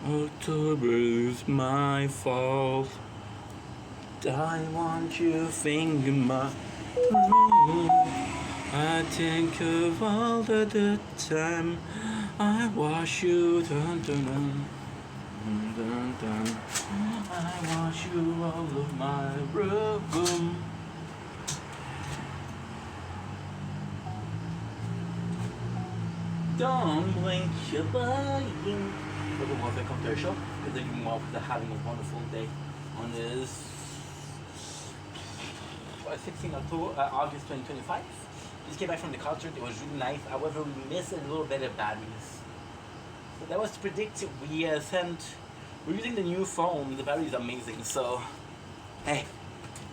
October is my fault. I want you finger my room. I think of all the time I wash you dun dun dun dun dun. I wash you all of my room. Don't blink your buying. Welcome to our show. Continuing off with having a wonderful day on this 16 October, August 2025. Just came back from the concert. It was really nice. However, we missed a little bit of batteries. So that was to predict. We're using the new phone. The battery is amazing. So, hey,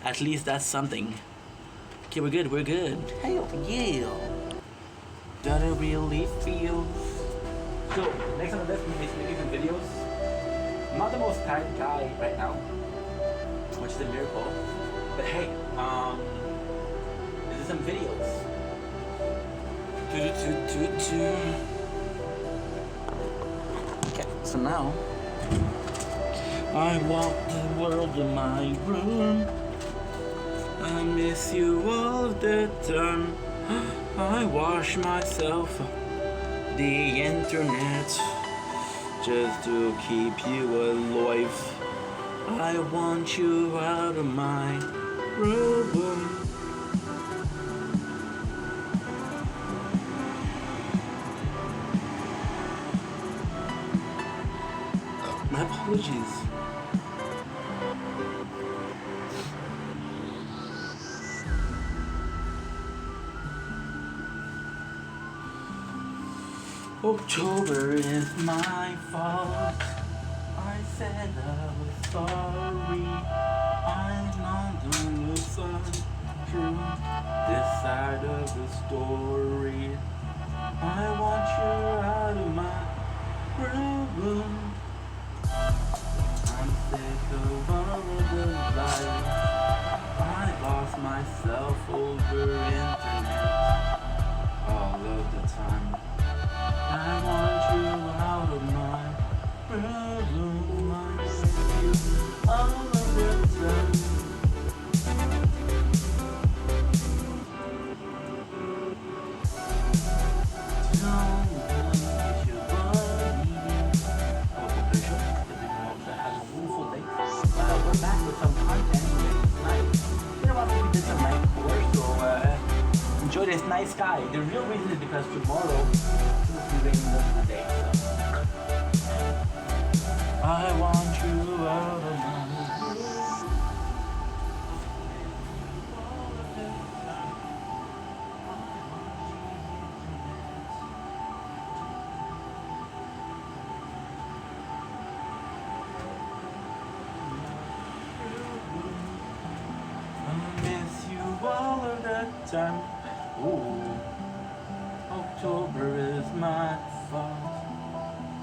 at least that's something. Okay, we're good. Hell yeah. That it really feels. So, next on the list, we're basically making some videos. I'm not the most tired guy right now, which is a miracle. But hey, this is some videos. Okay, so now I walk the world in my room. I miss you all the time. I wash myself the internet just to keep you alive. I want you out of my room. My apologies. October is my fault. I said I was sorry. I'm not on the side, true, this side of the story. I want you out of my room. I'm sick of all of the lies. I lost myself over internet all of the time. I want you out of my room. I miss you all of the time. Don't blink your body. Welcome to the show. That has a wonderful day. We're back with some content tonight. You know what? We did some night course, so enjoy this night sky. The real reason is because tomorrow the day, so. I want you out of my I miss you all of the time. Ooh. October is my fault.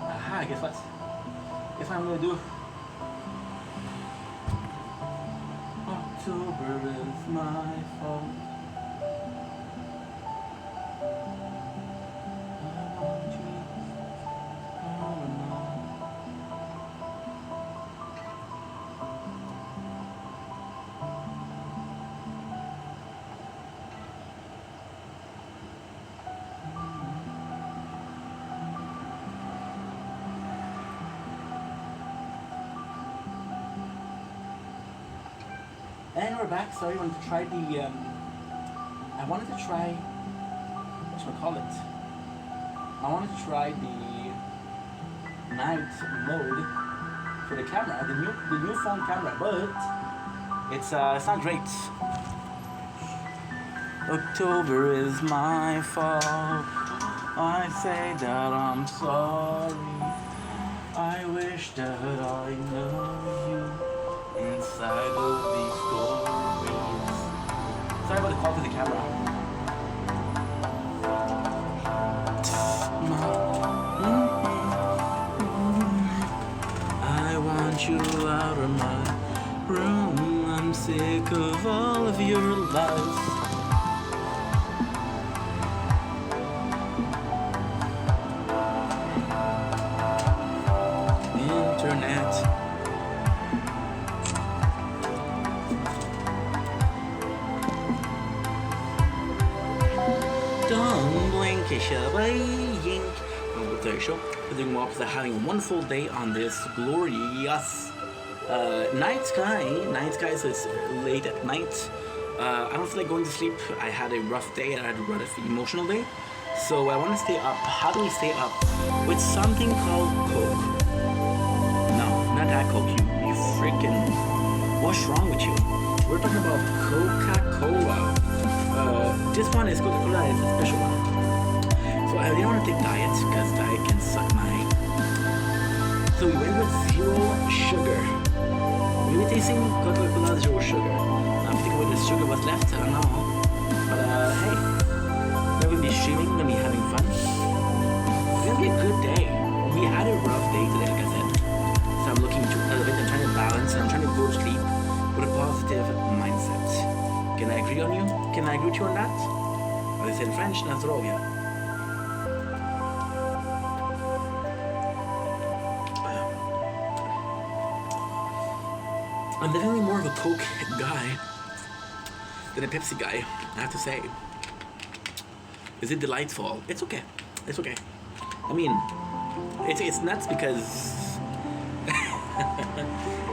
Aha, guess what? Guess what I'm gonna do? October is my fault. I want you all alone. And we're back. Sorry, I wanted to try the. I wanted to try. What should I call it? I wanted to try the night mode for the camera, the new phone camera, but it's not great. October is my fault. I say that I'm sorry. I wish that I know you inside of these stories. Sorry about the call to the camera. I want you out of my room. I'm sick of all of your lies. In internet. Don't blink, it's a blink. Welcome to the show. We're doing well because I'm having a wonderful day on this glorious night sky. Night sky, so it's late at night. I don't feel like going to sleep. I had a rough day and I had a rough emotional day. So I want to stay up. How do we stay up? With something called Coke. No, not that Coke. You freaking... What's wrong with you? We're talking about Coca-Cola. This one is Coca-Cola, is a special one. So I didn't want to take diet because diet can suck my... So we went with zero sugar. We were tasting Coca-Cola zero sugar. Now I'm thinking what the sugar was left, I don't know. But hey, we're going to be streaming, we're going to be having fun. It's going to be a good day. We had a rough day today, like I said. So I'm looking to elevate, I'm trying to balance, and I'm trying to go to sleep with a positive mindset. Can I agree on you? Can I agree with you on that? As I said in French, na zdrowie. I'm definitely more of a Coke guy than a Pepsi guy, I have to say. Is it delightful? It's okay. It's okay. I mean, it's nuts because...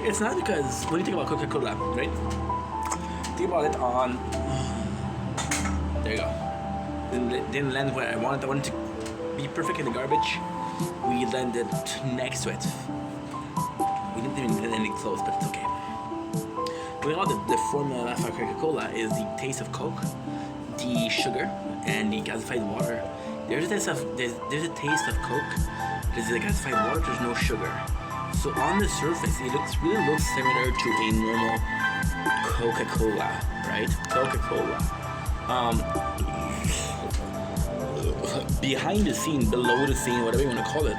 it's not because when you think about Coca-Cola, right? Think about it on... There you go. Didn't land where I wanted. I wanted to be perfect in the garbage. We landed next to it. We didn't even get any close, but it's okay. We know the formula for Coca-Cola is the taste of Coke, the sugar, and the gasified water. There's a taste of taste of Coke. There's the gasified water. There's no sugar. So on the surface, it really looks similar to a normal Coca-Cola, right? Coca-Cola. Behind the scene, below the scene, whatever you want to call it,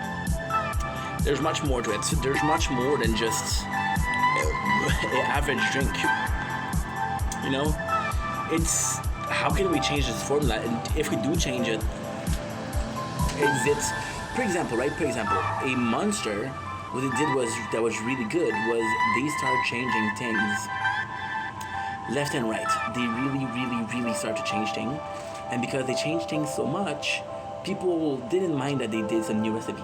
there's much more to it. So there's much more than just an average drink. You know, it's how can we change this formula? And if we do change it, is it, for example, right? For example, a Monster. What it did that was really good was they started changing things left and right. They really started to change things, and because they changed things so much, people didn't mind that they did some new recipe.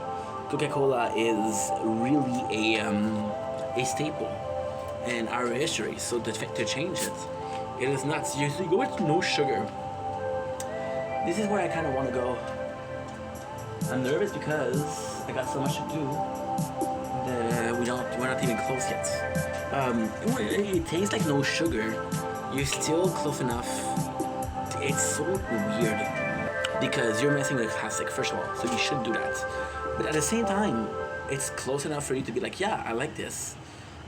Coca-Cola is really a staple in our history, so to change it, it is nuts. You go with no sugar. This is where I kind of want to go. I'm nervous because I got so much to do. We're not even close yet. It tastes like no sugar. You're still close enough. It's so weird because you're messing with plastic, first of all, so you should do that. But at the same time, it's close enough for you to be like, yeah, I like this,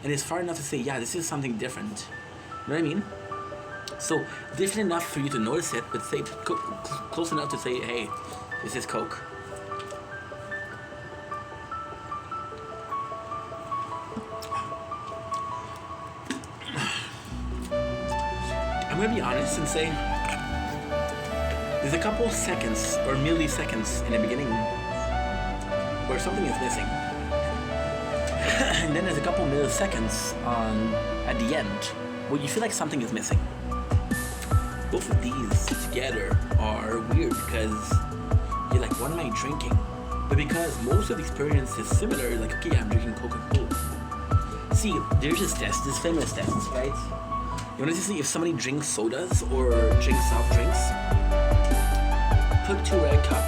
and it's far enough to say, yeah, this is something different. You know what I mean? So different enough for you to notice it, but say close enough to say, hey, this is Coke. I'm gonna be honest and say there's a couple seconds or milliseconds in the beginning where something is missing, and then there's a couple milliseconds at the end where you feel like something is missing. Both of these together are weird because you're like, what am I drinking? But because most of the experience is similar, like, okay, I'm drinking Coca-Cola. See, there's this test, this famous test, right? You want to see if somebody drinks sodas or drinks soft drinks? Put 2 red cup,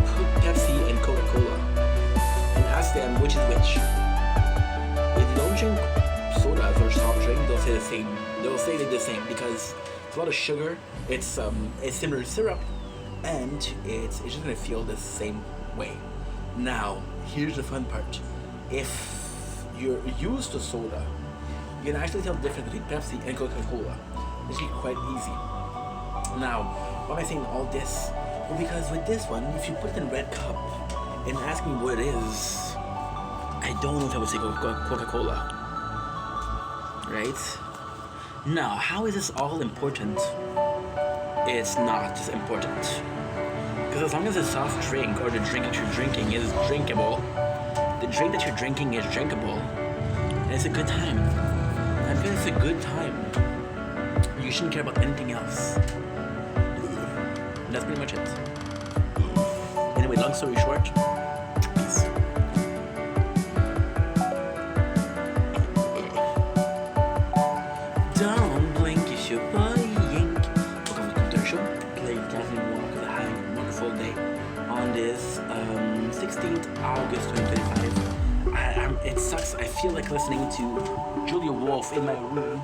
put Pepsi and Coca-Cola, and ask them which is which. If they don't drink sodas or soft drink, they'll say the same. They'll say they're the same because it's a lot of sugar. It's similar to syrup, and it's just gonna feel the same way. Now, here's the fun part. If you're used to soda, you can actually tell the difference between Pepsi and Coca-Cola. It's actually quite easy. Now, why am I saying all this? Well, because with this one, if you put it in a red cup and ask me what it is, I don't know if I would say Coca-Cola. Right? Now, how is this all important? It's not important. Because as long as the soft drink or the drink that you're drinking is drinkable, the drink that you're drinking is drinkable, and it's a good time. I feel it's a good time. You shouldn't care about anything else. And that's pretty much it. Anyway, long story short, peace. Don't blink, you should blink. Welcome to the show. Play Catherine Walker, having a wonderful day on this 16th August 2025. It sucks. I feel like listening to Julia Wolf in my room.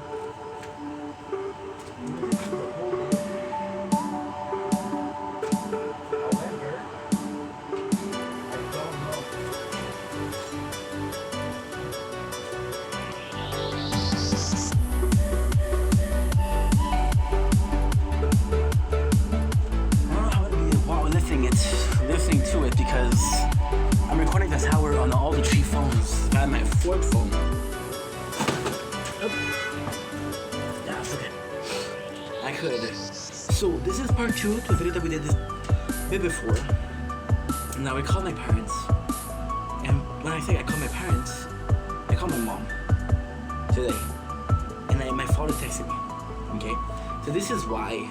Listening to it because I'm recording this hour on all the three phones. I have my fourth phone. Oh. Yeah, it's okay. I could. So this is part 2 to a video that we did this bit before. Now I called my parents, and when I say I called my parents, I called my mom today, and my father texted me. Okay, so this is why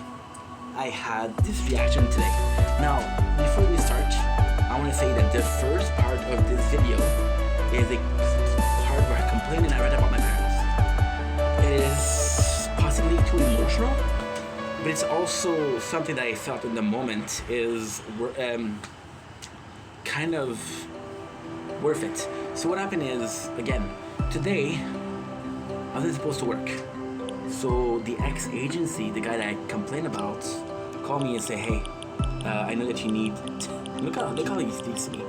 I had this reaction today. Now, before we start, I want to say that the first part of this video is a part where I complain and I read about my parents. It is possibly too emotional, but it's also something that I felt in the moment is kind of worth it. So what happened is, again, today I wasn't supposed to work. So the ex-agency, the guy that I complained about, called me and say, hey, I know that you need... Look how he speaks to me.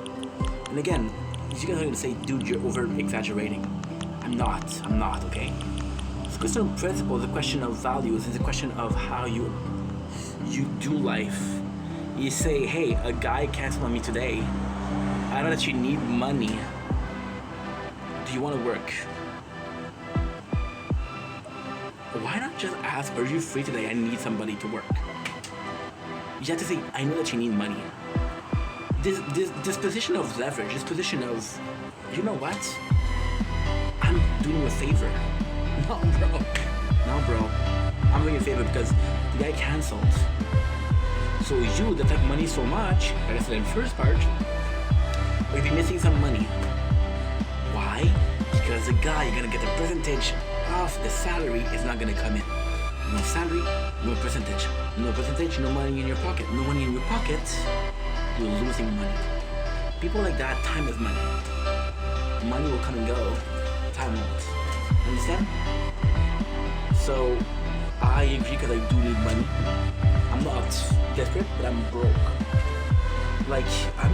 And again, you guys are going to say, dude, you're over-exaggerating. I'm not, okay? It's a question of principle, it's a question of values, it's a question of how you do life. You say, hey, a guy canceled on me today. I know that you need money. Do you want to work? Why not just ask, are you free today? I need somebody to work. You have to say, I know that you need money. This position of leverage, this position of, you know what? I'm doing you a favor. No, bro. I'm doing you a favor because the guy canceled. So you that like money so much, like I said in the first part, will be missing some money. Why? Because the guy, you're gonna get the percentage of the salary is not gonna come in. No salary, no percentage. No percentage, no money in your pocket. No money in your pocket, you're losing money. People like that, time is money. Money will come and go, time won't. Understand? So, I agree because I do need money. I'm not desperate, but I'm broke. Like, I'm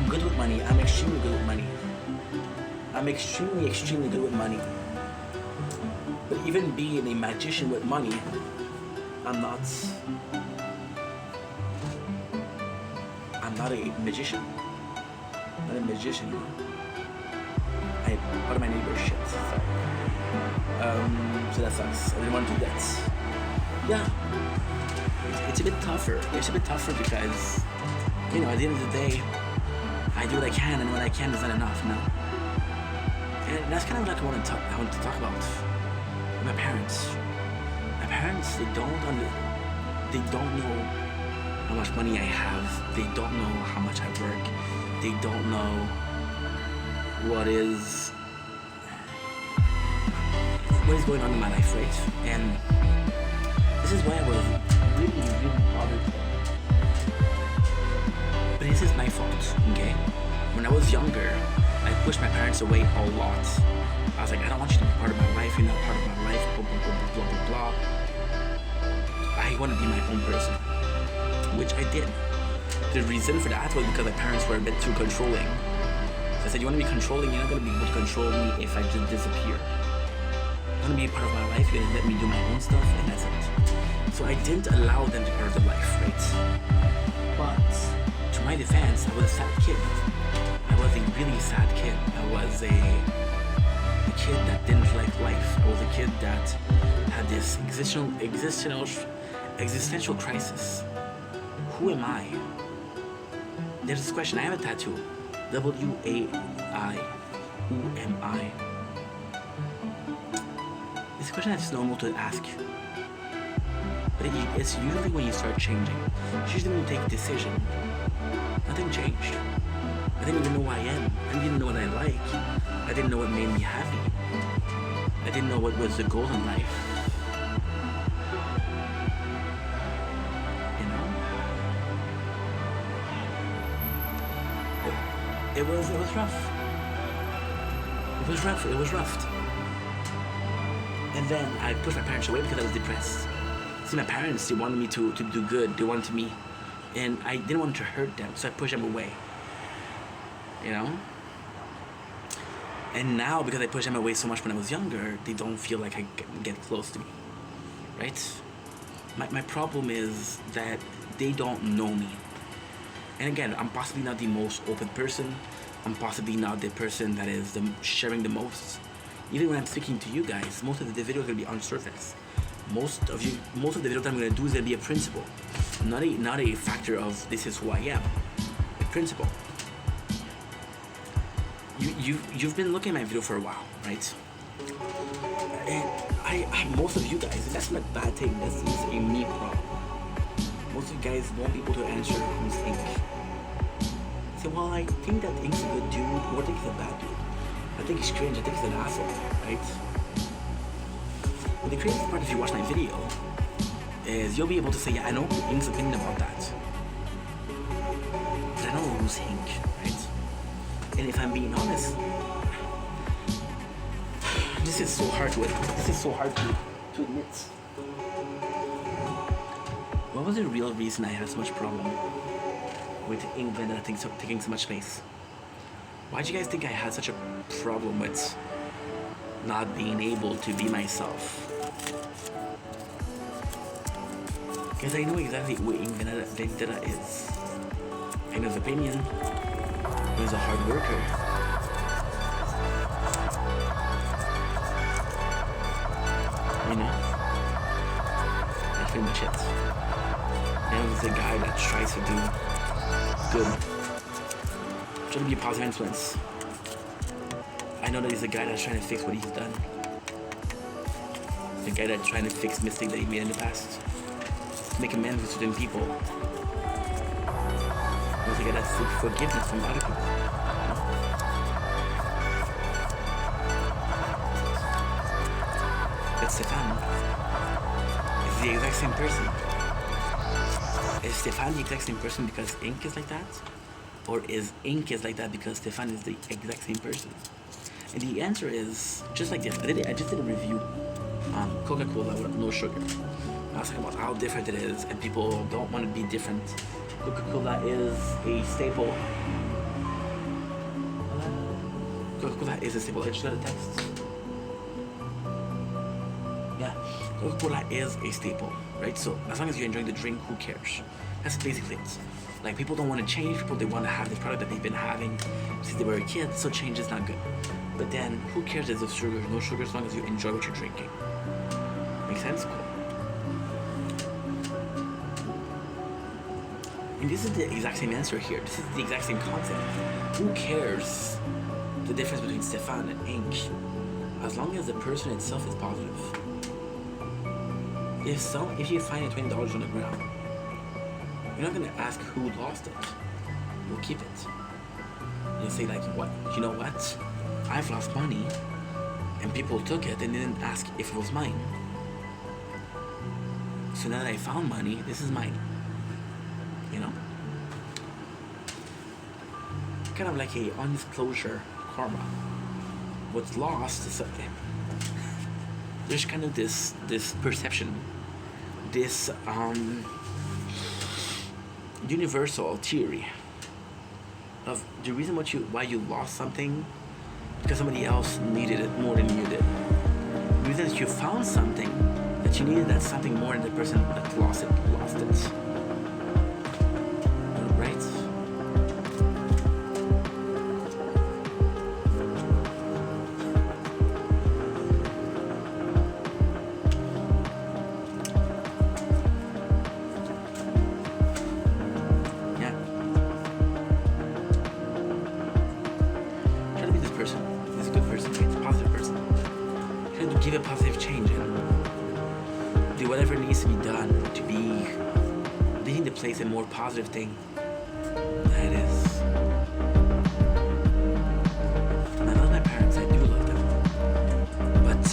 good with money. I'm extremely good with money. I'm extremely good with money. But even being a magician with money, I'm not a magician. I'm not a magician. One of my neighbor's shit. Sorry. So that sucks. I didn't want to do that. Yeah. It's a bit tougher. It's a bit tougher because, you know, at the end of the day, I do what I can, and what I can is not enough, no? And that's kind of like I want to talk about. My parents. My parents, they don't know how much money I have. They don't know how much I work. They don't know what is going on in my life, right? And this is why I was really bothered today. But this is my fault, okay? When I was younger, I pushed my parents away a lot. I was like, I don't want you to be part of my life. You're not part of my life. Blah, blah, blah, blah, blah, blah. I want to be my own person, which I did. The reason for that was because my parents were a bit too controlling. So I said, you want to be controlling? You're not going to be able to control me if I just disappear. You want to be a part of my life? You're going to let me do my own stuff, and that's it. So I didn't allow them to be part of the life, right? But to my defense, I was a sad kid. I was a really sad kid. I was a kid that didn't like life. I was a kid that had this existential crisis. Who am I? there's this question. I have a tattoo. W-A-I. Who am I? It's a question that's normal to ask. But it's usually when you start changing. It's usually when you take a decision. Nothing changed. I didn't even know who I am. I didn't know what I like. I didn't know what made me happy. I didn't know what was the goal in life. You know? It was rough. It was rough. And then I pushed my parents away because I was depressed. See, my parents, they wanted me to do good. They wanted me, and I didn't want to hurt them, so I pushed them away. You know? And now, because I pushed them away so much when I was younger, they don't feel like I can get close to me. Right? My problem is that they don't know me. And again, I'm possibly not the most open person. I'm possibly not the person that is sharing the most. Even when I'm speaking to you guys, most of the video is going to be on surface. Most of the video that I'm going to do is going to be a principle. Not a factor of this is who I am. A principle. You've been looking at my video for a while, right? And I most of you guys, and that's not a bad thing, this is a me problem. Most of you guys won't be able to answer who's Ink. So, well, I think that Ink's a good dude, or I think he's a bad dude. I think he's cringe, I think he's an asshole, right? But the crazy part, if you watch my video, is you'll be able to say, yeah, I know Ink's opinion about that. But I don't know who's Ink, right? And if I'm being honest, this is so hard to admit. What was the real reason I had so much problem with Ink Vendetta taking so much space? Why do you guys think I had such a problem with not being able to be myself? Because I know exactly what Ink Vendetta is. I know his opinion. He's a hard worker. You know? That's pretty much it. And he's a guy that tries to do good. Trying to be a positive influence. I know that he's a guy that's trying to fix what he's done. A guy that's trying to fix mistakes that he made in the past. Make amends with certain people. He's a guy that seeks forgiveness from other people. But Stefan is the exact same person. Is Stefan the exact same person because Ink is like that? Or is Ink is like that because Stefan is the exact same person? And the answer is just like this. I just did a review on Coca-Cola with no sugar. I was talking about how different it is, and people don't want to be different. Coca-Cola is a staple. Coca-Cola is a staple. I just got a text. Yeah, Coca-Cola is a staple, right? So as long as you're enjoying the drink, who cares? That's basically it. Like, people don't want to change. People, they want to have this product that they've been having since they were a kid. So change is not good. But then, who cares if there's sugar or no sugar as long as you enjoy what you're drinking? Makes sense? Cool. And this is the exact same answer here. This is the exact same concept. Who cares the difference between Stefan and Ink? As long as the person itself is positive. If you find $20 on the ground, you're not gonna ask who lost it. You'll keep it. You'll say like, what? You know what? I've lost money, and people took it and didn't ask if it was mine. So now that I found money, this is mine. You know? Kind of like a undisclosure karma. What's lost is something. There's kind of this perception, this universal theory of the reason why you lost something because somebody else needed it more than you did. The reason that you found something that you needed that something more than the person that lost it. Right? give a positive change and do whatever needs to be done to be leading the place a more positive thing than it is. And I love my parents, I do love them. But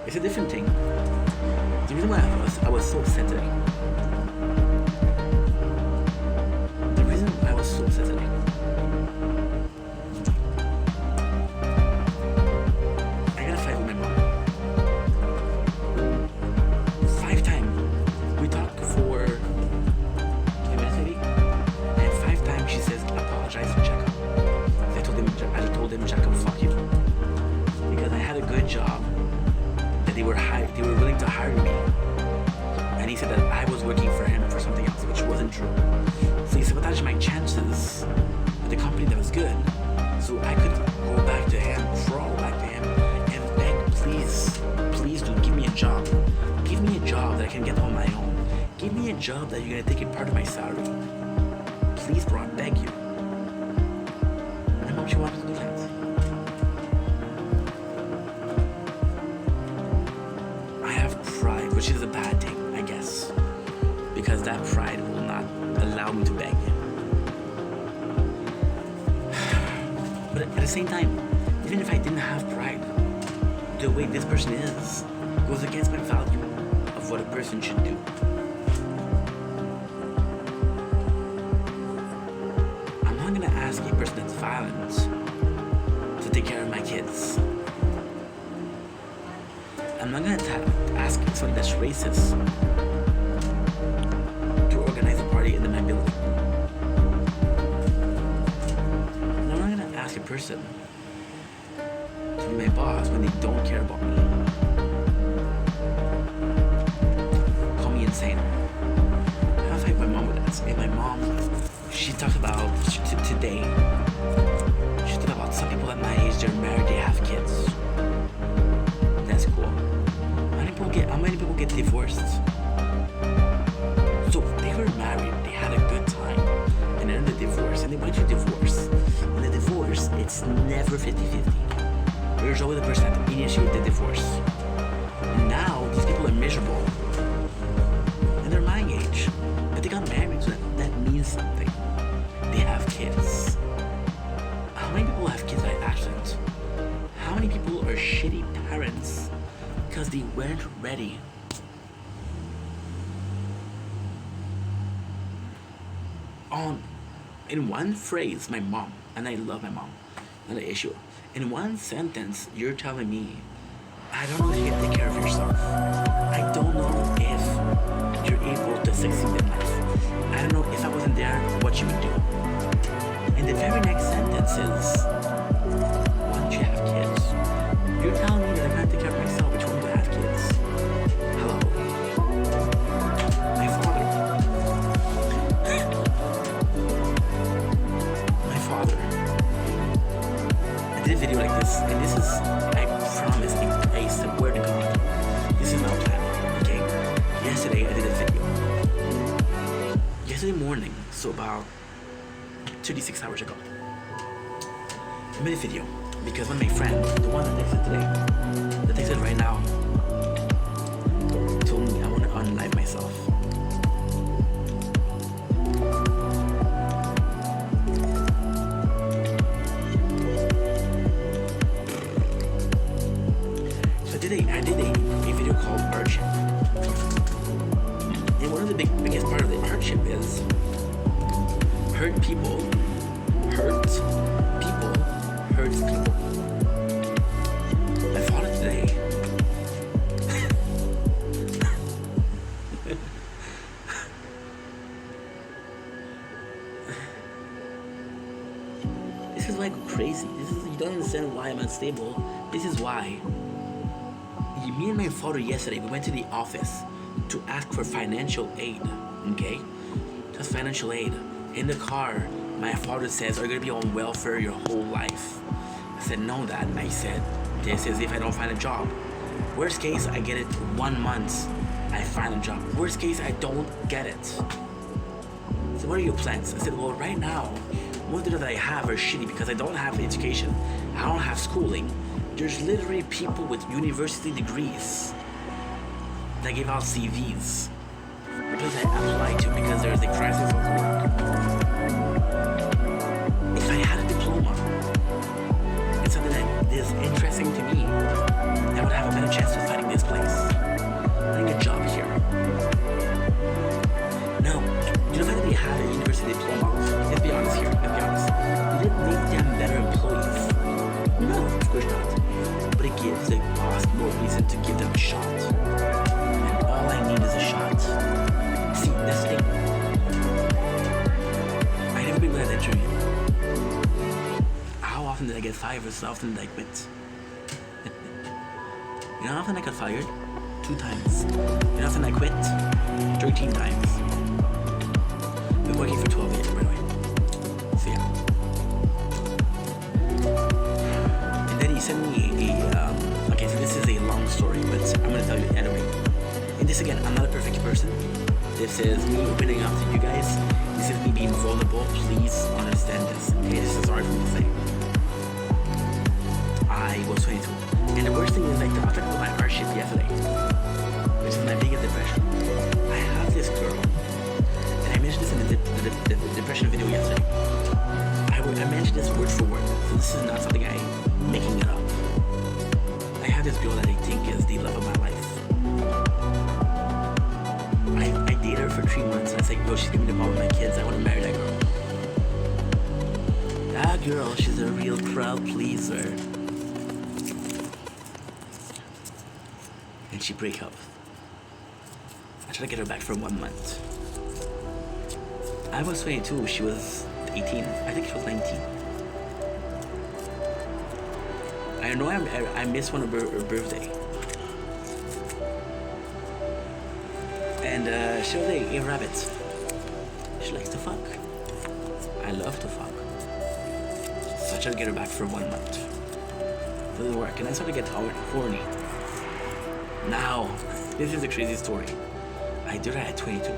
it's a different thing. The reason why I was so upset today. The reason I was so upset today. I got a fight with my mom. 5 times. We talked for 20 minutes maybe. And 5 times she says, apologize to Jacob. I told him, Jacob, fuck you. Because I had a good job. That they were willing to hire me. And he said that I was working for him for something else, which wasn't true. So he sabotaged my chances with the company that was good. So I could go back to him, crawl back to him, and beg, please do give me a job. Give me a job that I can get on my own. Give me a job that you're gonna take a part of my salary. Please, bro, I beg you. My mom, she wanted to do that. Which is a bad thing, I guess, because that pride will not allow me to beg. But at the same time, even if I didn't have pride, the way this person is goes against my value of what a person should do. I'm not gonna ask a person that's violent to take care of my kids. I'm not gonna ask someone that's racist to organize a party in my building. And I'm not gonna ask a person to be my boss when they don't care about me. Call me insane. I have to fight my mom with that. And my mom, she talks about today. She talked about some people at my age, they're married, they have kids. That's cool. How many people get divorced? So they were married, they had a good time, and then the divorce, and they went through divorce. In the divorce, it's never 50-50. There's always the person that initiated the divorce. And now these people are miserable, and they're my age, but they got married, so that means something. They have kids. How many people have kids by accident? How many people are shitty parents? Because they weren't ready. In one phrase, my mom, and I love my mom, not an issue. In one sentence, you're telling me, I don't know if you can take care of yourself. I don't know if you're able to succeed in life. I don't know if I wasn't there, what you would do. And the very next sentence is, why don't you have kids? You're telling me that I'm gonna take care of myself, which one to have kids? Hello? My father. I did a video like this, and this is, I promise, I swear to God, this is not planned, okay? Yesterday, I did a video. Yesterday morning, so about 36 hours ago, I made a video. Because when my friend, the one that texted today, that texted right now, told me I want to unlive myself. So I did a video called Hardship. And one of the biggest part of the hardship is hurt people hurts people. I fought it today. This is why I go crazy. You don't understand why I'm unstable. This is why. Me and my father yesterday, we went to the office to ask for financial aid. Okay? Just financial aid. In the car, my father says, are you gonna be on welfare your whole life? I said, no, Dad. I said, this is if I don't find a job. Worst case, I get it 1 month. I find a job. Worst case, I don't get it. So what are your plans? I said, well, right now, Most of that I have are shitty because I don't have education. I don't have schooling. There's literally people with university degrees that give out CVs. The place I apply to because there's a crisis of work. If I had a diploma and something that is interesting to me, I would have a better chance of finding this place. Finding a job here. No, you know, if they have a university diploma, let's be honest here, let's be honest. Would it make them better employees? No, of course not. But it gives the boss more reason to give them a shot. And all I need is a shot. See, that's the thing. I never been good at interview. How often did I get fired versus how often did I quit? You know how often I got fired? 2 times. You know how often I quit? 13 times. Been working for 12 years, by the way. So yeah. And then he sent me okay, so this is a long story, but I'm gonna tell you anyway. And this again, I'm not a perfect person. This is me opening up to you guys. This is me being vulnerable. Please understand this. Okay, this is hard for me to say. I was 22. And the worst thing is, like, I talked about my hardship yesterday, which is my biggest depression. I have this girl, and I mentioned this in the depression video yesterday. I mentioned this word for word, so this is not something I'm making it up. I have this girl that I think is the love of my life. I dated her for 3 months, and I said, yo, she's giving me the mom of my kids. I want to marry that girl. That girl, she's a real crowd pleaser. And she break up. I tried to get her back for 1 month. I was 22, she was 18. I think she was 19. I know I missed one of her birthday. And she was a rabbit. She likes to fuck. I love to fuck. So I tried to get her back for 1 month. Doesn't work, and I started to get horny. Now, this is a crazy story. I did that at 22.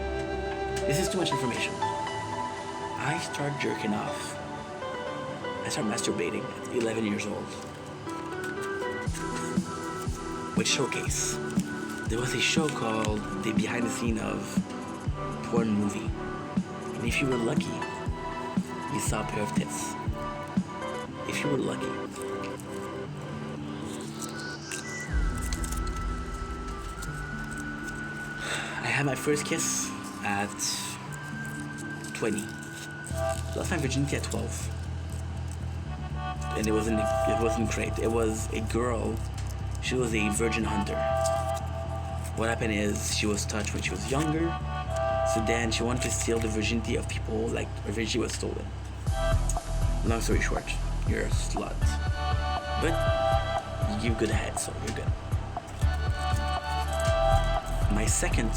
This is too much information. I start jerking off. I start masturbating at 11 years old. With Showcase. There was a show called The Behind the Scene of Porn Movie. And if you were lucky, you saw a pair of tits. If you were lucky. I had my first kiss at 20. Lost my virginity at 12. And it wasn't great. It was a girl. She was a virgin hunter. What happened is she was touched when she was younger. So then she wanted to steal the virginity of people, like her virginity was stolen. Long story short, you're a slut. But you give good head, so you're good. My second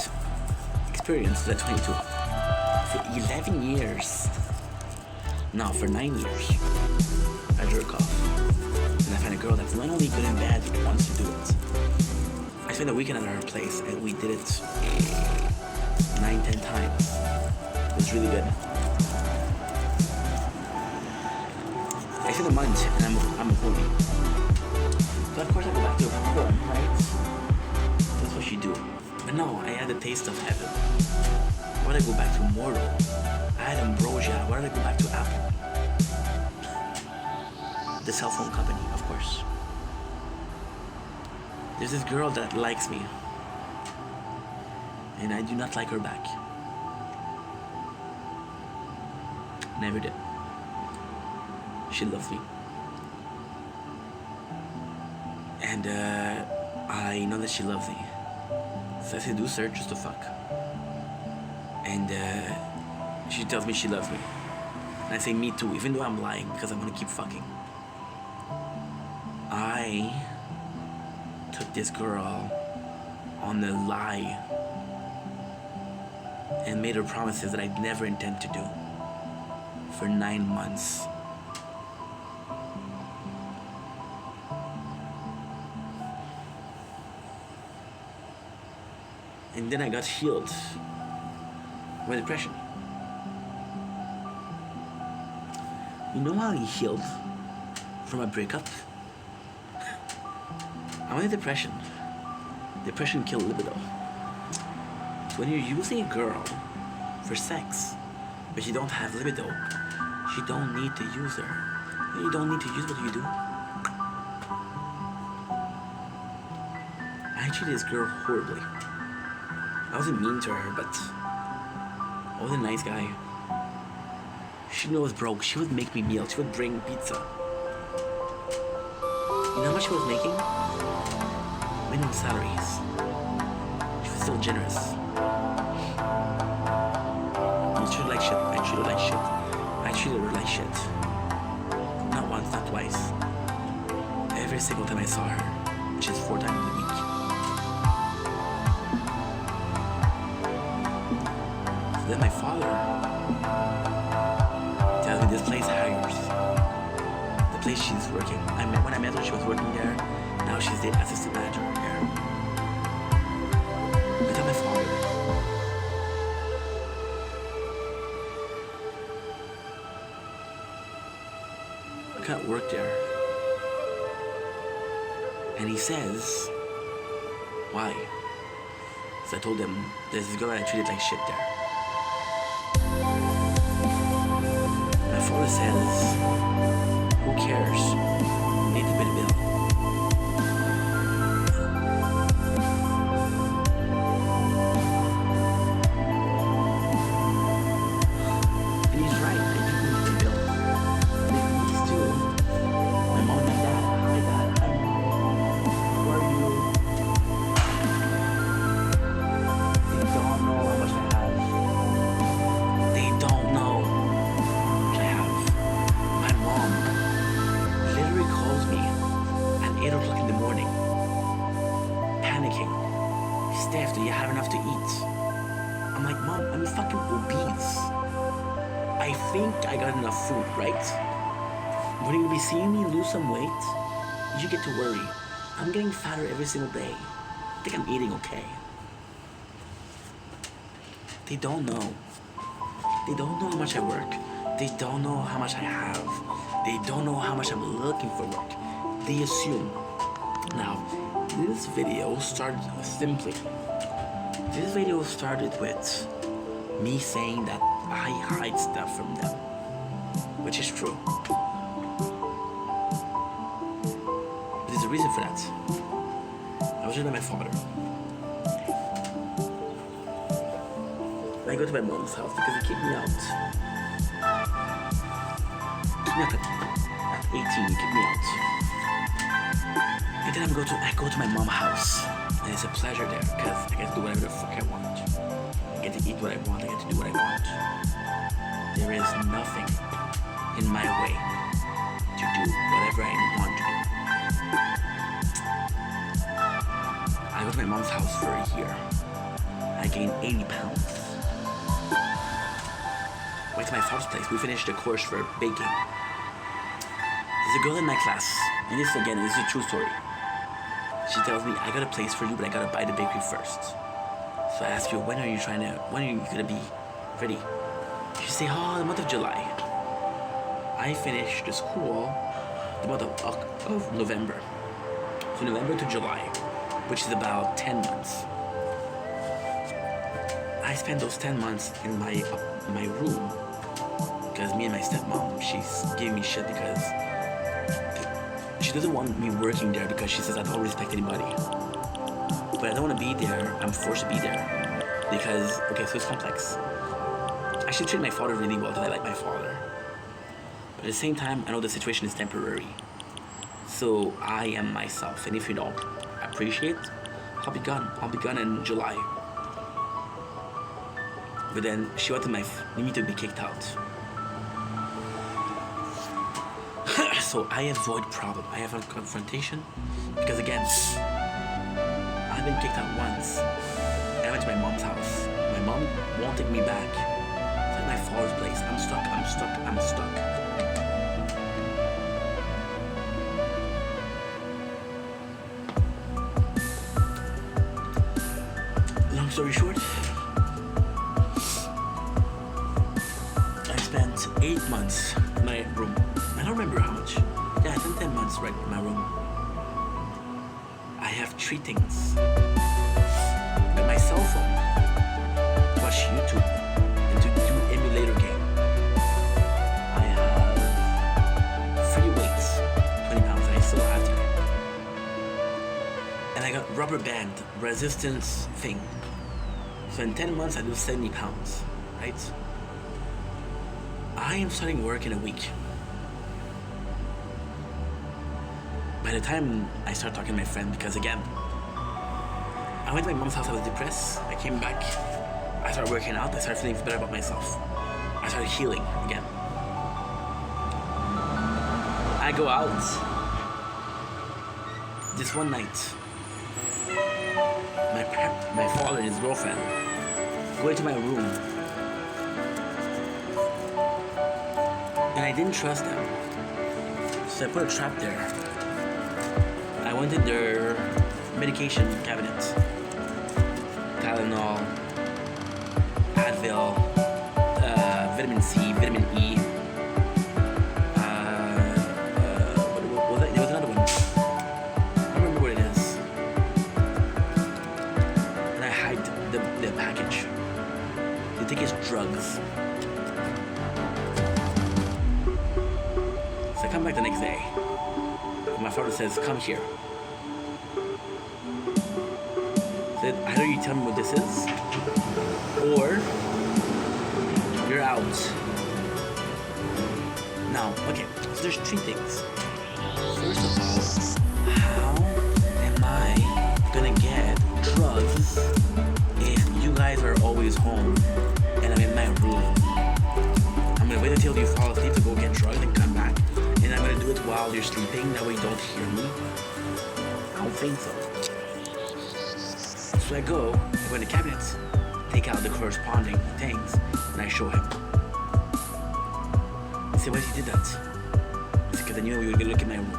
experience was at 22. For 11 years. No, for 9 years. I jerk off. And I find a girl that's not only good and bad, but wants to do it. I spent a weekend at her place and we did it 9-10 times. It was really good. I spent a month and I'm a horny. So of course I go back to porn, right? That's what you do. But no, I had a taste of heaven. Why did I go back to mortal? I had ambrosia. Why did I go back to Apple? The cell phone company, of course. There's this girl that likes me. And I do not like her back. Never did. She loves me. And I know that she loves me. So I seduce her just to fuck. And she tells me she loves me. And I say me too, even though I'm lying because I want to keep fucking. I took this girl on a lie and made her promises that I'd never intend to do for 9 months. And then I got healed by depression. You know how I healed from a breakup? I'm in depression. Depression killed libido. So when you're using a girl for sex, but you don't have libido, you don't need to use her. You don't need to use what you do. I treated this girl horribly. I wasn't mean to her, but I was a nice guy. She knew I was broke. She would make me meals. She would bring pizza. You know how much she was making? Minimum salaries. She was still generous. I treated her like shit. I treated her like shit. I treated her like shit. Not once, not twice. Every single time I saw her, which is 4 times a week. So then my father tells me this place hires. The place she's working. When I met her, she was working there. Now she's the assistant manager there. I tell my father. I can't work there. And he says, why? So I told him, there's this girl that I treated like shit there. My father says, who cares? You need to pay the bill. And he's right, I do need to pay the bill. These two, my mom and my dad, hi dad, hi mom, how are you? They don't know how much I have. They don't know how much I have. My mom literally calls me at 8 o'clock in the morning, panicking. Steph, do you have enough to eat? I'm like, Mom, I'm fucking obese. I think I got enough food, right? When you'll be seeing me lose some weight, you get to worry. I'm getting fatter every single day. I think I'm eating okay. They don't know. They don't know how much I work. They don't know how much I have. They don't know how much I'm looking for work. They assume. Now, this video started simply. This video started with me saying that I hide stuff from them, which is true. But there's a reason for that. I was with my father. I go to my mom's house because he kicked me out. Kicked me out at 18, he kicked me out. And then I go to my mom's house. And it's a pleasure there because I get to do whatever the fuck I want. I get to eat what I want, I get to do what I want. There is nothing in my way to do whatever I want to do. I go to my mom's house for a year. I gained 80 pounds. Went to my father's place. We finished a course for baking. There's a girl in my class, and this is a true story. She tells me, I got a place for you, but I gotta buy the bakery first. So I ask her, when are you gonna be ready? She say, the month of July. I finished the school the month of November. So November to July, which is about 10 months. I spent those 10 months in my room because me and my stepmom, she's giving me shit because she doesn't want me working there because she says I don't respect anybody. But I don't want to be there. I'm forced to be there because, so it's complex. I should treat my father really well because I like my father. But at the same time, I know the situation is temporary. So I am myself. And if you don't appreciate, I'll be gone. I'll be gone in July. But then she wanted me to be kicked out. So I avoid problem. I avoid confrontation because again, I've been kicked out once. And I went to my mom's house. My mom won't take me back. It's like my father's place. I'm stuck. Long story short, I spent 8 months in my room. don't remember how much. Yeah, I spent 10 months right in my room. I have 3 things. I got my cell phone to watch YouTube and to do emulator game. I have 3 weights, 20 pounds, and I still have to. And I got rubber band resistance thing. So in 10 months I lose 70 pounds, right? I am starting work in a week. By the time I start talking to my friend, because again, I went to my mom's house, I was depressed, I came back, I started working out, I started feeling better about myself. I started healing again. I go out. This one night, my father and his girlfriend go into my room, and I didn't trust them, so I put a trap there. I went in their medication cabinet. Tylenol, Advil, vitamin C, vitamin E. What was that? There was another one. I don't remember what it is. And I hide the package. They think it's drugs. So I come back the next day. My father says, come here. Said, either you tell me what this is, or you're out. Now, okay, so there's 3 things. First of all, how am I gonna get drugs if you guys are always home and I'm in my room? I'm gonna wait until you fall asleep to go get drugs and come back. And I'm gonna do it while you're sleeping, that way you don't hear me. I don't think so. So I go in the cabinets, take out the corresponding things, and I show him. He said, why did you do that? It's because I knew we were gonna look at my room.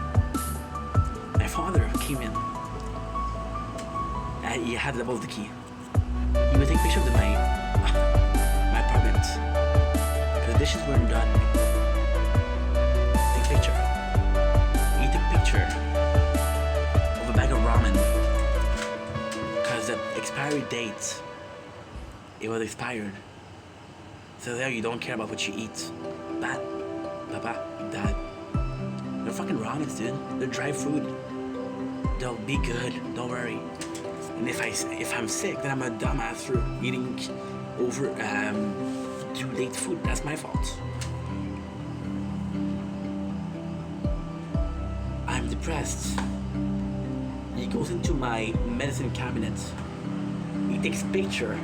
My father came in. He had the key. He would take pictures of my apartment. Because the dishes weren't done. Picture. He took a picture of a bag of ramen because the expiry date, it was expired. So there you don't care about what you eat. But, Papa, Dad, they're fucking ramens, dude. They're dry food. They'll be good. Don't worry. And if I'm sick, then I'm a dumbass for eating over due date food. That's my fault. I'm depressed. He goes into my medicine cabinet. He takes a picture.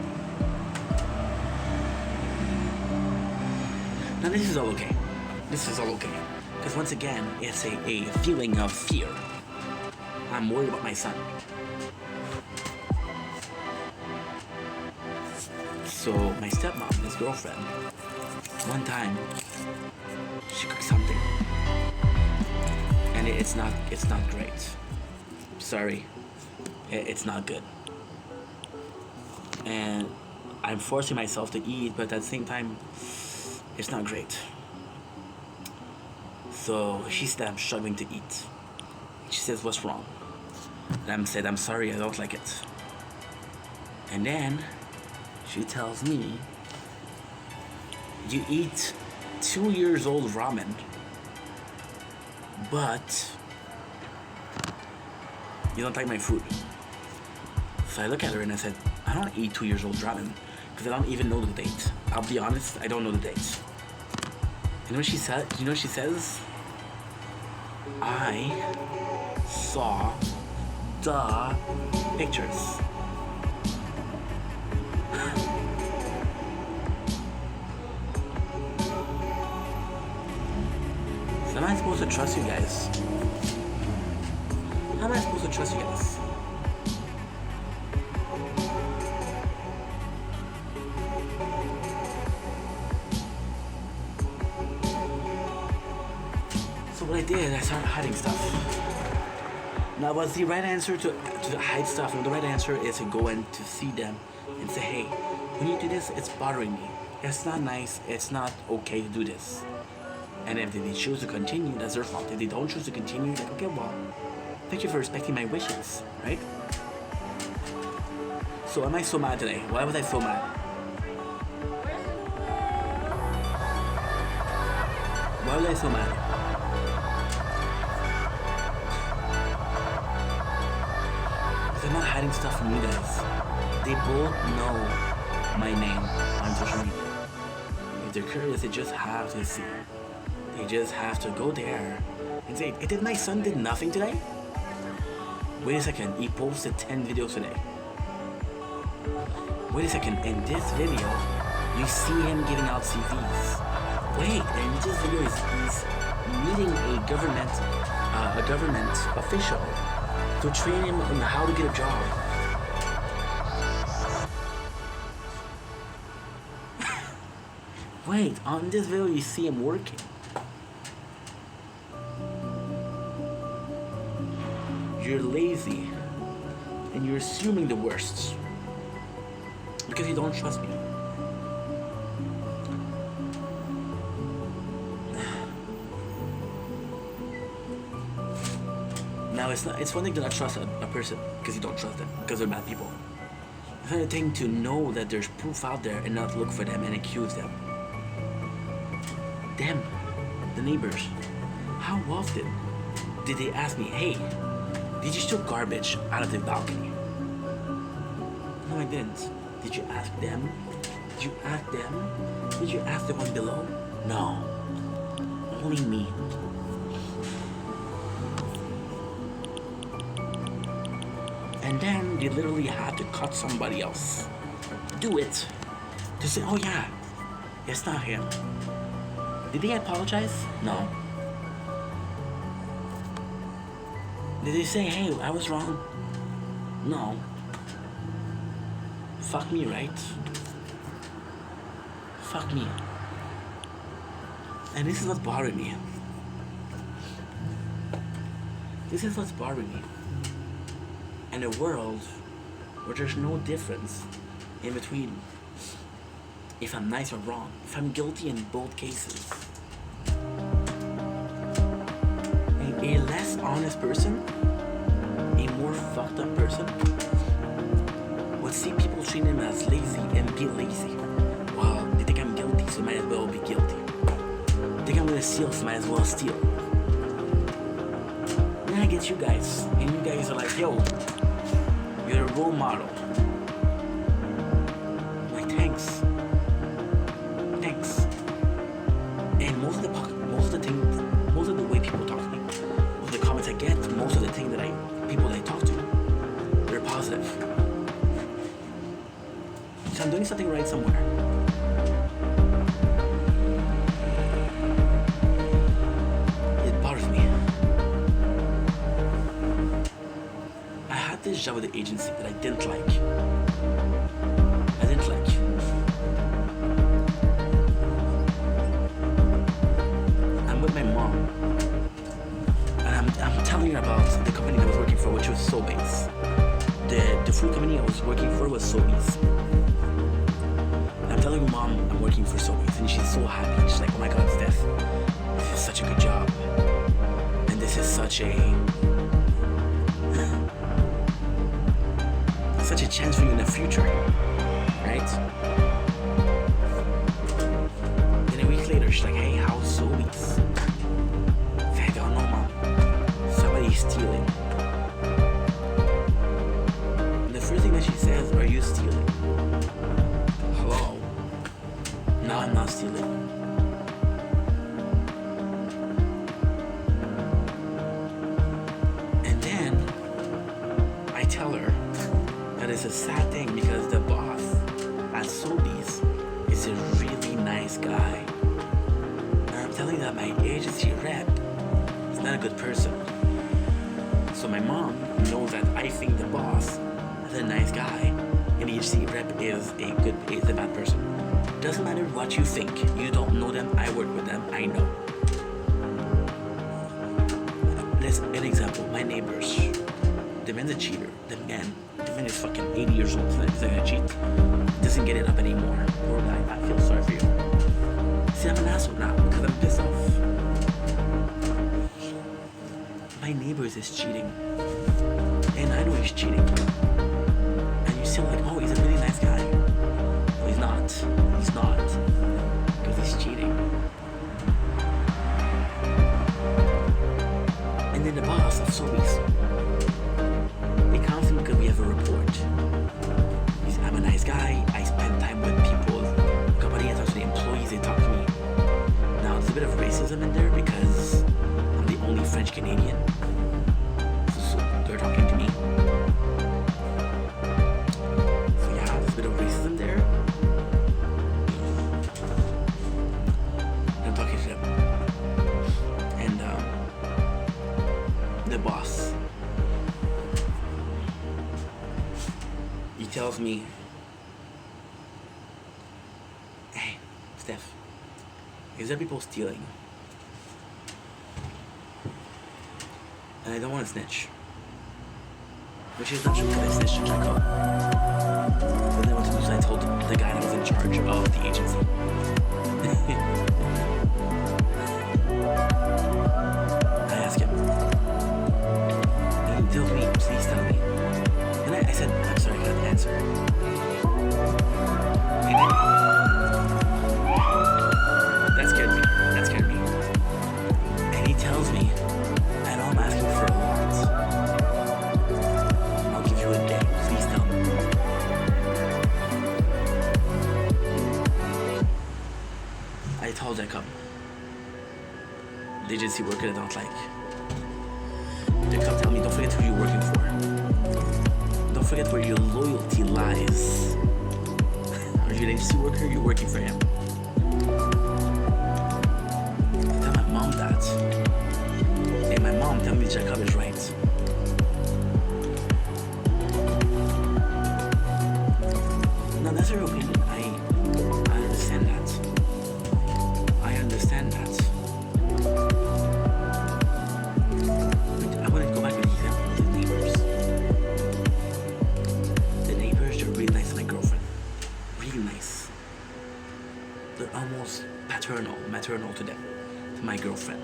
Now this is all okay. This is all okay. Because once again, it's a feeling of fear. I'm worried about my son. So my stepmom, his girlfriend, one time, she cooked something. And it's not great. Sorry, it's not good. And I'm forcing myself to eat, but at the same time, it's not great. So she said I'm struggling to eat. She says, what's wrong? And I said, I'm sorry, I don't like it. And then she tells me, you eat 2 years old ramen, but you don't like my food. So I look at her and I said, I don't eat 2 years old ramen because I don't even know the date. I'll be honest, I don't know the date. You know what she said? You know what she says? I saw the pictures. So am I supposed to trust you guys? How am I supposed to trust you guys? So what I did, I started hiding stuff. Now, was the right answer to hide stuff? No, the right answer is to go and to see them and say, hey, when you do this, it's bothering me. It's not nice. It's not okay to do this. And if they choose to continue, that's their fault. If they don't choose to continue, like, okay, well, thank you for respecting my wishes, right? So am I so mad today? Why was I so mad? Why was I so mad? Because I'm not hiding stuff from you guys. They both know my name on social media. If they're curious, they just have to see. They just have to go there and say, did my son did nothing today? Wait a second, he posted 10 videos today. Wait a second, in this video, you see him giving out CVs. Wait, in this video, he's meeting a government official to train him on how to get a job. Wait, on this video, you see him working. You're lazy, and you're assuming the worst because you don't trust me. Now it's one thing to not trust a person because you don't trust them because they're bad people. It's another thing to know that there's proof out there and not look for them and accuse them. Them, the neighbors, how often did they ask me, hey, did you steal garbage out of the balcony? No, I didn't. Did you ask them? Did you ask them? Did you ask the one below? No. Only me. And then they literally had to cut somebody else. Do it. To say, oh yeah, it's not him. Did they apologize? No. Did they say, hey, I was wrong? No. Fuck me, right? Fuck me. And this is what's bothering me. This is what's bothering me. In a world where there's no difference in between if I'm nice or wrong, if I'm guilty in both cases. A less honest person, a more fucked up person, would see people treat him as lazy and be lazy. Well, they think I'm guilty, so might as well be guilty. They think I'm gonna steal, so might as well steal. Then I get you guys, and you guys are like, yo, you're a role model. Like, thanks. Thanks. And most of the way people talk to me, most of the comments I get, most of the things that people that I talk to, they're positive. So I'm doing something right somewhere. It bothers me. I had this job with the agency that I didn't like. I'm with my mom, and I'm telling her about the company that I was working for, which was Sobeys. The food company I was working for was Sobeys. And I'm telling Mom I'm working for Sobeys, and she's so happy. She's like, oh my God, Steph, this is such a good job, and this is such a chance for you in the future, right? Then a week later, she's like, hey, how's Sobeys? I don't know, Mom. Somebody's stealing. And the first thing that she says, are you stealing? Hello? No, I'm not stealing. And then I tell her that it's a sad thing because the boss at Sobeys is a really nice guy. And I'm telling you that my agency rep is not a good person. So my mom knows that I think the boss is a nice guy and the agency rep is a bad person. Doesn't matter what you think. You don't know them. I work with them. I know. Let's an example. My neighbors. The man's a cheater. The man is fucking 80 years old. He's not gonna cheat. Doesn't get it up anymore. Poor guy. I feel sorry for you. See, I'm an asshole now because I'm pissed off. neighbors is cheating. And I know he's cheating. And you're still like, oh, he's a really nice guy. Well, he's not. He's not. Because he's cheating. And then the boss of Sobeys, they comes in because we have a report. He said, I'm a nice guy. I spend time with people. Company, I talk to the employees. They talk to me. Now, there's a bit of racism in there because I'm the only French Canadian. So they're talking to me. So yeah, there's a bit of racism there. And I'm talking to them. And the boss, he tells me, hey, Steph, is there people stealing? And I don't want to snitch. Which is not true because I snitched to Jacob. But then what to do, so I told the guy that was in charge of the agency. I asked him. And he tells me, please tell me. And I said, I'm sorry, I got the answer. And then, that scared me. That scared me. And he tells me, I know I'm asking for a lot. I'll give you a day. Please tell me. I told Jacob, the agency worker I don't like. Jacob, tell me, don't forget who you're working for. Don't forget where your loyalty lies. Are you an agency worker? You're working for him. Tell my mom that. And my mom tell me Jacob is right. Now that's her opinion. I understand that. I understand that. But I want to go back to the example of the neighbors. The neighbors are really nice to my girlfriend. Really nice. They're almost maternal to them, to my girlfriend.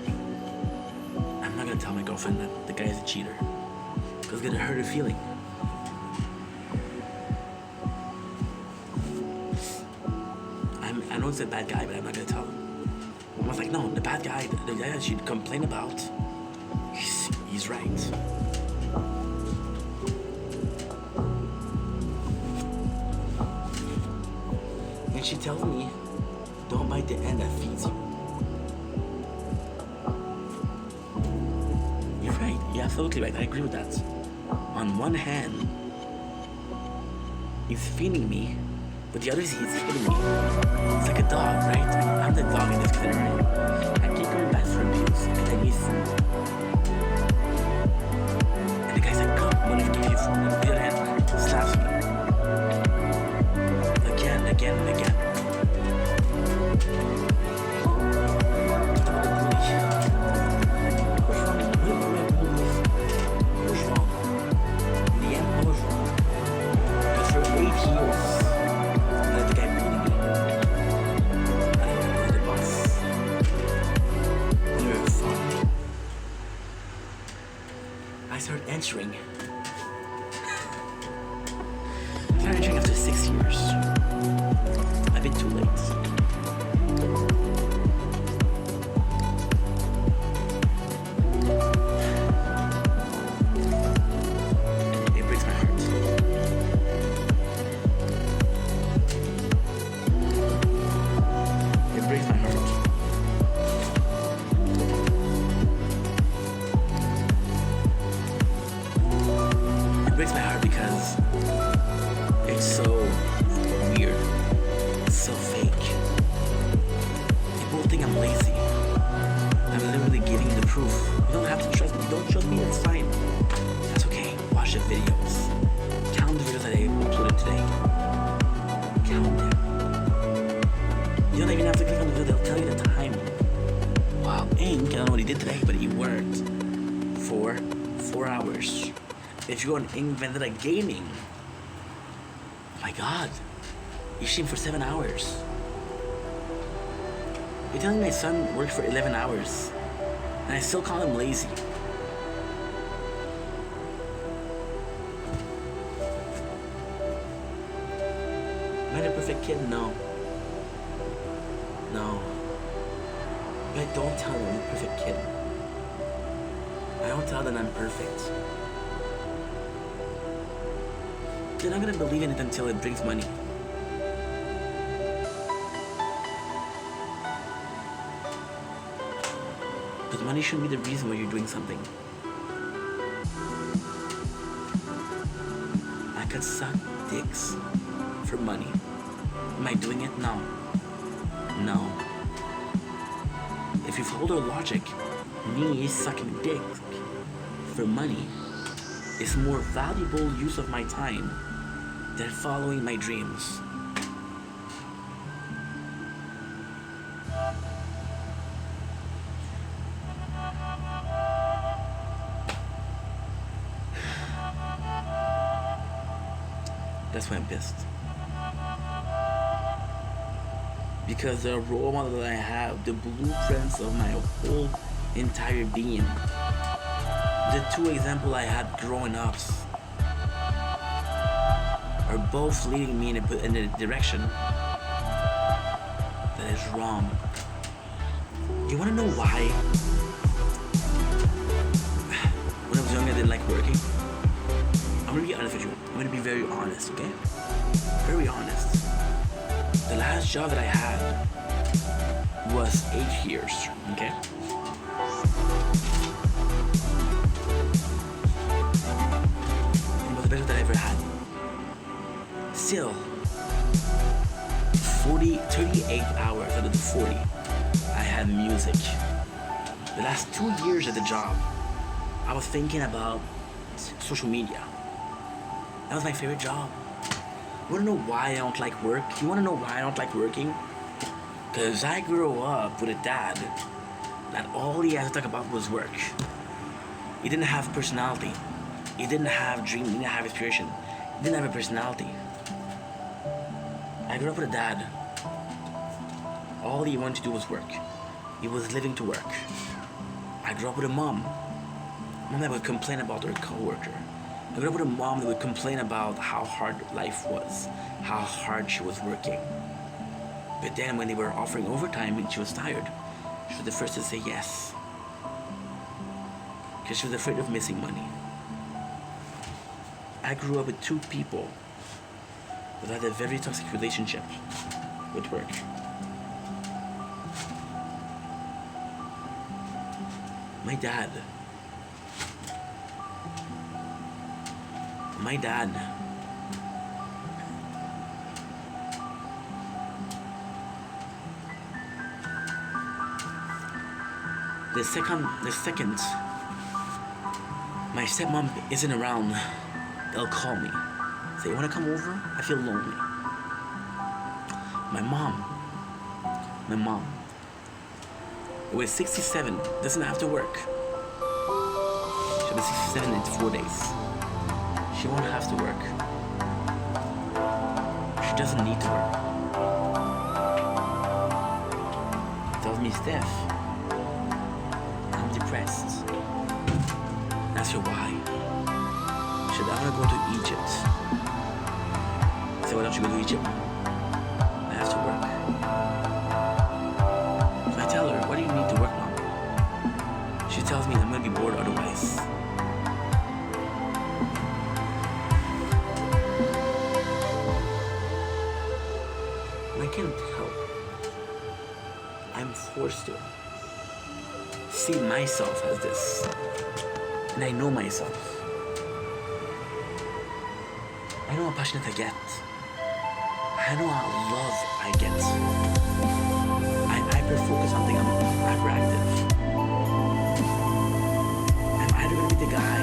I'm not gonna tell my girlfriend that the guy is a cheater, because it's gonna hurt her feeling. I know it's a bad guy, but I'm not gonna tell him. I was like, no, the bad guy, the guy that she'd complain about, he's right. And she tells me, don't bite the end that feeds you. You're right. You're absolutely right. I agree with that. On one hand, he's feeding me, but the other is he's hitting me. It's like a dog, right? I'm the dog in this scenario. I keep going back for abuse, and then and the guy's like, come, I'm gonna give you food. And the other hand slaps me. Again, and again. I started entering. After 6 years. A bit too late. It breaks my heart. It breaks my heart. It breaks my heart because it's so weird. It's so fake. People think I'm lazy. I'm literally giving you the proof. You don't have to trust me. Don't trust me, that's fine. That's okay. Watch the videos. Count the videos that I uploaded today. Count them. You don't even have to click on the video. They'll tell you the time. Wow, Ink, I don't know what he did today, but he worked for 4 hours. If you go on Ink Vendetta Gaming, oh my god, you streamed for 7 hours. You're telling me my son worked for 11 hours, and I still call him lazy. kid? No. No. But don't tell them I'm a perfect kid. I don't tell them I'm perfect. They're not gonna believe in it until it brings money. But money shouldn't be the reason why you're doing something. I could suck dicks for money. Am I doing it? No. No. If you follow the logic, me sucking dick for money is more valuable use of my time than following my dreams. That's why I'm pissed. Because the role model that I have, the blueprints of my whole entire being, the two examples I had growing up are both leading me in a direction that is wrong. You wanna know why? When I was younger I didn't like working. I'm gonna be honest with you. I'm gonna be very honest, okay? Very honest. The last job that I had was 8 years, okay? It was the best that I ever had. Still, 38 hours out of the 40, I had music. The last 2 years at the job, I was thinking about social media. That was my favorite job. You wanna know why I don't like work? You wanna know why I don't like working? Because I grew up with a dad that all he had to talk about was work. He didn't have personality. He didn't have dream. He didn't have inspiration. He didn't have a personality. I grew up with a dad. All he wanted to do was work. He was living to work. I grew up with a mom that would complain about her coworker. I grew up with a mom that would complain about how hard life was, how hard she was working. But then when they were offering overtime and she was tired, she was the first to say yes. Because she was afraid of missing money. I grew up with two people that had a very toxic relationship with work. My dad. The second my stepmom isn't around, they'll call me. Say, you wanna come over? I feel lonely. My mom, who is 67, doesn't have to work. She'll be 67 in 4 days. She won't have to work. She doesn't need to work. Tells me, Steph, I'm depressed. Ask her why. She said, I want to go to Egypt. I said, why don't you go to Egypt? I have to work. So I tell her, why do you need to work, Mom? She tells me I'm going to be bored otherwise. I can't help. I'm forced to see myself as this. And I know myself. I know how passionate I get. I know how love I get. I'm hyper-focused on something. I'm hyperactive. I'm either going to be the guy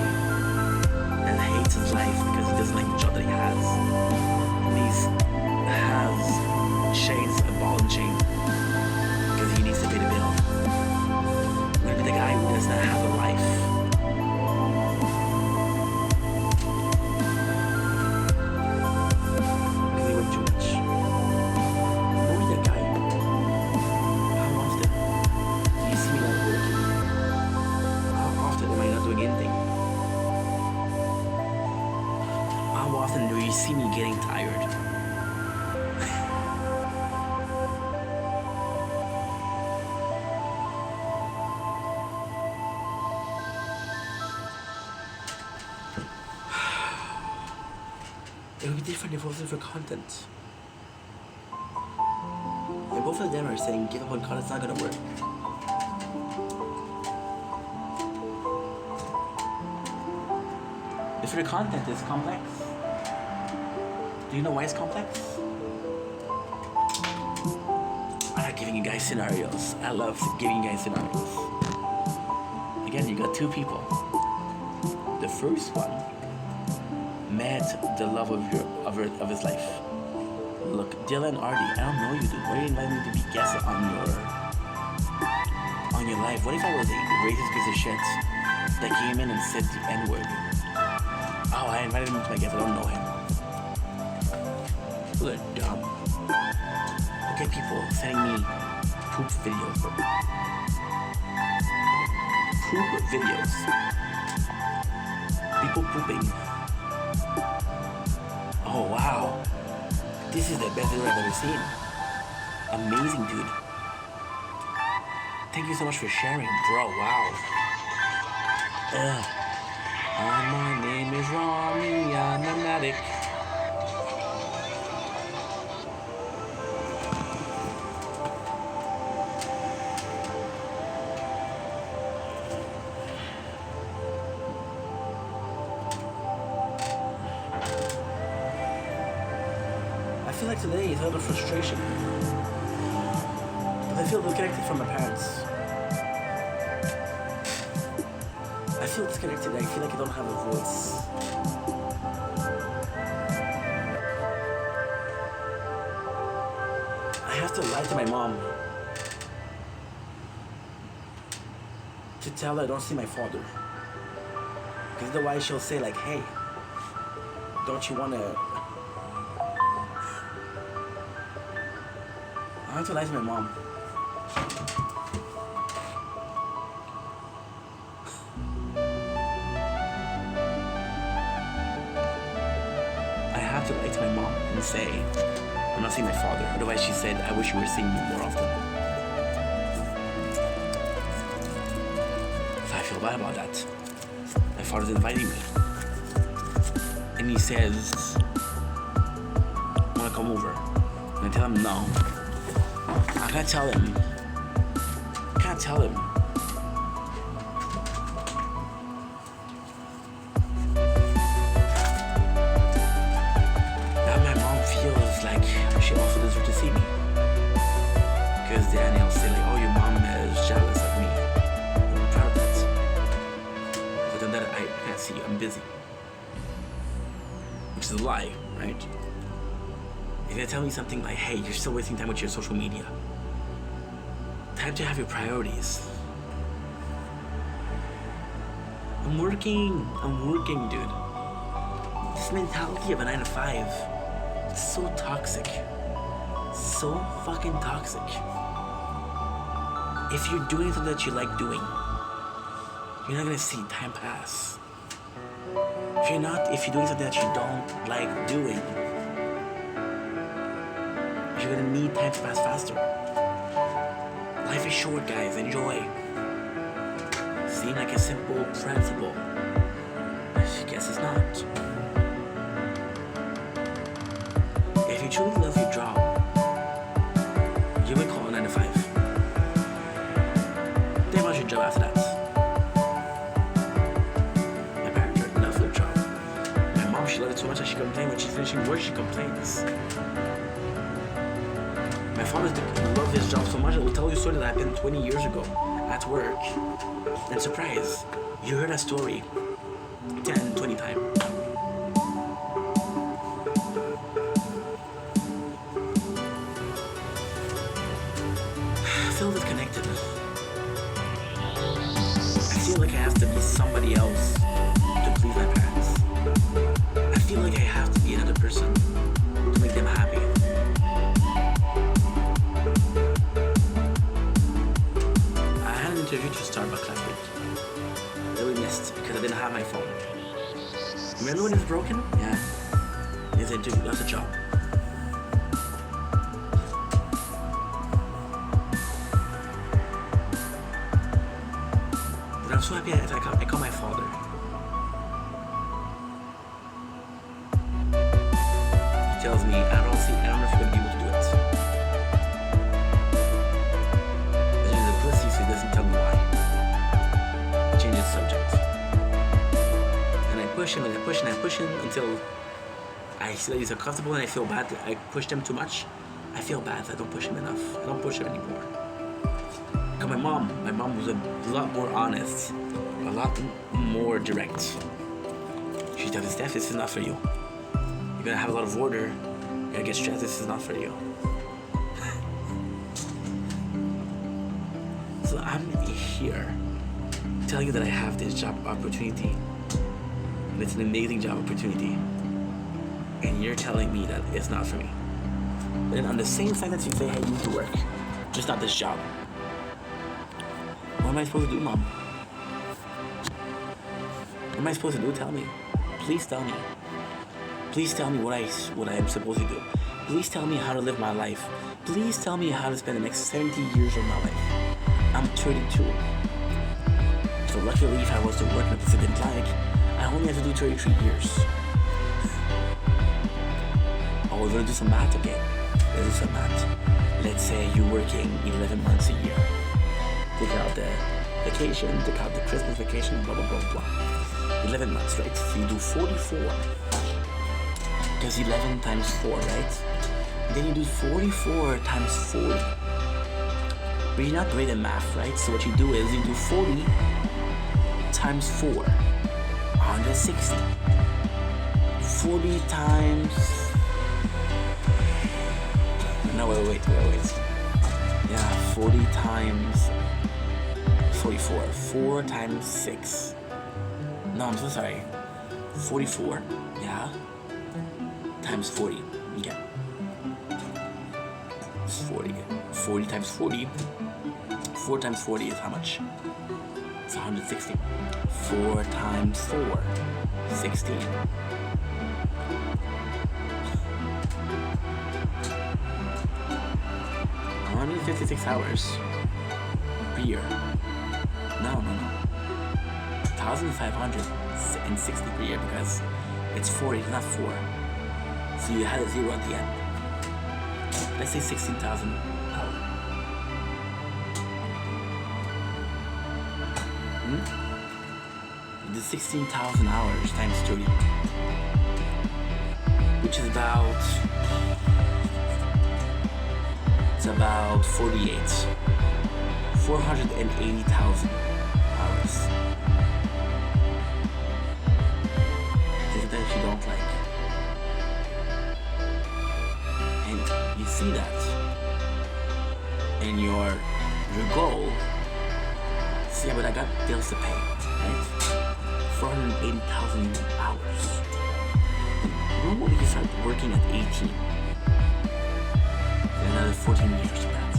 that hates his life because he doesn't like the job that he has. And he has chains, a ball and chain, because he needs to pay the bill. I'm going to be the guy who does not have a life. Because he worked too much. Who is that guy? How often do you see me like It would be different if it wasn't for content. And both of them are saying give up on content's not gonna work. If your content is complex, do you know why it's complex? I like giving you guys scenarios. I love giving you guys scenarios. Again, you got two people. The first one met the love of his life. Look, Dylan Ardy, I don't know you, dude. Why are you inviting me to be guest on your life? What if I was a racist piece of shit that came in and said the N-word? Oh, I invited him to my guest. I don't know him. They're dumb. Look at people sending me poop videos. Poop videos. People pooping. Oh wow. This is the best video I've ever seen. Amazing, dude. Thank you so much for sharing, bro. Wow. My name is Rami, I'm an addict. I feel like today is a lot of frustration. I feel disconnected from my parents. I feel disconnected. I feel like I don't have a voice. I have to lie to my mom to tell her I don't see my father. Because otherwise she'll say like, hey, don't you want to... I have to lie to my mom. To lie to my mom and say, I'm not seeing my father. Otherwise she said, I wish you were seeing me more often. So I feel bad about that. My father's inviting me. And he says, wanna come over? And I tell him no. I can't tell him. I can't tell him. She also deserves to see me. Because then he'll say like, oh, your mom is jealous of me. I'm proud of that. But then that I can't see you, I'm busy. Which is a lie, right? You're gonna tell me something like, hey, you're still wasting time with your social media. Time to have your priorities. I'm working, dude. This mentality of a 9 to 5. So toxic. So fucking toxic. If you're doing something that you like doing, you're not gonna see time pass. If you're doing something that you don't like doing, you're gonna need time to pass faster. Life is short, guys. Enjoy. Seems like a simple principle. I guess it's not. If you truly love your job, you would call it 9 to 5. Think about your job after that. My parents love their job. My mom, she loved it so much that she complained when she's finishing work, she complains. My father loved his job so much that will tell you a story that happened 20 years ago at work. And surprise, you heard that story 10, 20 times. I feel disconnected. I feel like I have to be somebody else to please my parents. I feel like I have to be another person to make them happy. I had an interview to Starbucks last week that we missed because I didn't have my phone. Remember when it was broken? Yeah. It's an interview, that's a job. I'm so happy I call my father. push him and I push and I push him until I see that he's uncomfortable and I feel bad that I pushed him too much. I feel bad that I don't push him enough. I don't push him anymore. Cause my mom was a lot more honest, a lot more direct. She tells me, Steph, this is not for you. You're gonna have a lot of order. You're gonna get stressed. This is not for you. So I'm here telling you that I have this job opportunity. And it's an amazing job opportunity. And you're telling me that it's not for me. But then on the same sentence you say, hey, you need to work. Just not this job. What am I supposed to do, Mom? What am I supposed to do? Tell me. Please tell me. Please tell me what I am supposed to do. Please tell me how to live my life. Please tell me how to spend the next 70 years of my life. I'm 32. So luckily, if I was to work in a place I didn't like, I only have to do 33 years. Oh, we're gonna do some math, okay? Let's do some math. Let's say you're working 11 months a year. Take out the vacation, take out the Christmas vacation, blah, blah, blah, blah. 11 months, right? So you do 44. Because 11 times 4, right? Then you do 44 times 40. But you're not great at math, right? So what you do is you do 40 times 4. 160. 40 times... No, wait. Yeah, 40 times 44. 4 times 6. No, I'm so sorry. 44, yeah. Times 40, yeah. It's 40. 40 times 40. 4 times 40 is how much? It's 160. 4 times 4, 16. I need 56 hours per year. No. 1,560 per year because it's 40, not 4. So you had a 0 at the end. Let's say 16,000 hours. The 16,000 hours times 30, which is about 48. 480,000 hours. Things that you don't like. And you see that. And your goal, see, but I got bills to pay, right? 480,000 hours. Normally you start working at 18. And another 14 years of that.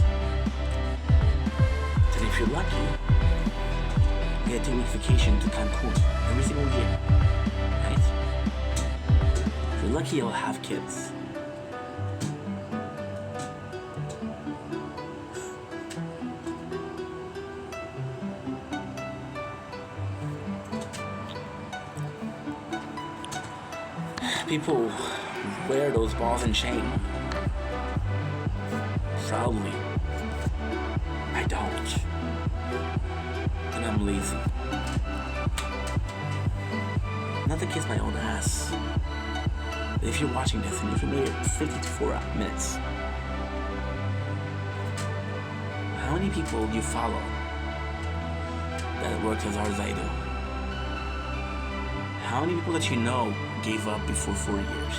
Then if you're lucky, you get a 2-week vacation to Cancun every single year, right? If you're lucky, you'll have kids. People wear those balls and chain proudly. I don't. And I'm lazy. Not to kiss my own ass. But if you're watching this and if you made it 54 minutes, how many people do you follow that worked as hard as I do? How many people that you know gave up before 4 years?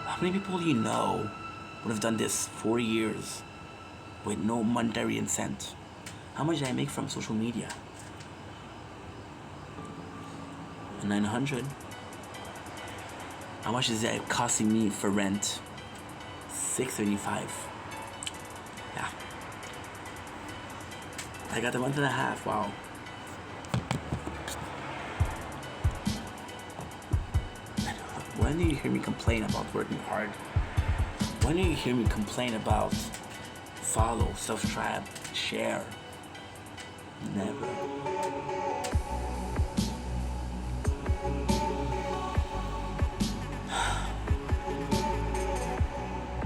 How many people do you know would have done this 4 years with no monetary incentive? How much did I make from social media? 900. How much is that costing me for rent? 675. Yeah. I got a month and a half. Wow. When do you hear me complain about working hard? When do you hear me complain about follow, subscribe, share? Never.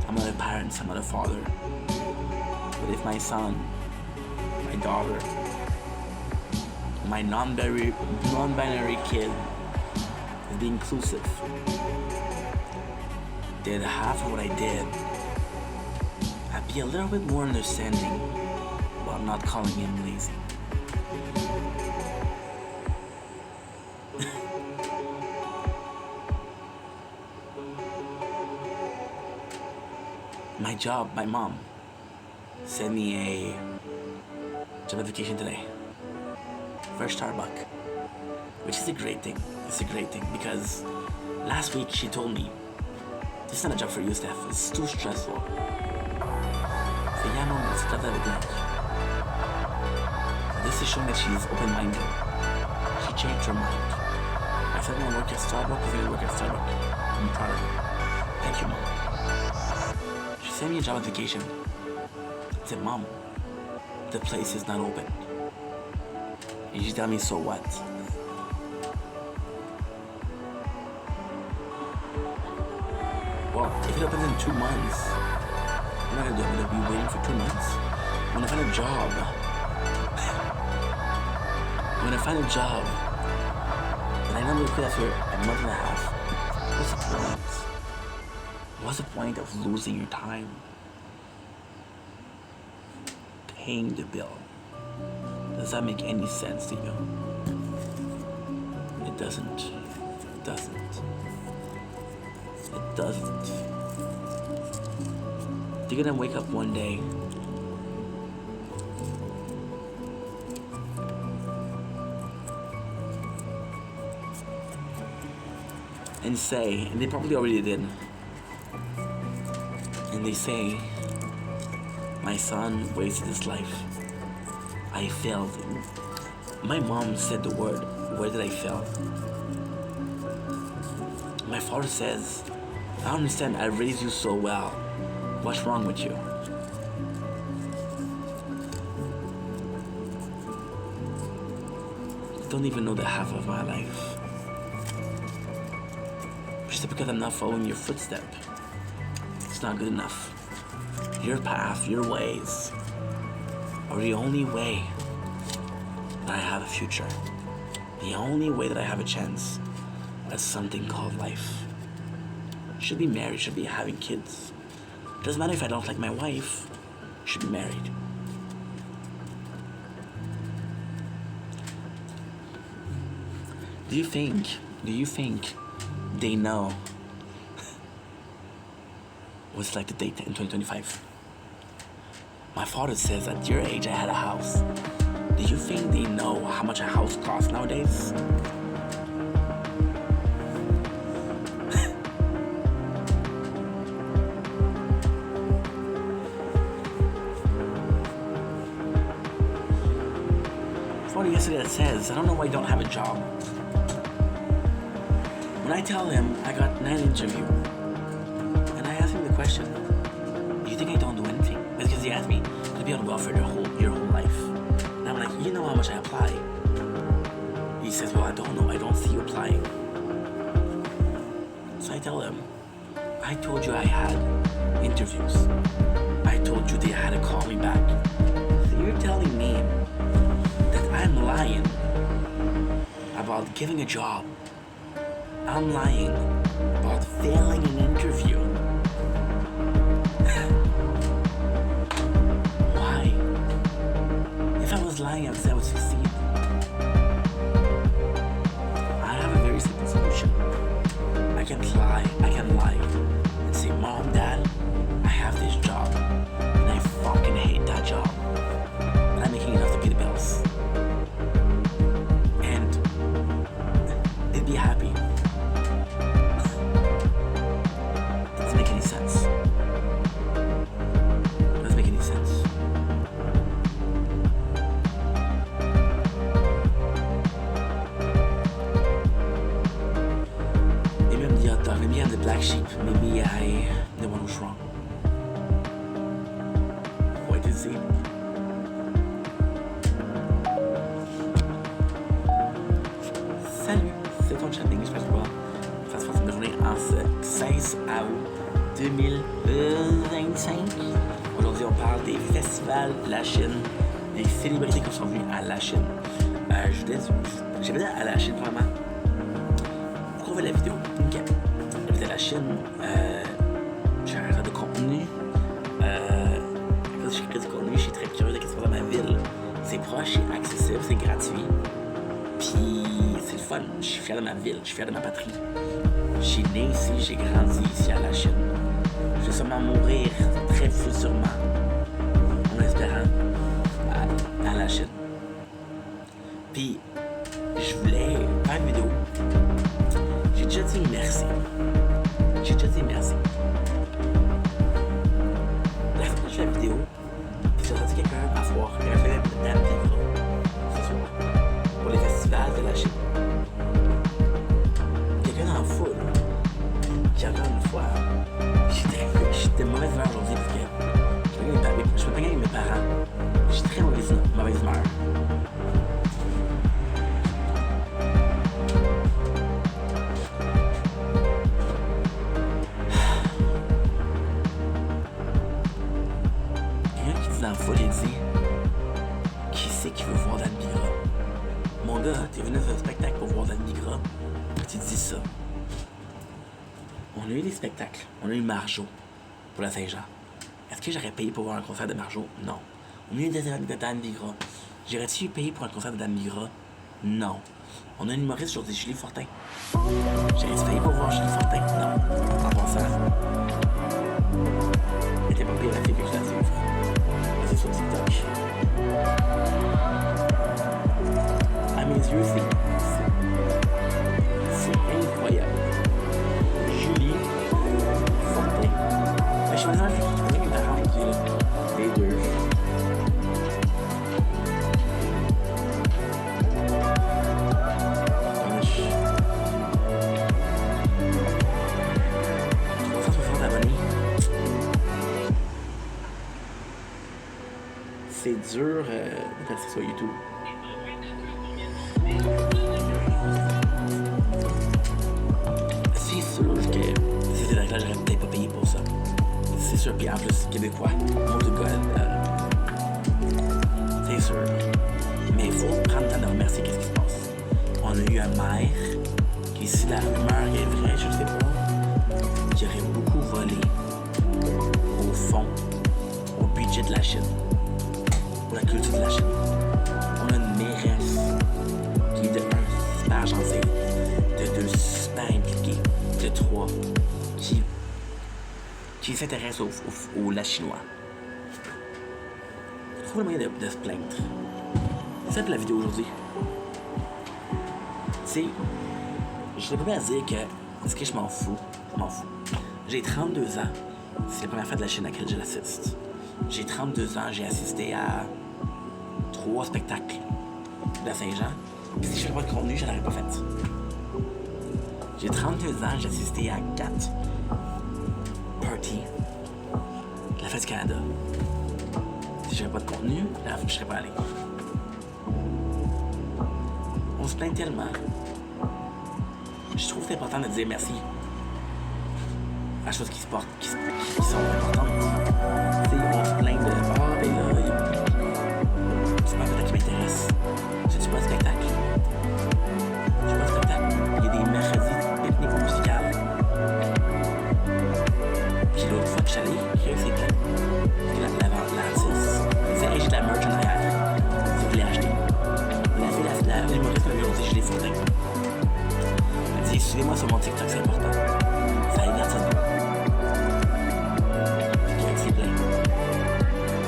I'm not a parent, I'm not a father. But if my son, my daughter, my non-binary kid is being inclusive. Did half of what I did, I'd be a little bit more understanding while not calling him lazy. My job, my mom sent me a job application today for Starbucks, which is a great thing. It's a great thing because last week she told me, this is not a job for you, Steph. It's too stressful. So yeah, mom, it's not that big. This is showing that she's open-minded. She changed her mind. I said, I'm gonna work at Starbucks. I'm gonna work at Starbucks. I'm proud of her. Thank you, mom. She sent me a job application. I said, mom, the place is not open. And she told me, so what? Well, if it opens in 2 months, I'm not gonna do it. I'm gonna be waiting for 2 months. When I find a job, and I know I'm gonna quit after a month and a half, what's the point? What's the point of losing your time paying the bill? Does that make any sense to you? It doesn't. It doesn't. It doesn't. You're gonna wake up one day and say, and they probably already did, and they say, my son wasted his life. I failed. My mom said the word, where did I fail? My father says, I don't understand, I raised you so well. What's wrong with you? You don't even know the half of my life. Just because I'm not following your footstep, it's not good enough. Your path, your ways, are the only way that I have a future. The only way that I have a chance at something called life. Should be married, should be having kids. Doesn't matter if I don't like my wife, should be married. Do you think they know what it's like to date in 2025? My father says at your age I had a house. Do you think they know how much a house costs nowadays? Funny yesterday that says, I don't know why you don't have a job. When I tell him I got 9 interviews, and I ask him the question, do you think I don't do anything? Because he asked me to be on welfare your whole life. And I'm like, you know how much I apply? He says, well, I don't know. I don't see you applying. So I tell him, I told you I had interviews. I told you they had to call me back. So you're telling me that I'm lying about giving a job. I'm lying about failing an interview. Why? If I was lying, I would say I would succeed. I have a very simple solution. I can lie and say, Mom, Dad, I have this job, and I fucking hate that job. And I'm making enough to pay the bills. And they'd be happy. Doesn't make any sense. Doesn't make any sense. Maybe I'm the outdog, maybe I'm the black sheep, maybe I'm the one who's wrong. Wait to see. Salut, c'est ton chat d'English Basketball. Fasse partie de la journée en ce 16 août 2025. Aujourd'hui, on parle des festivals de la Chine, des célébrités qui sont venues à la Chine. J'avais dit à la Chine, premièrement, pourquoi on fait la vidéo? Ok. J'avais dit à la Chine, j'ai un réseau de contenu. J'ai créé du contenu, je suis très curieux de ce qui se passe dans ma ville. C'est proche, c'est accessible, c'est gratuit. Puis c'est le fun. Je suis fier de ma ville, je suis fier de ma patrie. Je suis né ici, j'ai grandi ici à la Chine. Je vais sûrement mourir très futurement, en espérant, à la Chine. Puis je voulais faire une vidéo. J'ai déjà dit merci. La fin de la vidéo, j'ai entendu quelqu'un m'asseoir. Il a fait un Dame Bigra ce soir pour les festivals de la Chine. Quelqu'un dans la foule qui, encore une fois, j'étais de mauvaise humeur aujourd'hui parce que je me plaignais avec mes parents. J'étais très mauvaise humeur. Dans la foule, il dit qui c'est qui veut voir Dame Bigra? Mon gars, t'es venu faire un spectacle pour voir Dame Bigra. Tu dis ça. On a eu des spectacles. On a eu Marjo pour la Saint-Jean. Est-ce que j'aurais payé pour voir un concert de Marjo? Non. On a eu des de Dame Bigra. J'aurais-tu payé pour un concert de Dame Bigra? Non. On a un humoriste aujourd'hui, Julie Fortin. J'aurais-tu payé pour voir Julie Fortin? Non. En pensant. Elle était pas payée la fille que je la suivre. C'est sur TikTok. À mes yeux, c'est incroyable. Julie Fortin. Mais je suis vraiment avec mes parents qui est les deux. C'est dur de passer sur YouTube. C'est sûr que si c'était là, j'aurais peut-être pas payé pour ça. C'est sûr, puis en plus, québécois, mon de God, c'est sûr. Mais il faut prendre le temps de remercier qu'est-ce qui se passe. On a eu un maire qui, si la rumeur est vraie, je sais pas, qui aurait beaucoup volé au fond, au budget de la Chine. Pour la culture de la Chine. On a une mairesse qui est de 1 super gentille, de 2 super impliquée, de 3 qui s'intéresse au la chinois. Trouve le moyen de se plaindre. C'est ça la vidéo aujourd'hui. Tu sais, je suis pas à dire que est-ce que je m'en fous? Je m'en fous. J'ai 32 ans. C'est la première fois de la Chine à laquelle je l'assiste. J'ai 32 ans, j'ai assisté à 3 spectacles de la Saint-Jean. Puis si je fais pas de contenu, je l'aurais pas fait. J'ai 32 ans, j'ai assisté à 4 parties de la Fête du Canada. Si je fais pas de contenu, je serais pas allé. On se plaint tellement. Je trouve que c'est important de dire merci à choses qui sont importantes. Tu sais, on se plaint de ben là, c'est pas un spectacle qui m'intéresse. C'est-tu pas un spectacle? C'est pas un spectacle. Il y a des mercredis pique-nique musicales. Puis l'autre fois que je suis allé, j'ai réussi plein. L'artiste disait hey, j'ai de la merch en arrière. Si vous voulez acheter. L'humoriste m'a dit je l'ai foutu. Elle dit suivez-moi sur mon TikTok, c'est important. Ça aide à ça. C'est plein.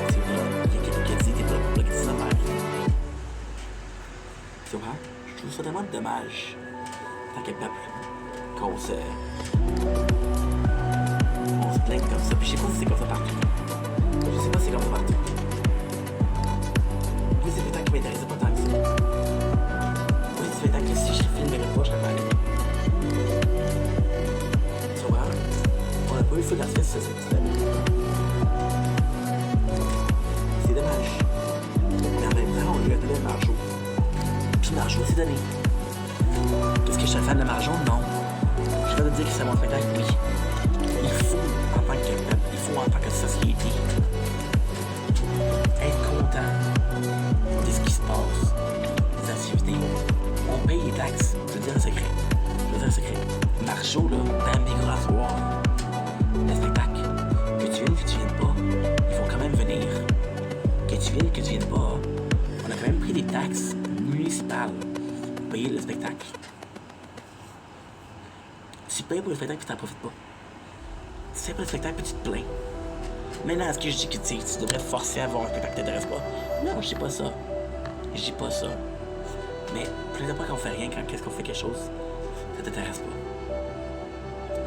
C'est plein. Il y a quelqu'un qui a dit t'es pas pour le petit affaire. Tu vois? Je trouve ça tellement dommage. Tant que peuple, qu'on se plaint comme ça. Puis je sais pas si c'est comme ça partout. Je sais pas si c'est comme ça partout. Oui, c'est peut-être qui m'intéressait pas tant que ça. Oui, c'est peut-être que si je filmerais pas, je serais pas allé. Tu vois? On a pas eu le feu d'artiste, ça, cette petite année. C'est dommage. Mais en même temps, on lui a donné Marjo. Puis Marjo, c'est donné. Est-ce que je suis un fan de Marjo? Non. Je vais te dire que c'est mon spectacle, oui. Il faut, en tant que peuple, il faut en tant que société, être content de ce qui se passe, des activités tu viennes, que tu viennes pas, on a quand même pris des taxes municipales pour payer le spectacle. Tu payes pour le spectacle puis t'en profites pas. Tu fais pas le spectacle puis tu te plains. Maintenant, est-ce que je dis que tu devrais forcer à voir un spectacle qui t'intéresse pas? Non, je dis pas ça. Je dis pas ça. Mais plus de fois qu'on fait rien, quand qu'est-ce qu'on fait quelque chose, ça t'intéresse pas.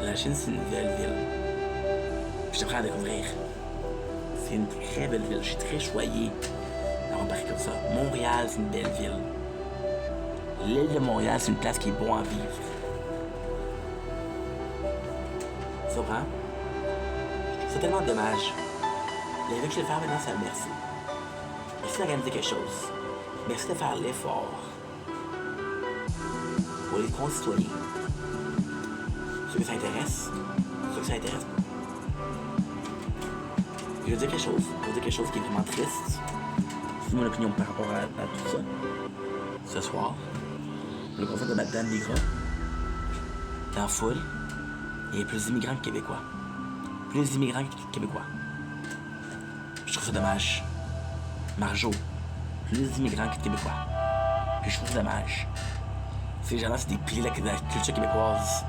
La Chine, c'est une belle ville. Je te prends à découvrir. C'est une très belle ville. Je suis très choyé d'avoir Paris comme ça. Montréal, c'est une belle ville. L'île de Montréal, c'est une place qui est bon à vivre. Tu comprends? C'est tellement dommage. Le que je vais faire maintenant, c'est un merci. Merci d'organiser quelque chose. Merci de faire l'effort pour les concitoyens. Ceux que ça intéresse, ceux que ça intéresse pas. Je veux dire quelque chose. Je veux dire quelque chose qui est vraiment triste. C'est mon opinion par rapport à tout ça. Ce soir, le concert de Madame Negra, dans la foule, il y a plus d'immigrants que Québécois. Plus d'immigrants que Québécois. Je trouve ça dommage. Marjo, plus d'immigrants que Québécois. Puis je trouve ça dommage. Ces gens-là, c'est des piliers de la culture québécoise.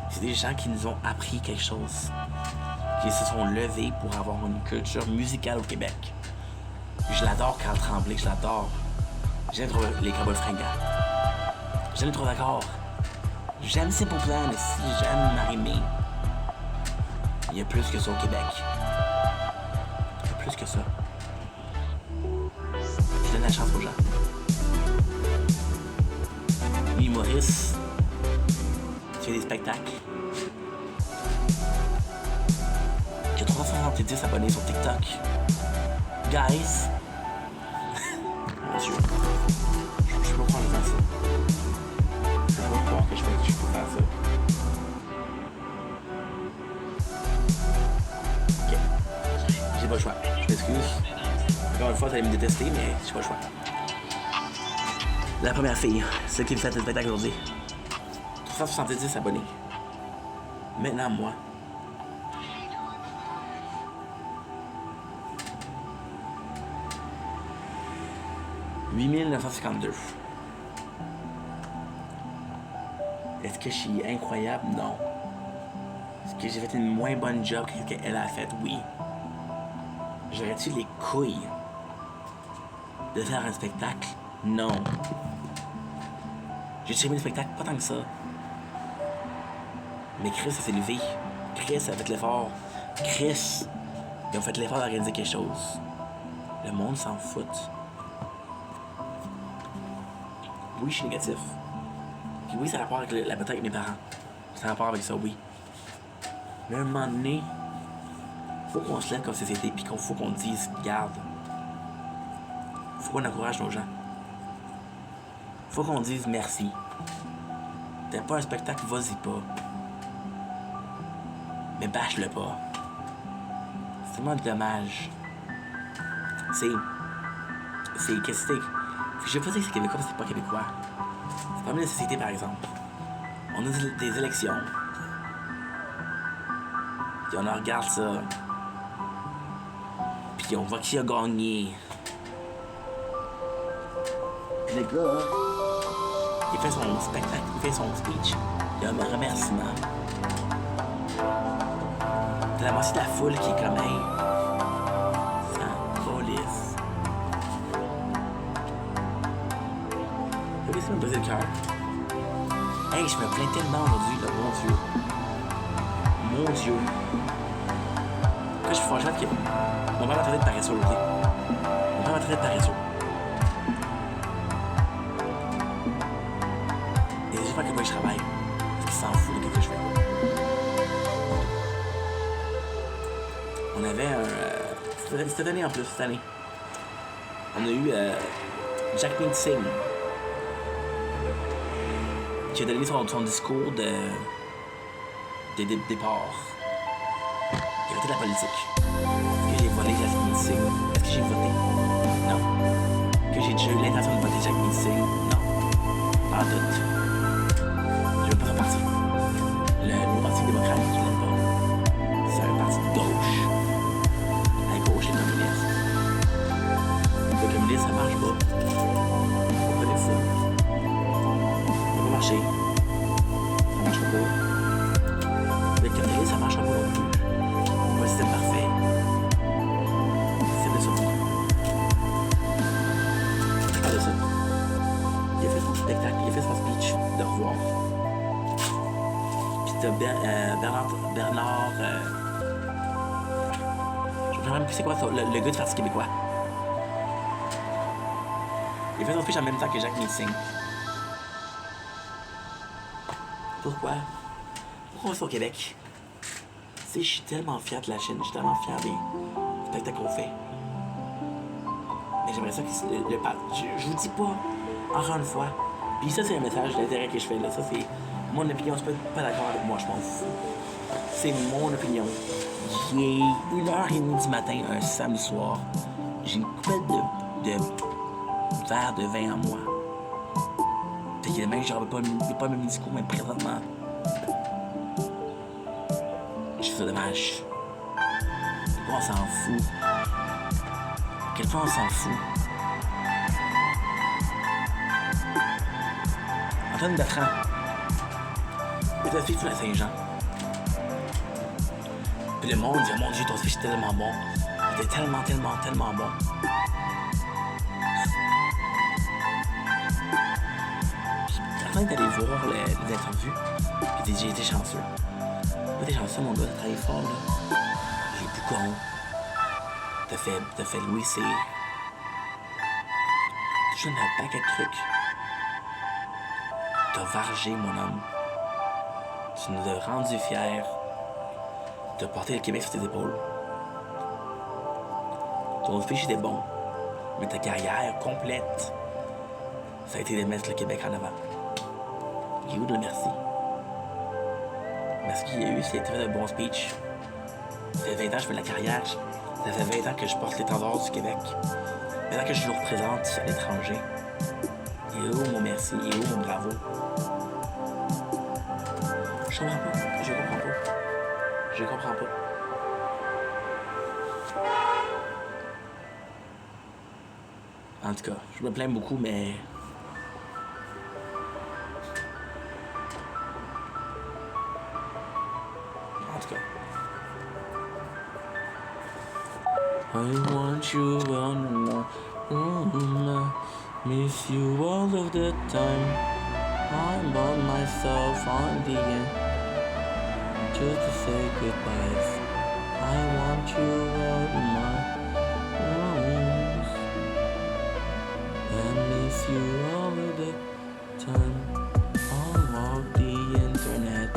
C'est des gens qui nous ont appris quelque chose. Qui se sont levés pour avoir une culture musicale au Québec. Je l'adore, Carl Tremblay, je l'adore. J'aime trop les Cowboys fringants. J'aime trop d'accord. J'aime Simple Plan aussi, j'aime Marie-Mé. Il y a plus que ça au Québec. Il y a plus que ça. Je donne la chance aux gens. Lui, Maurice, tu fais des spectacles. Il y a 370 abonnés sur TikTok. Guys. Mon Dieu. Je peux pas prendre faire ça. Je peux pas croire que je peux faire ça. Ok. J'ai pas le choix. Je m'excuse. Encore une fois, vous allez me détester, mais j'ai pas le choix. La première fille, celle qui me fait le spectacle aujourd'hui. 370 abonnés. Maintenant, moi. 8952. Est-ce que je suis incroyable? Non. Est-ce que j'ai fait une moins bonne job que qu'elle a fait? Oui. J'aurais-tu les couilles de faire un spectacle? Non. J'ai aimé le spectacle, pas tant que ça. Mais Chris, ça s'est levé. Chris a fait l'effort. Chris, ils ont fait l'effort d'organiser quelque chose. Le monde s'en fout. Oui, je suis négatif. Puis oui, ça a rapport avec la bataille avec mes parents. Ça a rapport avec ça, oui. Mais à un moment donné, faut qu'on se lève comme société, puis faut qu'on dise, garde. Faut qu'on encourage nos gens. Faut qu'on dise merci. T'as pas un spectacle, vas-y pas. Mais bâche-le pas. C'est tellement dommage. C'est qu'est-ce que c'est? Je veux pas dire que c'est québécois, mais c'est pas québécois. C'est pas même la société, par exemple. On a des élections. Puis on regarde ça. Puis on voit qui a gagné. Puis le gars, il fait son spectacle, il fait son speech. Il y a un remerciement. T'as la moitié de la foule qui est comme, hey, sans police. Ça me brisait le cœur. Hey, je me plains tellement aujourd'hui, là, mon Dieu. Mon Dieu. Pourquoi je suis fâché avec mon père m'a traité de paresseux aujourd'hui. Mon père m'a traité de paresseux. Et je sais pas à quel point je travaille. Parce qu'il s'en fout de ce que je fais. On avait un... Cette année en plus, cette année. On a eu Jackmeet Singh. Qui a donné son discours de départ. Il a arrêté de la politique. Est-ce que j'ai volé Jackmeet Singh? Est-ce que j'ai voté? Non. Que j'ai déjà eu l'intention de voter Jackmeet Singh? Non. Pas en doute. Je veux pas faire partie. Le parti démocrate, je l'aime pas. C'est un parti de gauche. La gauche est communiste. Comprenez ça. Ça va marcher. Ça marchera pas. Le quatrième, ça marchera pas non plus. Pas le système parfait. C'est de ça. Pas de ça. Il a fait son spectacle, il a fait son speech de revoir. Puis t'as Bernard je me rappelle même plus c'est quoi ça, le gars de Parti québécois. Il a fait son speech en même temps que Jacques Meeting. Pourquoi? Pourquoi on est au Québec? Tu sais, je suis tellement fier de la Chine, je suis tellement fier des spectacles qu'on fait. Mais j'aimerais ça que je vous dis pas, encore une fois. Puis ça, c'est un message d'intérêt que je fais là. Ça, c'est mon opinion. Tu peux pas d'accord avec moi, je m'en fous. C'est mon opinion. Il est 1h30 du matin, un samedi soir. J'ai une coupette de verre de vin en moi. Fait que demain, j'aurais pas même discours, mais présentement. Je trouve ça dommage. Pourquoi on s'en fout? Quel point on s'en fout? Antoine Bertrand. Il était fait sous la Saint-Jean. Puis le monde dit, oh mon Dieu, ton speech est tellement bon. Il était tellement bon. Puis Antoine est allé voir les interviews. Puis il dit, j'ai été chanceux. T'es chanceux, mon gars, t'as travaillé fort, là. J'ai plus con. T'as fait Louis C. Tu donnes un paquet de trucs. T'as vargé, mon homme. Tu nous as rendu fiers. T'as porté le Québec sur tes épaules. Ton speech était bon. Mais ta carrière complète, ça a été de mettre le Québec en avant. Il est où le merci? Parce qu'il y a eu, c'est très de bons speech. Ça fait 20 ans que je fais de la carrière. Ça fait 20 ans que je porte l'étendard du Québec. 20 ans que je le représente à l'étranger. Et où mon merci? Et où mon bravo? Je comprends pas. Je comprends pas. En tout cas, je me plains beaucoup, mais... En tout cas... I want you on the miss you all of the time. I'm by myself on the end, just to say goodbyes. I want you all in my rooms. I miss you all of the time. All of the internet.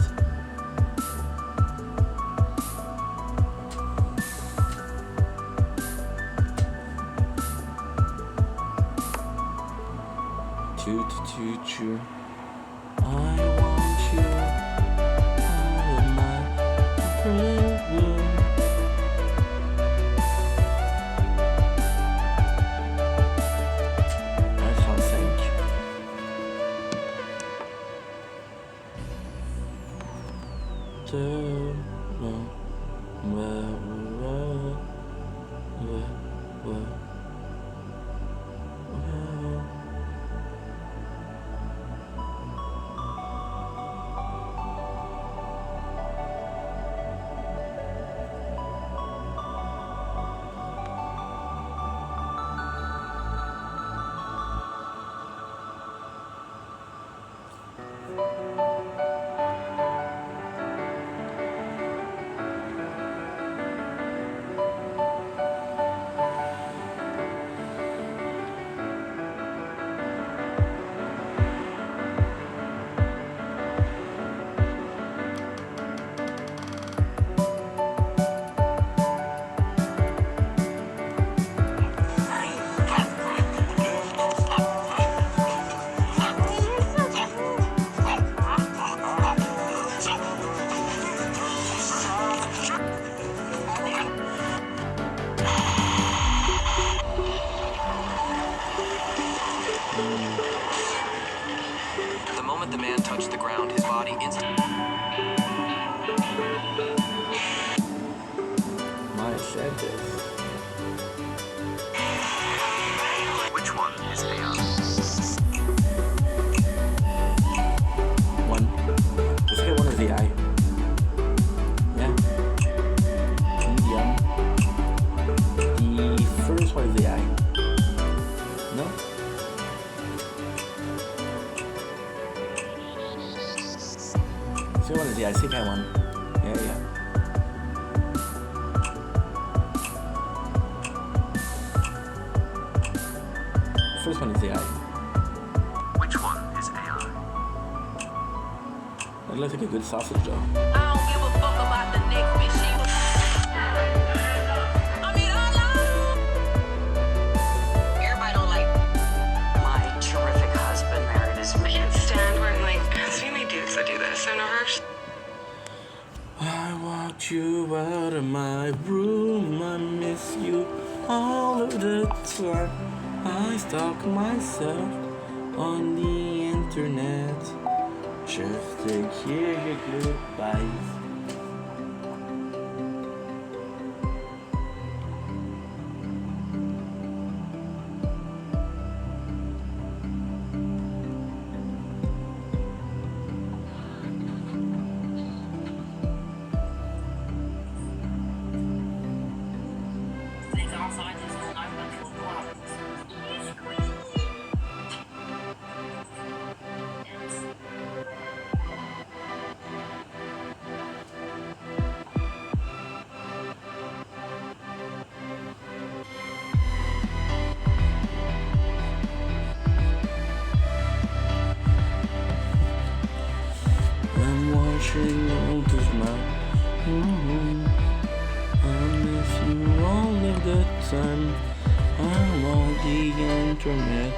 Choo. I want you all of my room. The moment the man touched the ground, his body instantly... My said this. Which one is A? Yeah, I think I won. Yeah. First one is AI. Which one is AI? That looks like a good sausage though. I don't give a fuck about the next bitch. Everybody don't like my terrific husband married his I can't stand when, like, it's mainly dudes that do this. I've never actually. I walked you out of my room. I miss you all of the time. I stalk myself on the internet just to hear your goodbyes. I'm watching all this now. I miss you all of the time. I'm on the internet.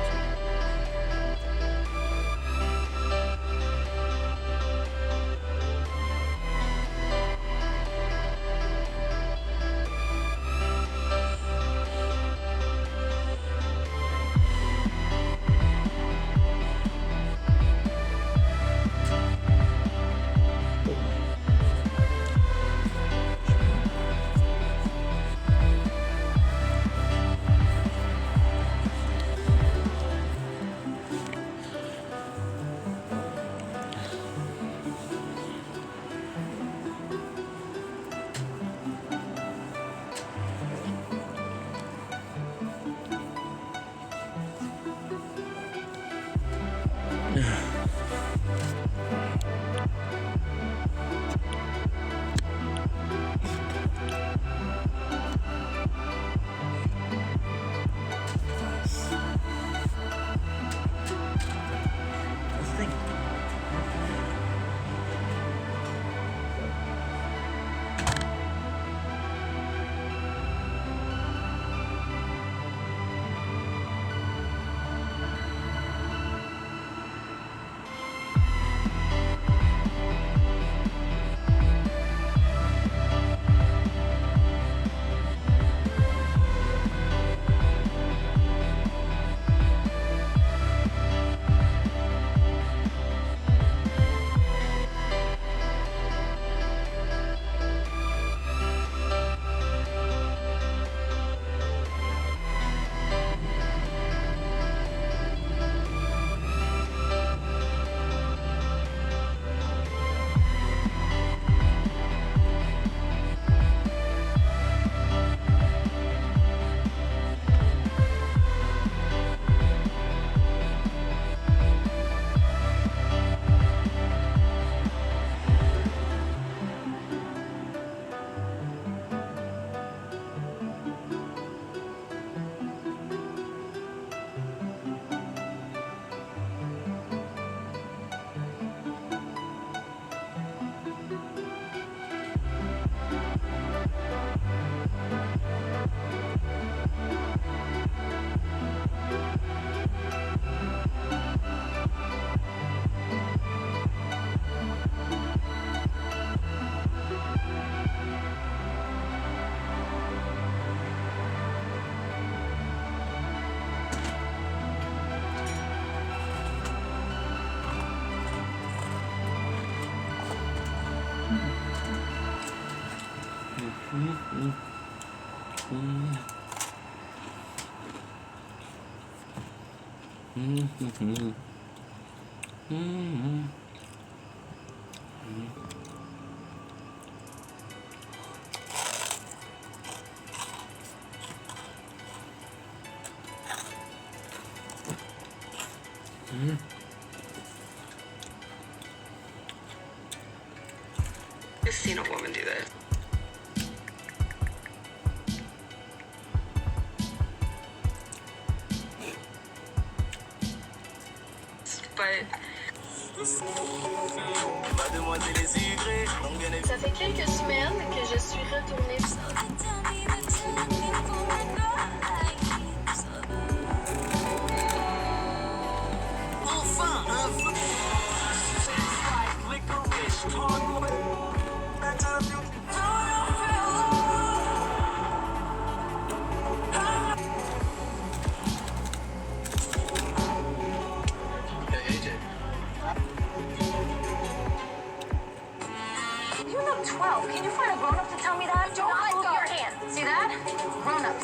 That's the thing. never seen a woman do this. But Ça fait quelques semaines que je suis retournée. You look 12. Can you find a grown-up to tell me that? Don't move your hand. See that? Grown-up.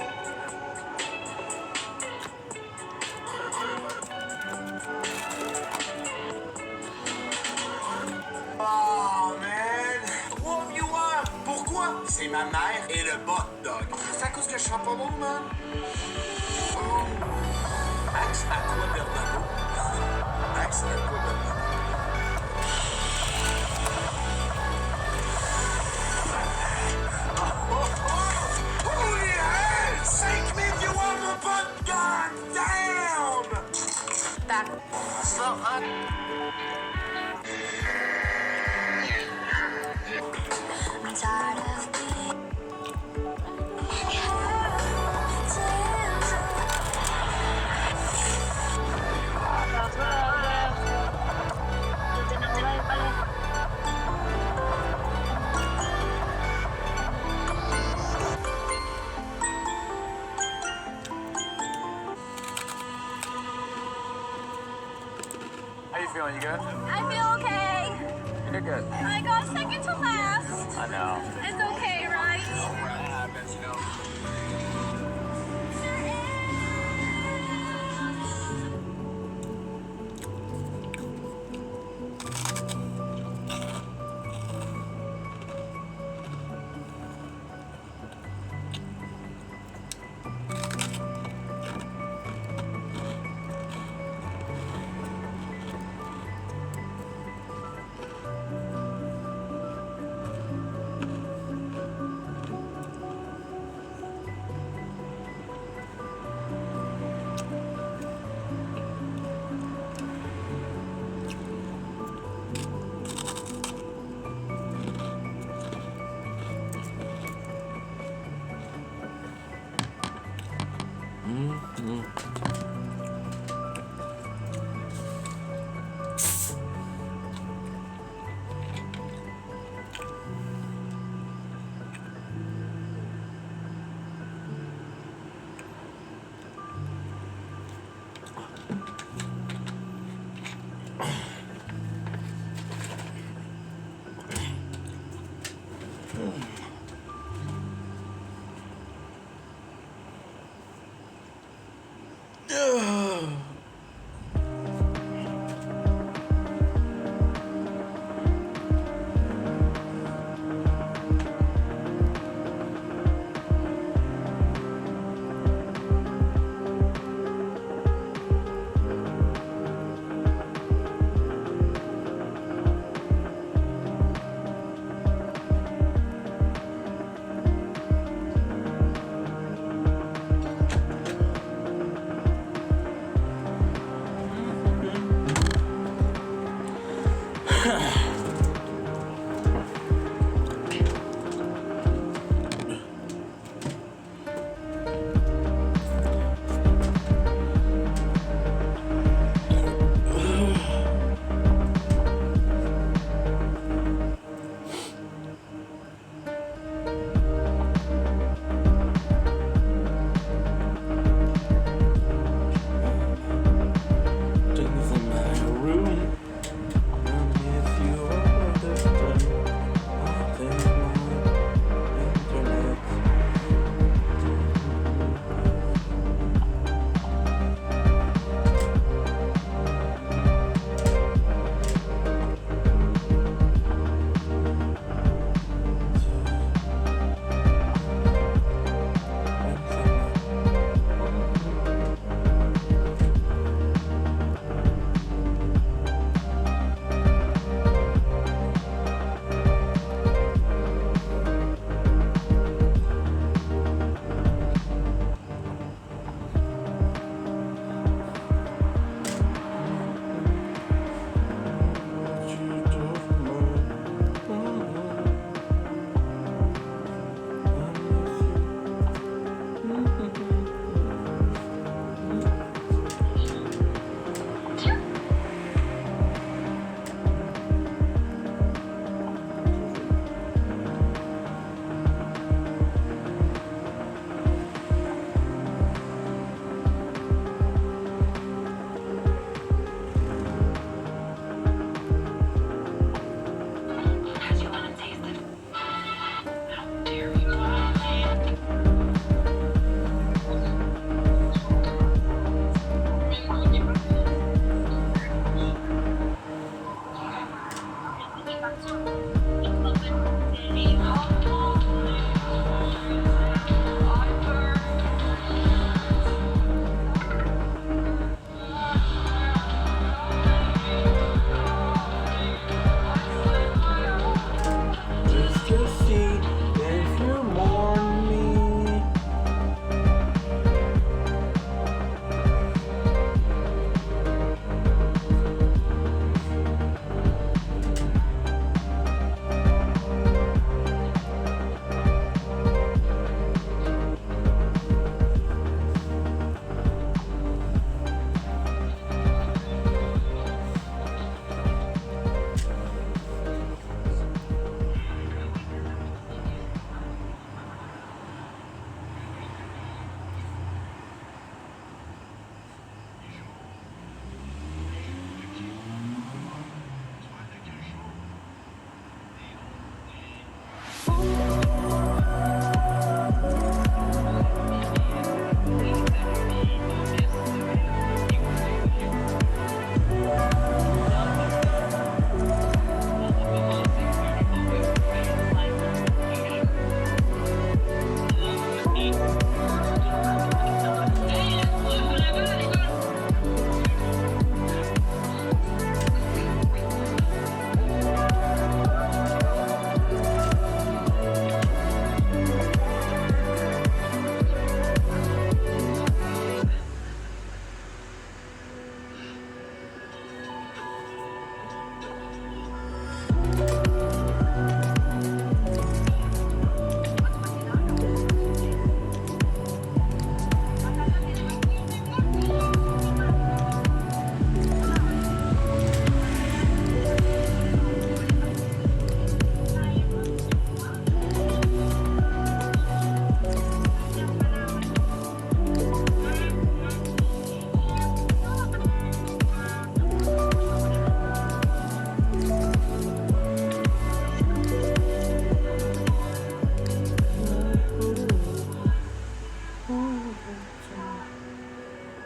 Oh man! Whoop you up! Pourquoi? C'est ma mère et le bot dog. C'est à cause que je sens pas bon, man? Oh. Max, à quoi Bernardo? Max, à quoi Bernardo? Holy hell! 5 000 you want mon bot? God damn! Back. So, I'm tired of being. how you feeling? You good? I feel okay. You're good. I got second to last. I know. It's okay, right? What happens, you know?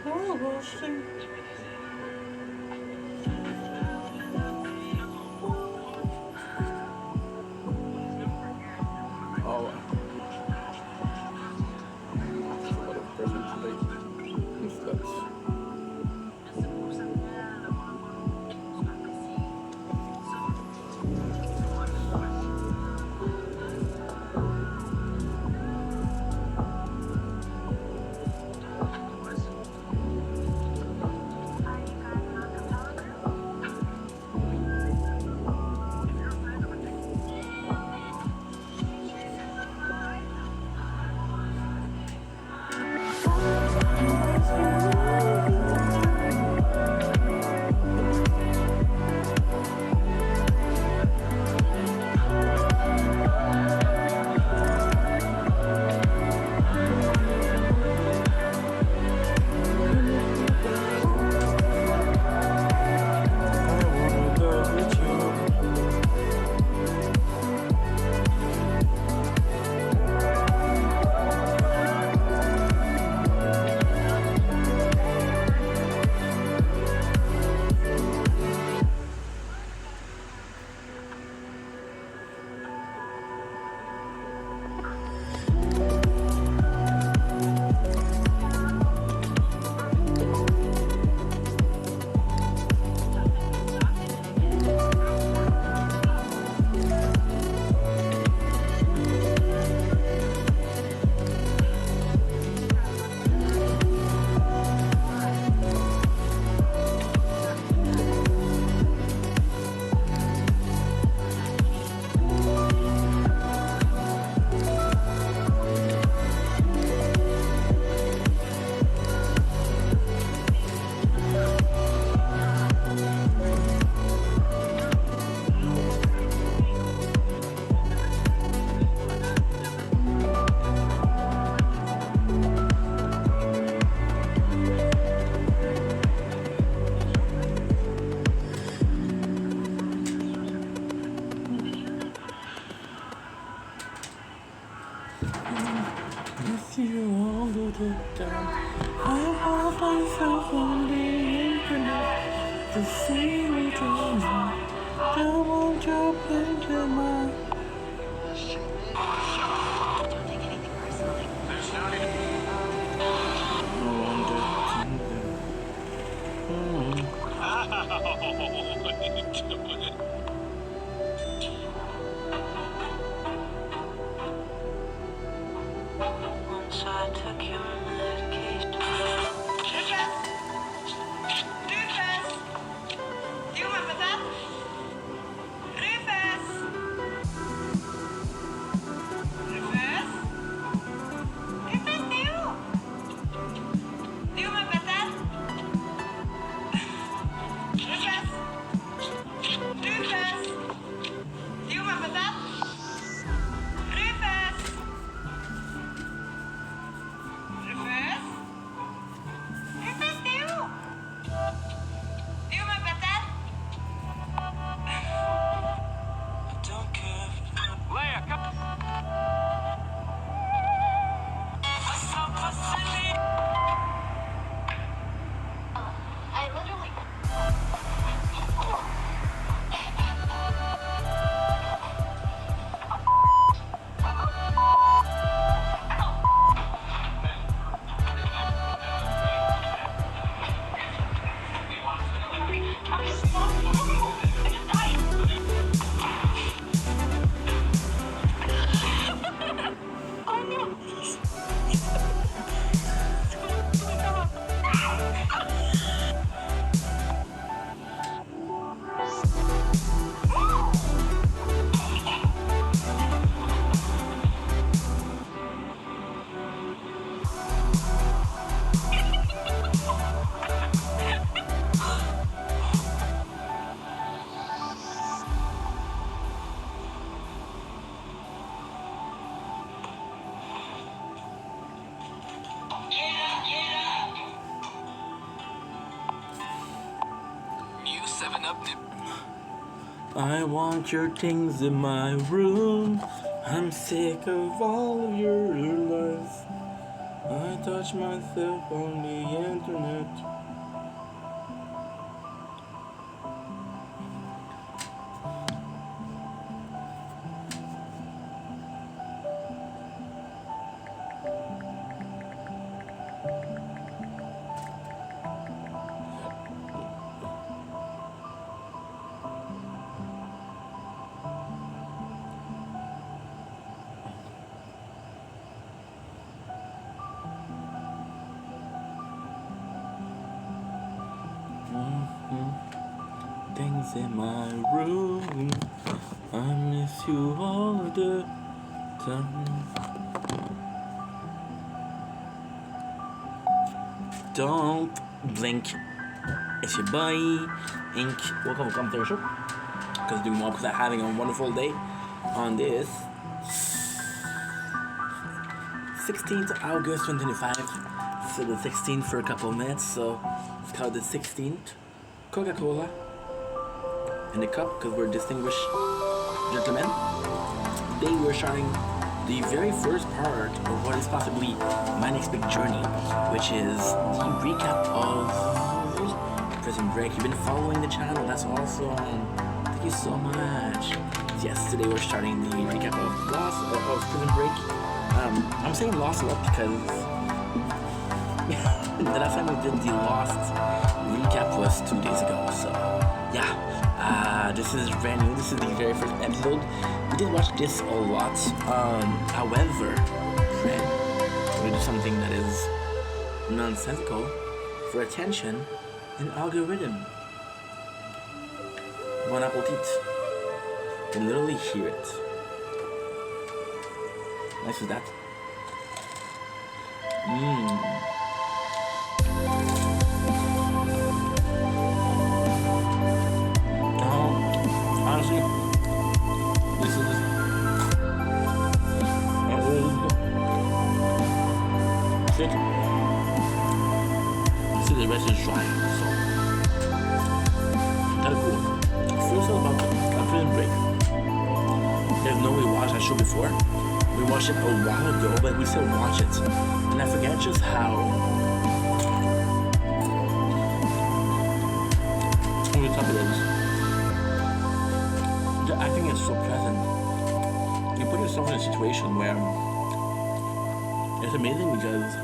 Oh, a lot of person today. It's nuts. If you want to take down, I hold myself on the internet to see what you know. Don't want your picture, my. Once I took your medication. Rufus! You remember that? Rufus! Rufus? Rufus, c'est où? Do you remember that? Rufus? Rufus! Do you remember that? Rufus! Rufus? Rufus, t'es où? Do you remember that? I don't care. Leia, come. I literally. New 7-Up nip. I want your things in my room. I'm sick of all of your lies. I touch myself on the internet. Things in my room. I miss you all of the time. Don't blink. It's your boy, Ink. Welcome to the show. Because doing more because I'm having a wonderful day on this 16th August 2025. So the 16th for a couple of minutes. So it's called the 16th. Coca-Cola in the cup because we're distinguished gentlemen. Today we're starting the very first part of what is possibly my next big journey, which is the recap of Prison Break. You've been following the channel, that's awesome. Thank you so much. Yes, today we're starting the recap of Prison Break. I'm saying Lost a lot because the last time we did the Lost recap was 2 days ago, so yeah. This is brand new. This is the very first episode. We did watch this a lot. However, Fred, we do something that is nonsensical for attention and algorithm. Bon appetit. You can literally hear it. Nice with that. Honestly, this is shit. See, the rest is dry, so kind of cool. First about Prison Break. There's no we watched that show before. We watched it a while ago, but we still watch it, and I forget just how. Over the top it is. The acting is so present. You put yourself in a situation where it's amazing because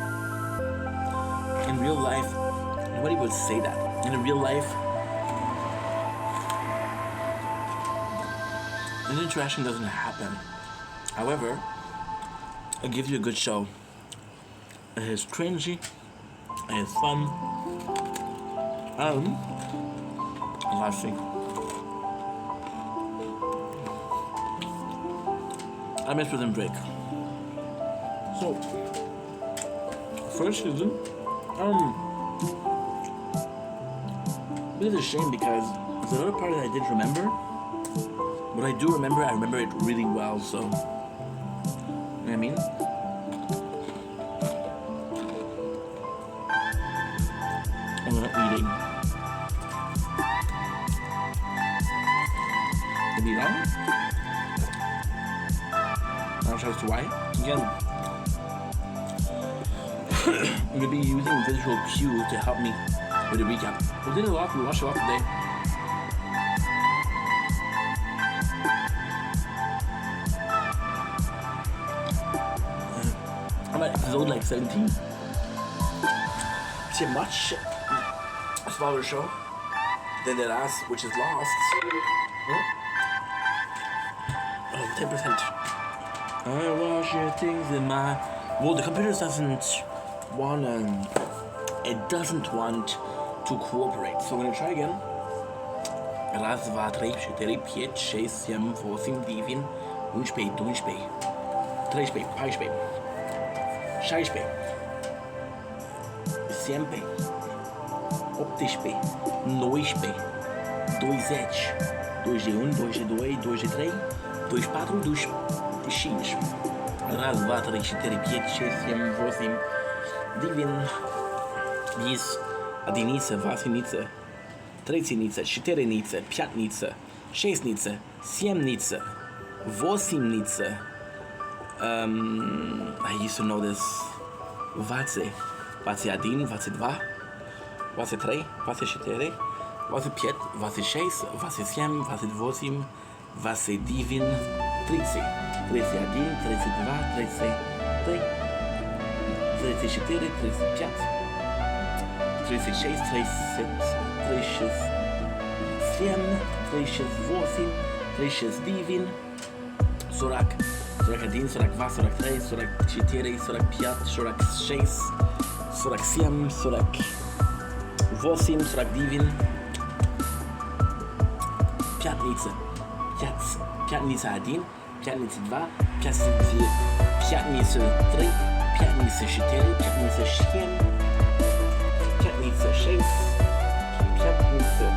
in real life, nobody would say that. In real life, an interaction doesn't happen. However, it gives you a good show. It is cringy, it is fun, and last thing, I miss Prison Break. So, first season, it is a shame because there's another part that I didn't remember. But I do remember, I remember it really well, so, you know what I mean? I'm not eating. Maybe wrong? I'm not sure as to why. Again, I'm gonna be using visual cues to help me with the recap. We did a lot, we watched a lot today. I'm at episode like 17. It's a much smaller show than the last, which is Lost. Oh, 10%. I wash your things in my... Well, the computer doesn't want to cooperate. So I'm gonna try again. Raz, dva, tri, čtyři, pět, šest, sedm, osm, devět, unspět, trespět, pětspět, šestspět, sedmpět, osmspět, devětspět, 27, 21, 22, 23, 24, 25. Raz, dva, tri, čtyři, pět, šest, sedm, osm, devět, 10, 11, 12, 13, 14, 15, 16, 17, 18. I used to know this. 20, 21, 22, 23, 24, 25, 26, 27, 28, 29, 30, 31, 32, 33, 34, 35, 36, 37, 37, 38, 39, 40, 41, 42, 43, 44, 45, 46, 47, 48, 49, П'ятниця. П'ятниця 1, п'ятниця 2, п'ятниця 3, п'ятниця 4, п'ятниця 7, п'ятниця 6, п'ятниця 8, п'ятниця 9.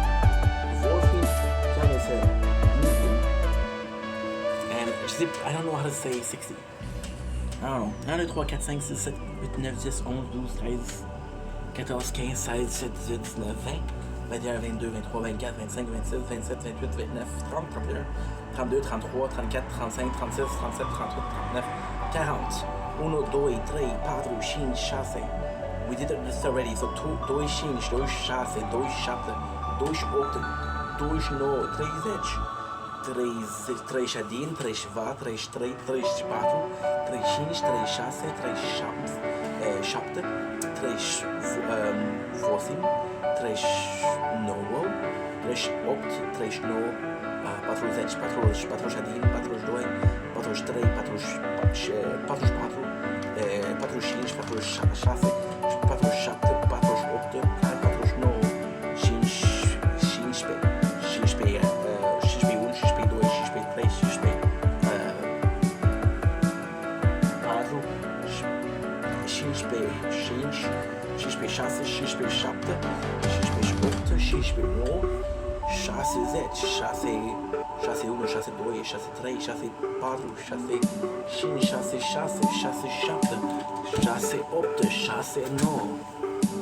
And I don't know how to say 60. I don't know. 1, 2, 3, 4, 5, 6, 7, 8, 9, 10, 11, 12, 13, 14, 15, 16, 17, 18, 19, 20. 21, 22, 23, 24, 25, 26, 27, 28, 29, 30, 31, 32, 33, 34, 35, 36, 37, 38, 39, 40. 1, 2, 3, 4, 5, 6. We did this already. So 2, 5, 2, 6, 2, 7, 2, 8, 2, 9, 30. 31, 32, 33, 34, 35, 36,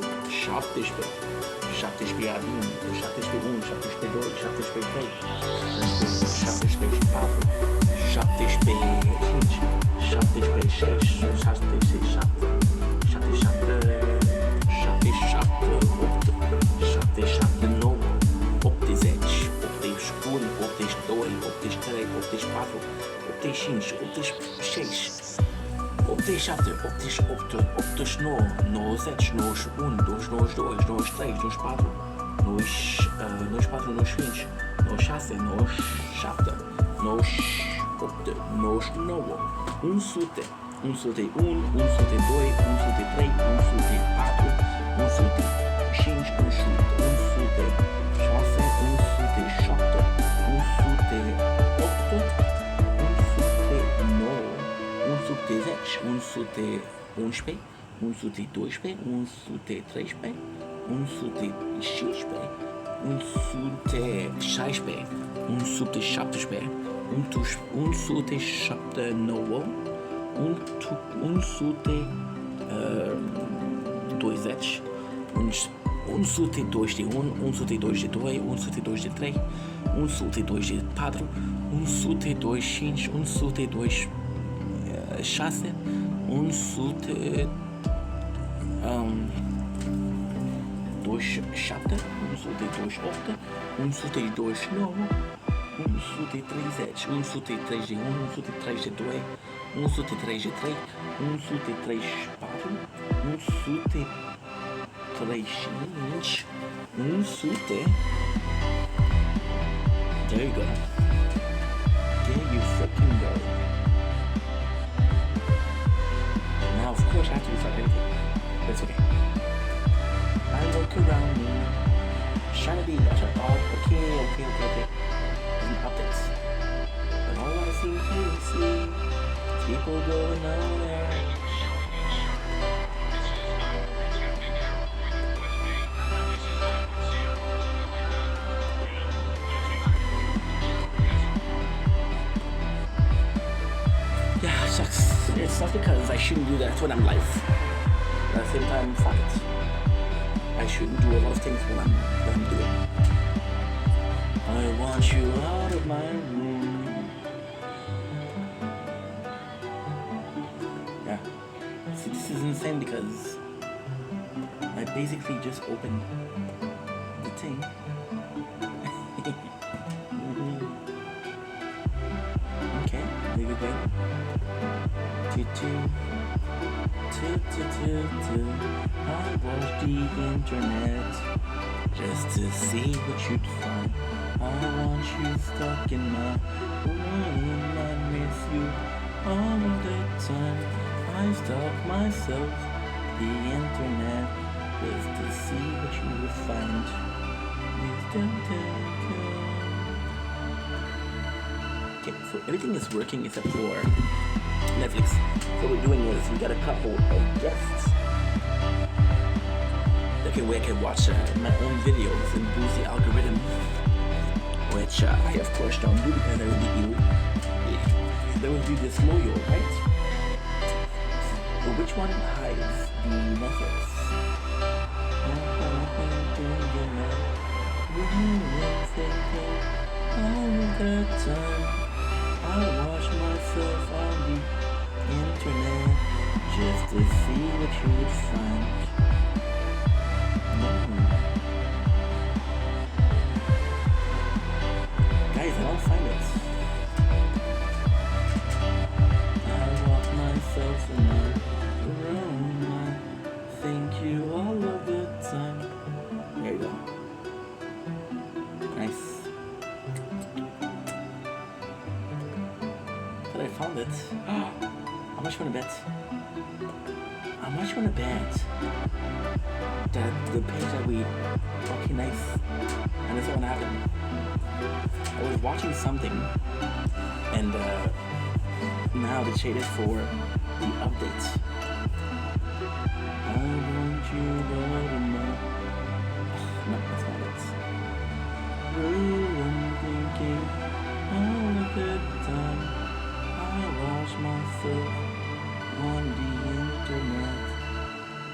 37, 38, 39, 38, 39, 40, 40, 41, 42, 43, 44, 45, 46, 47, 48, 49, There you go. There you freaking go. Now, of course, I have to restart everything. But it's okay. I look around me, trying to be better. Okay. Some updates. But all I seem to see is people going nowhere. Yeah, it sucks. It sucks because I shouldn't do that when I'm live. But at the same time, fuck it. I shouldn't do a lot of things when I'm doing. I want you out of my room. Yeah. See, this is insane because I basically just opened the thing. Okay, there we go. I watched the internet just to see what you'd find. I want you stuck in my room. I miss you all the time. I stalk myself, the internet, just to see what you would find. everything is working except for Netflix. So what we're doing is we got a couple of guests. Okay, where I can watch my own videos and boost the algorithm, which I of course don't do because I really do. There would be this loyal, right? But which one hides the Netflix? All of the time I watch myself on the internet just to see what you would find. Guys, I don't find it. I walk myself in my room. I think you all of the time. There you go. Nice. But I found it. How much you wanna bet? How much you wanna bet that the page that we okay, nice, and this one happened. I was watching something and now they shaded for the updates. I want you to know. No, that's not it. I'm thinking all of the time I watch myself on the internet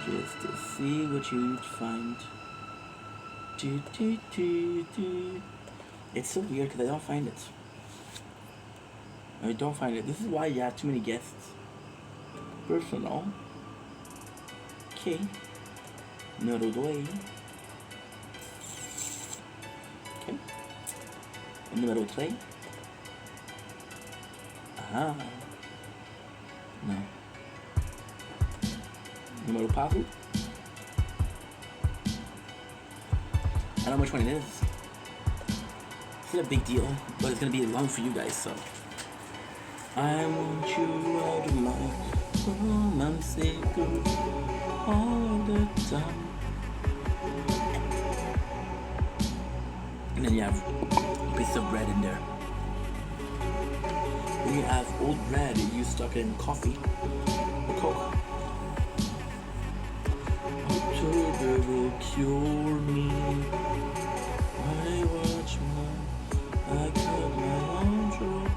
just to see what you'd find. Do, do, do, do. It's so weird because I don't find it. I don't find it. This is why you have too many guests. Personal. Okay. Número 2. Okay. Número 3. Aha. No. Número 4. I don't know which one it is. It's not a big deal, but it's gonna be long for you guys, so. I want you out of my room, I'm sick of all the time. And then you have a piece of bread in there. When you have old bread, you stuck it in coffee or Coke. October will cure me. I watch I cut my own throat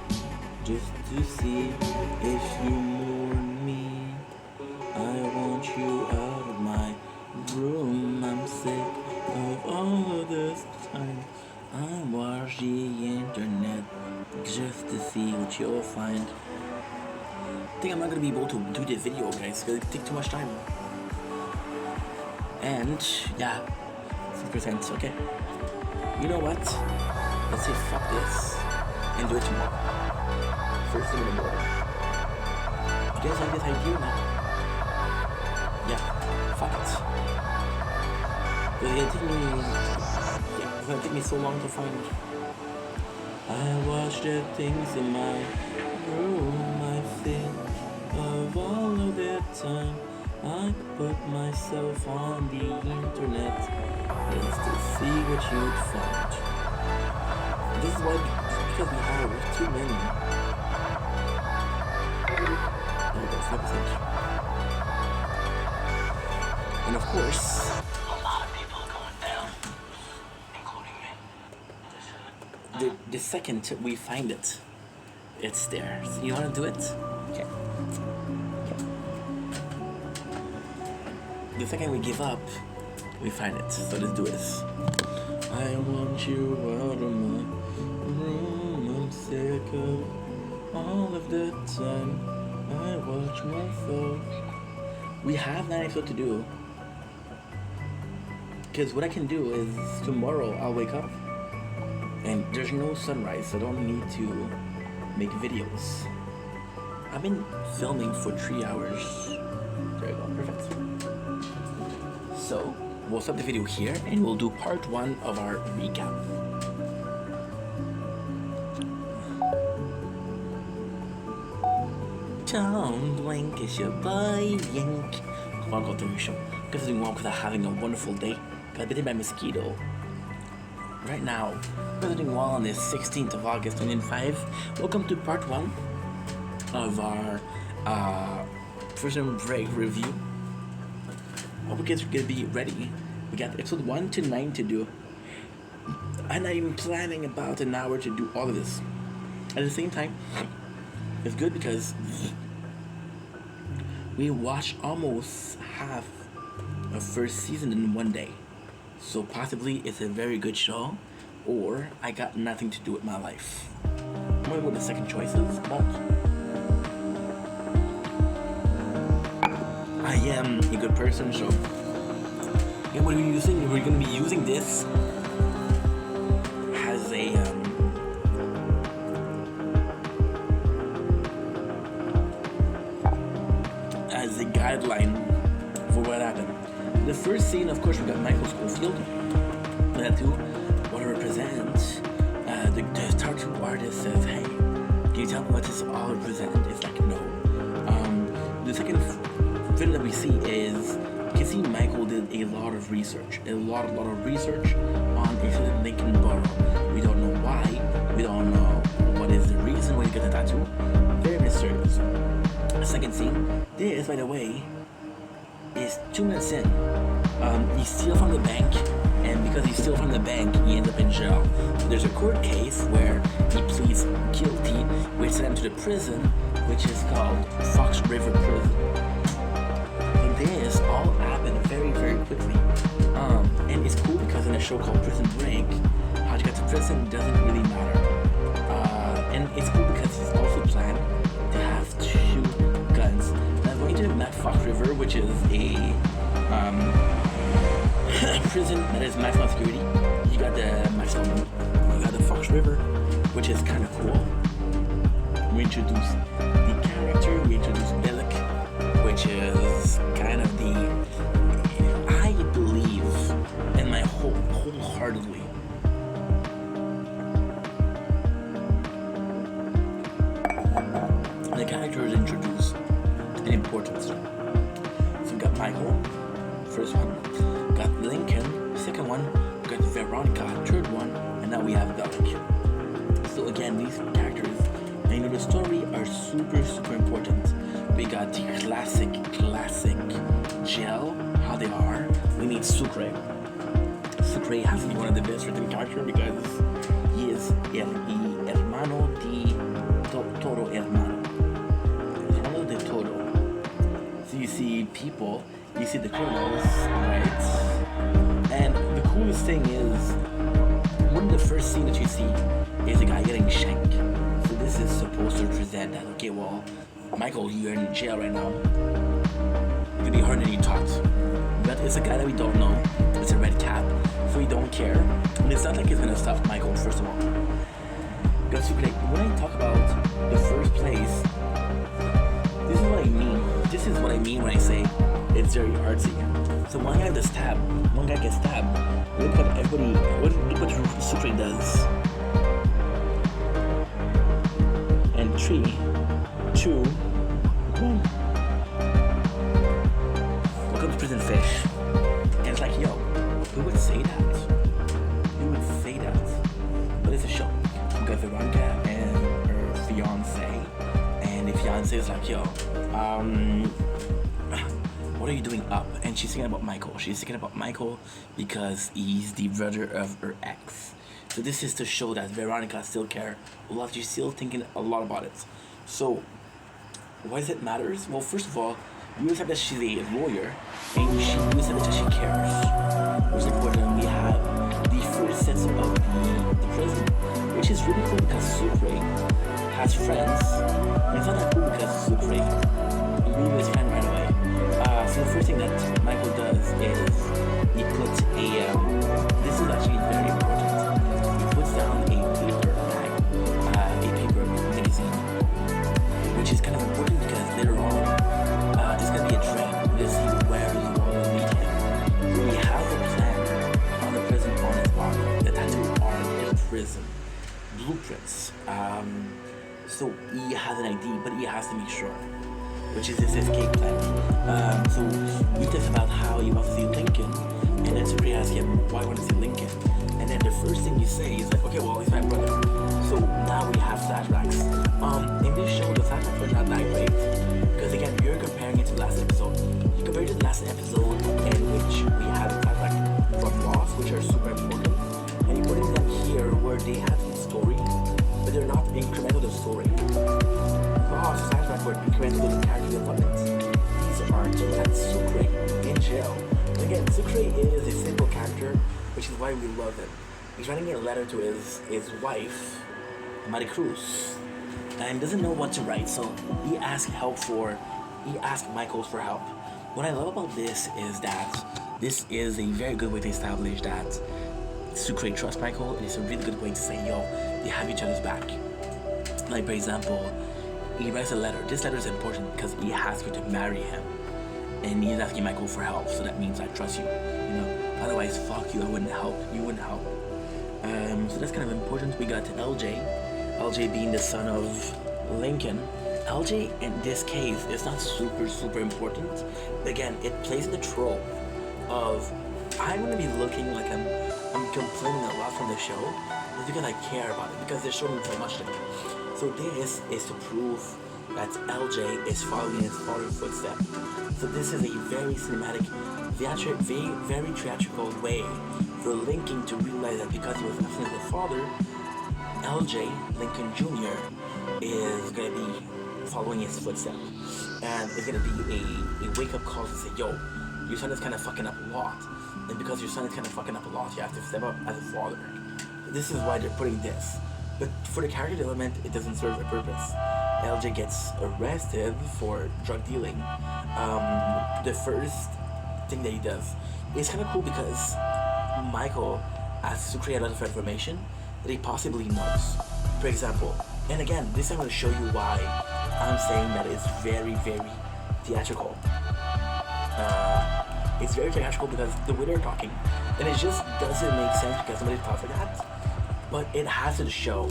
just to see if you mourn me. I want you out of my room. I'm sick of all of this time. I watch the internet just to see what you'll find. I think I'm not gonna be able to do this video, guys, because it take too much time. And yeah, 6%. Okay. You know what? Let's say fuck this and do it tomorrow. First thing in the morning. You guys like this idea or not? Yeah, fuck it. It's gonna take me so long to find. I watch the things in my room. I think of all of that time I put myself on the internet just to see what you'd find. This is why, because we have too many. There we go, flip stage. And of course, a lot of people are going down, including me. The second we find it, it's there. So you wanna do it? Okay. The second we give up, we find it. So let's do this. I want you out of my room. I'm sick of all of the time I watch myself. We have 9 episodes to do. Because what I can do is tomorrow I'll wake up and there's no sunrise, so I don't need to make videos. I've been filming for 3 hours. There you go, perfect. So we'll stop the video here and we'll do part 1 of our recap. Don't blink, it's your boy Yink. Come on, go through your show. Because we want without having a wonderful day. Got bitten by a mosquito. right now, visiting well on the 16th of August 2005. Welcome to part 1 of our Prison Break review. Hope you guys are gonna be ready. We got episode 1 to 9 to do. I'm not even planning about an hour to do all of this. At the same time, it's good because we watched almost half of first season in one day. So possibly it's a very good show, or I got nothing to do with my life. I'm gonna go with the second choices. But I am a good person, so and what are we using? We're gonna be using this as a guideline for what happened. The first scene, of course, we got Michael Scofield. That too, what it represents. The tattoo artist says, "Hey, can you tell me what this all represents?" It's like, no. The second film that we see is you can see Michael did a lot of research, a lot of research on a Lincoln Borough. We don't know why. We don't know what is the reason why he got the tattoo. Very mysterious. The second scene, this, by the way, is 2 minutes in. He steals from the bank, and because he steals from the bank, he ends up in jail. So there's a court case where he pleads guilty, which sent him to the prison, which is called Fox River Prison. And this all happened very, very quickly. And it's cool because in a show called Prison Break, how you got to prison doesn't really matter. And it's cool because he's also planned to have 2 guns. Now going to Matt Fox River, which is a prison that is maximum security. You got the maximum, you got the Fox River, which is kind of cool. We introduce the character, we introduce Billick, which is kind of the, I believe, and my wholeheartedly, the character is introduced in importance. So we got Michael, first one, got Lincoln, second one, we got Veronica, third one, and now we have Billick. So again, these characters in the story are super, super important. We got the classic jail, how they are. We need Sucre. Sucre has to be one of the best written characters because he is el hermano de Toro hermano. Hermano de Toro. So you see people, you see the criminals, right? And the coolest thing is, one of the first scenes that you see is a guy getting shanked. So this is supposed to represent that, okay, well, Michael, you're in jail right now. You could be harder than you thought. But it's a guy that we don't know. It's a red cap, so we don't care. And it's not like it's gonna stop Michael, first of all. Because like, when I talk about the first place, this is what I mean. This is what I mean when I say it's very artsy. So one guy gets stabbed. Look what everybody, look what Sucre does. And 3, 2, 1. Welcome to Prison Fish. And it's like, yo, who would say that? Who would say that? But it's a show. We got Veronica and her fiance. And the fiance is like, yo, what are you doing up? And she's thinking about Michael. She's thinking about Michael because he's the brother of her ex. So this is to show that Veronica still cares a lot. She's still thinking a lot about it. So why does it matter? Well, first of all, you said that she's a lawyer, and she said that she cares. Which is important. We have the first sense of the prison, which is really cool because Sucre has friends. And it's not that cool because Sucre agreed with his friend right away. So the first thing that Michael does is he puts this is actually very important. He puts down a paper bag, a paper magazine, which is kind of important because later on, there's going to be a train. We'll see where he will meet him. We have a plan on the prison on his body. The tattoo on the prison blueprints. So he has an ID, but he has to make sure, which is his escape plan. So he talks about how he wants to see Lincoln, and then Sucre asks him why he wants to see Lincoln. And then the first thing say is like, okay, well, he's my brother. So now we have flashbacks. In this show, the flashbacks were not that great because again, you're comparing it to the last episode. You compare it to the last episode in which we had a flashback from Ross, which are super important, and you're putting them here where they have some story, but they're not incremental to the story. Ross flashbacks were incremental to the character development. These aren't. That's Sucre in jail. And again, Sucre is a simple character, which is why we love him. He's writing a letter to his wife, Maricruz, and doesn't know what to write, so he asked Michael for help. What I love about this is that this is a very good way to establish that Sucre trusts Michael, and it's a really good way to say, yo, they have each other's back. Like, for example, he writes a letter. This letter is important because he asks her to marry him, and he's asking Michael for help, so that means I trust you, you know. Otherwise, fuck you, I wouldn't help. You wouldn't help. So that's kind of important. We got LJ being the son of Lincoln. LJ in this case is not super important. But again, it plays in the trope of I'm gonna be looking like I'm complaining a lot from the show, but because I care about it, because they're showing so much to me. So this is to prove that LJ is following his father's footsteps. So this is a very cinematic, very theatrical way for Lincoln to realize that because he was absent as the father, LJ, Lincoln Jr., is going to be following his footsteps. And it's going to be a wake-up call to say, yo, your son is kind of fucking up a lot. And because your son is kind of fucking up a lot, you have to step up as a father. This is why they're putting this. But for the character development, it doesn't serve a purpose. LJ gets arrested for drug dealing. The first thing that he does is kind of cool because Michael has to create a lot of information that he possibly knows. For example, and again, this I'm going to show you why I'm saying that it's very theatrical. It's very theatrical because the way they're talking, and it just doesn't make sense because somebody talks like that. But it has to show.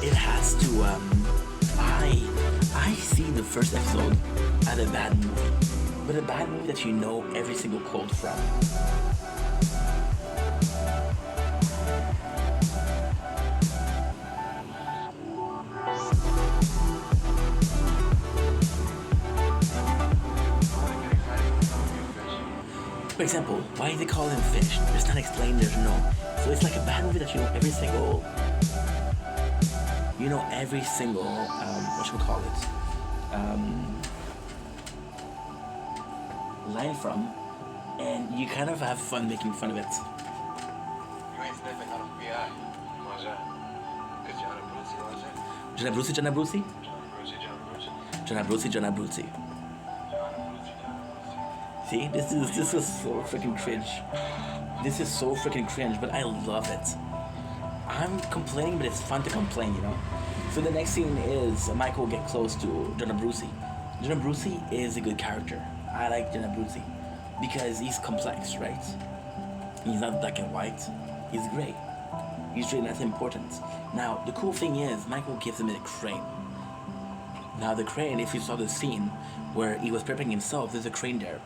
It has to. I see the first episode as a bad movie, but a bad movie that you know every single quote from. For example, why do they call him fish? It's not explained, there's no. So it's like a bad movie that you know every single line from, and you kind of have fun making fun of it. You ain't sniffing on a PI. Why's that? Because John Abruzzi? See, this is so freaking cringe. This is so freaking cringe, but I love it. I'm complaining, but it's fun to complain, you know? So the next scene is Michael get close to John Abruzzi. John Abruzzi is a good character. I like John Abruzzi because he's complex, right? He's not black and white. He's gray. He's really not important. Now, the cool thing is, Michael gives him a crane. Now, the crane, if you saw the scene where he was prepping himself, there's a crane there.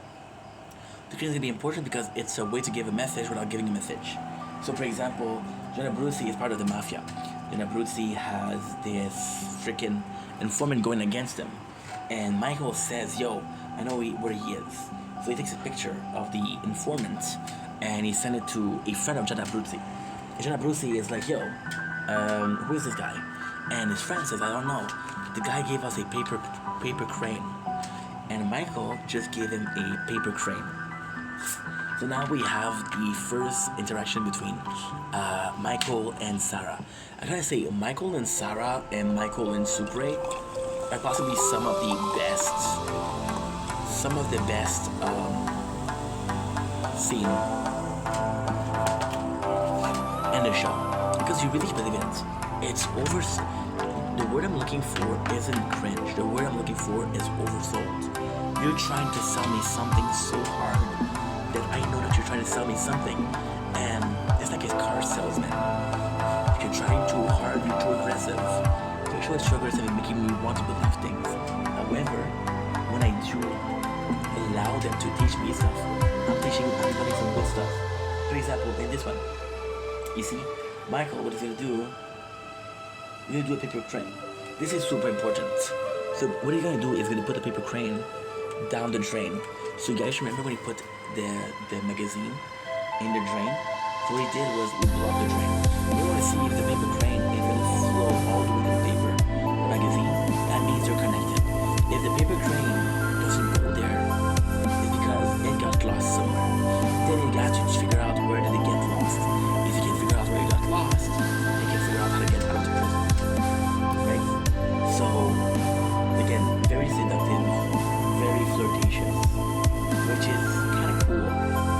The crane is going to be important because it's a way to give a message without giving a message. So, for example, John Abruzzi is part of the mafia. John Abruzzi has this freaking informant going against him. And Michael says, yo, I know where he is. So he takes a picture of the informant and he sends it to a friend of John Abruzzi. And John Abruzzi is like, yo, who is this guy? And his friend says, I don't know. The guy gave us a paper crane. And Michael just gave him a paper crane. So now we have the first interaction between Michael and Sarah. I gotta say, Michael and Sarah and Michael and Sucre are possibly some of the best scene in the show because you really believe in it. It's over. The word I'm looking for isn't cringe. The word I'm looking for is oversold. You're trying to sell me something so hard that I know that you're trying to sell me something, and it's like a car salesman. You're trying too hard, you're too aggressive. The show is too aggressive in making me want to believe things. However, when I do allow them to teach me stuff, I'm learning some good stuff. For example, in this one, you see, Michael, what he's gonna do? He's gonna do a paper crane. This is super important. So what he's gonna do is gonna put the paper crane down the drain. So you guys remember when he put the magazine in the drain? So what he did was he blocked the drain. We want to see if the paper crane is gonna flow all the way to the paper magazine. That means they're connected. If the paper crane doesn't go there, it's because it got lost somewhere. Then he got to figure out where did it get lost. If he can figure out where it got lost, he can figure out how to get out of the prison. Right? So again, very seductive, very flirtatious, which is kind of cool.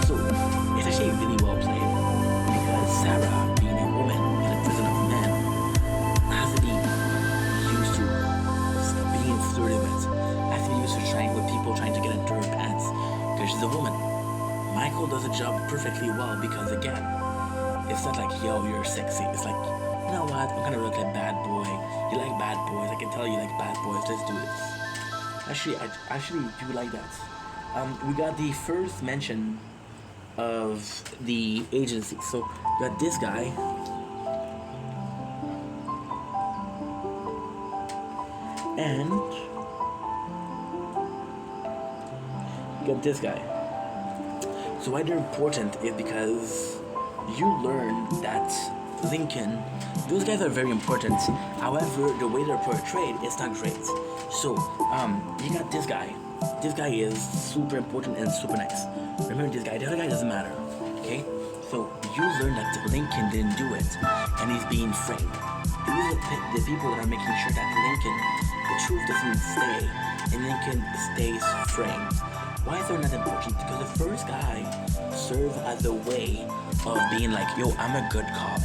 So it's actually really well played because Sarah, being a woman in a prison of men, has to be used to being flirted with, has to be used to trying with people trying to get into her pants because she's a woman. Michael does the job perfectly well because again, it's not like, yo, you're sexy. It's like, you know what, I'm gonna look like bad boy. You like bad boys. I can tell you like bad boys. Let's do this. Actually, I actually do like that. We got the first mention of the agency. So we got this guy. And we got this guy. So why they're important is because you learn that Lincoln, those guys are very important. However, the way they're portrayed is not great. So, you got this guy. This guy is super important and super nice. Remember this guy, the other guy doesn't matter. Okay? So you learn that Lincoln didn't do it and he's being framed. These are the people that are making sure that Lincoln, the truth doesn't stay and Lincoln stays framed. Why is that not important? Because the first guy served as a way of being like, yo, I'm a good cop.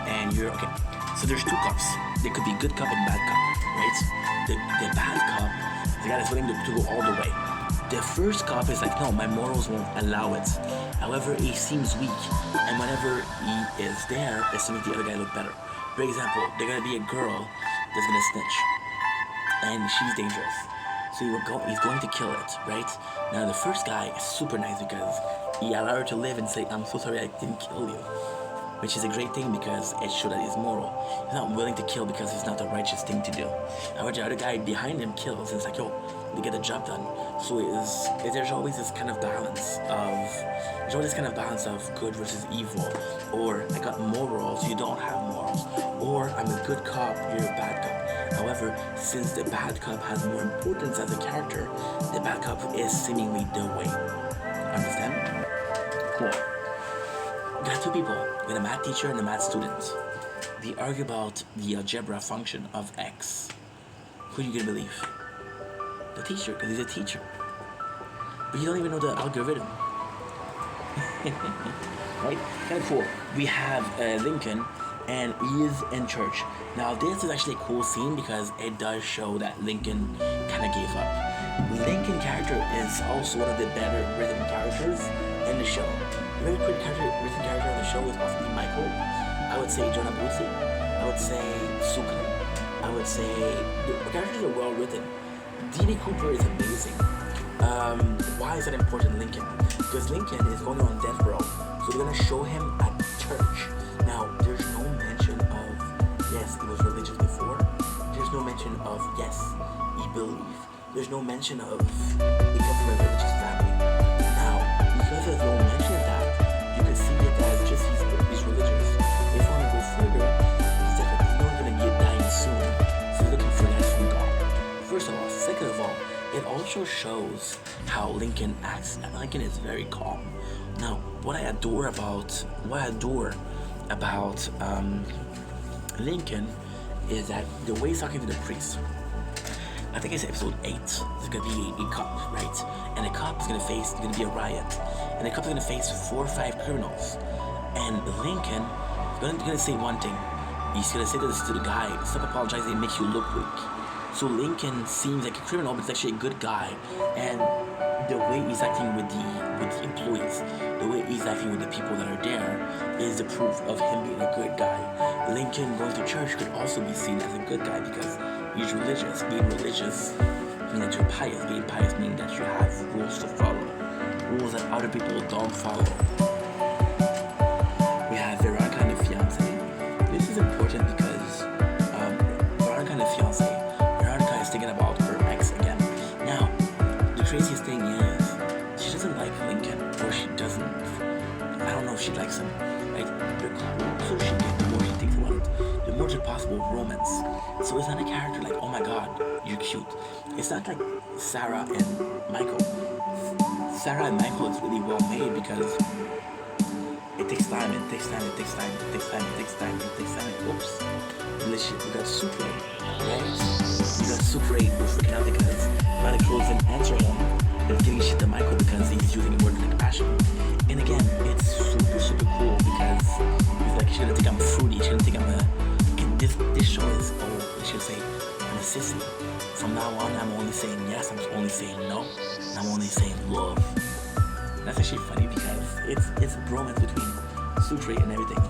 And you're, okay. So there's two cops. There could be good cop and bad cop, right? The bad cop, the guy that's willing to go all the way. The first cop is like, no, my morals won't allow it. However, he seems weak. And whenever he is there, it's to make the other guy look better. For example, there's gonna be a girl that's gonna snitch. And she's dangerous. So he's going to kill it, right? Now the first guy is super nice because he allowed her to live and say, I'm so sorry I didn't kill you. Which is a great thing because it shows that he's moral. He's not willing to kill because it's not the righteous thing to do. However, the other guy behind him kills and it's like, yo, we get the job done. So there's always this kind of balance of good versus evil. Or I got morals, you don't have morals. Or I'm a good cop, you're a bad cop. However, since the bad cop has more importance as a character, the bad cop is seemingly the way. Understand? Cool. We got two people. We got a math teacher and a math student. They argue about the algebra function of x. Who are you gonna believe? The teacher, because he's a teacher. But you don't even know the algorithm. Right? Kind of cool. We have Lincoln, and he is in church. Now this is actually a cool scene because it does show that Lincoln kind of gave up. Lincoln character is also one of the better written characters in the show. The very good written character on the show is possibly Michael. I would say John Abusi. I would say Suka. I would say the characters are well written. D.B. Cooper is amazing. Why is that important, Lincoln? Because Lincoln is going on death row. So they're gonna show him at church. Now, there's no mention of, yes, he was religious before. There's no mention of, yes, he believed. There's no mention of, he comes from a religious family. Now, because there's no mention of that, you can see it as just he's religious. If you want to go further, he's not going to be dying soon. So he's looking for that from God. First of all. Second of all, it also shows how Lincoln acts. Lincoln is very calm. Now, what I adore about Lincoln is that the way he's talking to the priest. I think it's episode 8. There's gonna be a cop, right? And the cop is gonna be a riot, and the cop is gonna face 4 or 5 criminals. And Lincoln is gonna say one thing. He's gonna say this to the guy: "Stop apologizing. It makes you look weak." So Lincoln seems like a criminal, but he's actually a good guy. And the way he's acting with the employees, the way he's acting with the people that are there, is the proof of him being a good guy. Lincoln going to church could also be seen as a good guy because he's religious. Being religious means that you're pious. Being pious means that you have rules to follow, rules that other people don't follow. We have Veronica and the fiance. craziest thing is she doesn't like Lincoln, or she doesn't. I don't know if she likes him. Right? The closer she gets, the more she thinks about it, the more there's possible romance. So it's not a character like, oh my god, you're cute. It's not like Sarah and Michael. Sarah and Michael is really well made because it takes time, it takes time, it takes time, it takes time, it takes time, it takes time. Oops. Relationship. We got Super 8, right? We got Super 8 who's freaking out because Monica didn't answer him. They're giving shit to Michael because he's using the word like passion. And again, it's super, super cool because he's like, she's gonna think I'm fruity, she's gonna think I'm a. And this show is, oh, I should say, I'm a sissy. From now on, I'm only saying yes, I'm only saying no, and I'm only saying love. That's actually funny because it's a bromance between Super 8 and everything.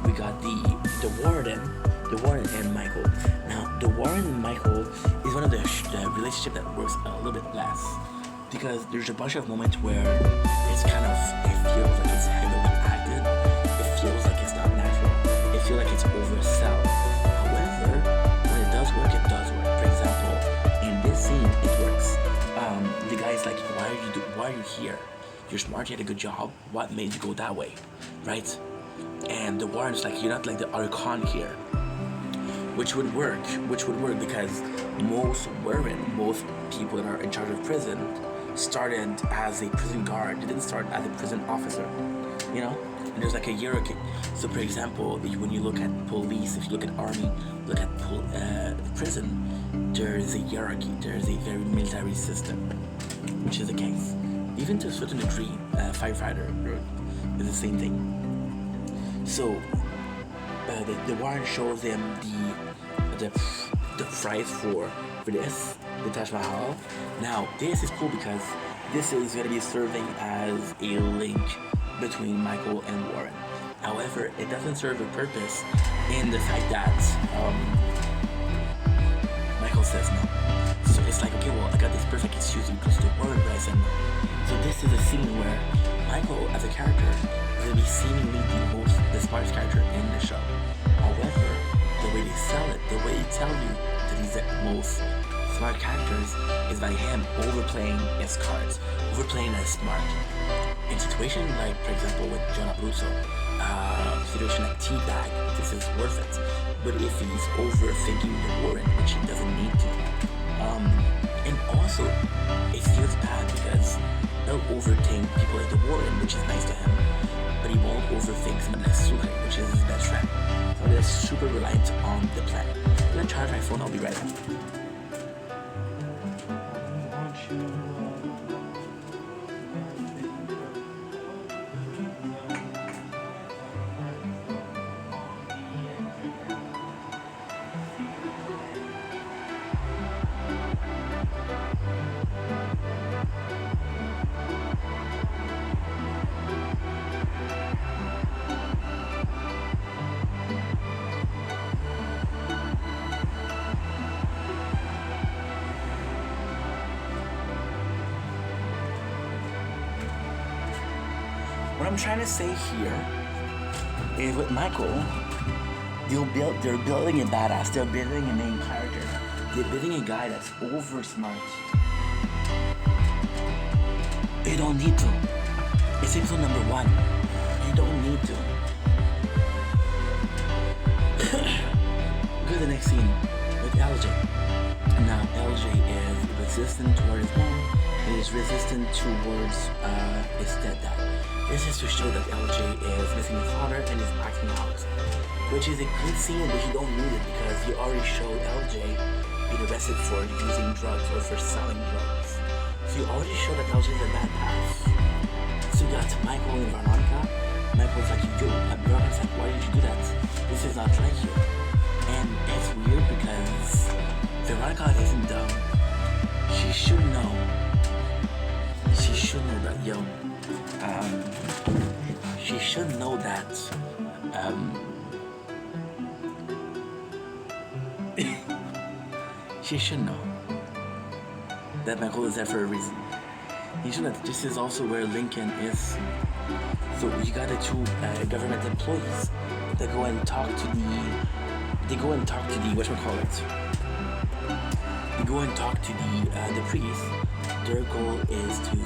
We got the Warren and Michael. Now, the Warren and Michael is one of the relationship that works a little bit less because there's a bunch of moments where it's kind of, it feels like it's heavily acted. It feels like it's not natural. It feels like it's oversell. However, when it does work, it does work. For example, in this scene, it works. The guy's like, why are you here? You're smart, you had a good job. What made you go that way, right? And the Warren's like, you're not like the Archon here, which would work because most people that are in charge of prison started as a prison guard. They didn't start as a prison officer, you know? And there's like a hierarchy. So for example, when you look at police, if you look at army, look at prison, there is a hierarchy. There is a very military system, which is the case. Even to a certain degree, firefighter is the same thing. So the Warren shows them the price for this, the Taj Mahal. Now this is cool because this is going to be serving as a link between Michael and Warren. However, it doesn't serve a purpose in the fact that Michael says no. So it's like, okay, well, I got this perfect excuse because the Warren, but I said no. So this is a scene where Michael, as a character, is going to be seemingly the smartest character in the show. However, the way they sell it, the way they tell you that he's the most smart characters is by him overplaying his cards, overplaying as smart. In situations like, for example, with John Abruzzo, situation like Teabag, this is worth it. But if he's overthinking the Warren, which he doesn't need to, and also it feels bad because he'll overthink people like the Warren, which is nice to him, but he won't overthink someone like Suhe, which is his best friend. So they're super reliant on the plan. I'm gonna charge my phone, I'll be right back. What I'm trying to say here is with Michael, they're building a badass, they're building a main character, they're building a guy that's over smart. You don't need to. It's episode number 1. You don't need to. Go to the next scene with LJ. Now LJ is resistant towards his mom, and is resistant towards his stepdad. This is to show that LJ is missing his father and is acting out. Which is a good scene, but you don't need it because you already showed LJ being arrested for using drugs or for selling drugs. So you already showed that LJ is a bad path. So you got Michael and Veronica. Michael's like, yo, Veronica's like, why did you do that? This is not like you. And it's weird because Veronica isn't dumb. She should know. She should know that, yo. She should know that she should know that Michael is there for a reason. You should know that this is also where Lincoln is. So you got the two government employees that go and talk to the whatchamacallit. They go and talk to the priest their goal is to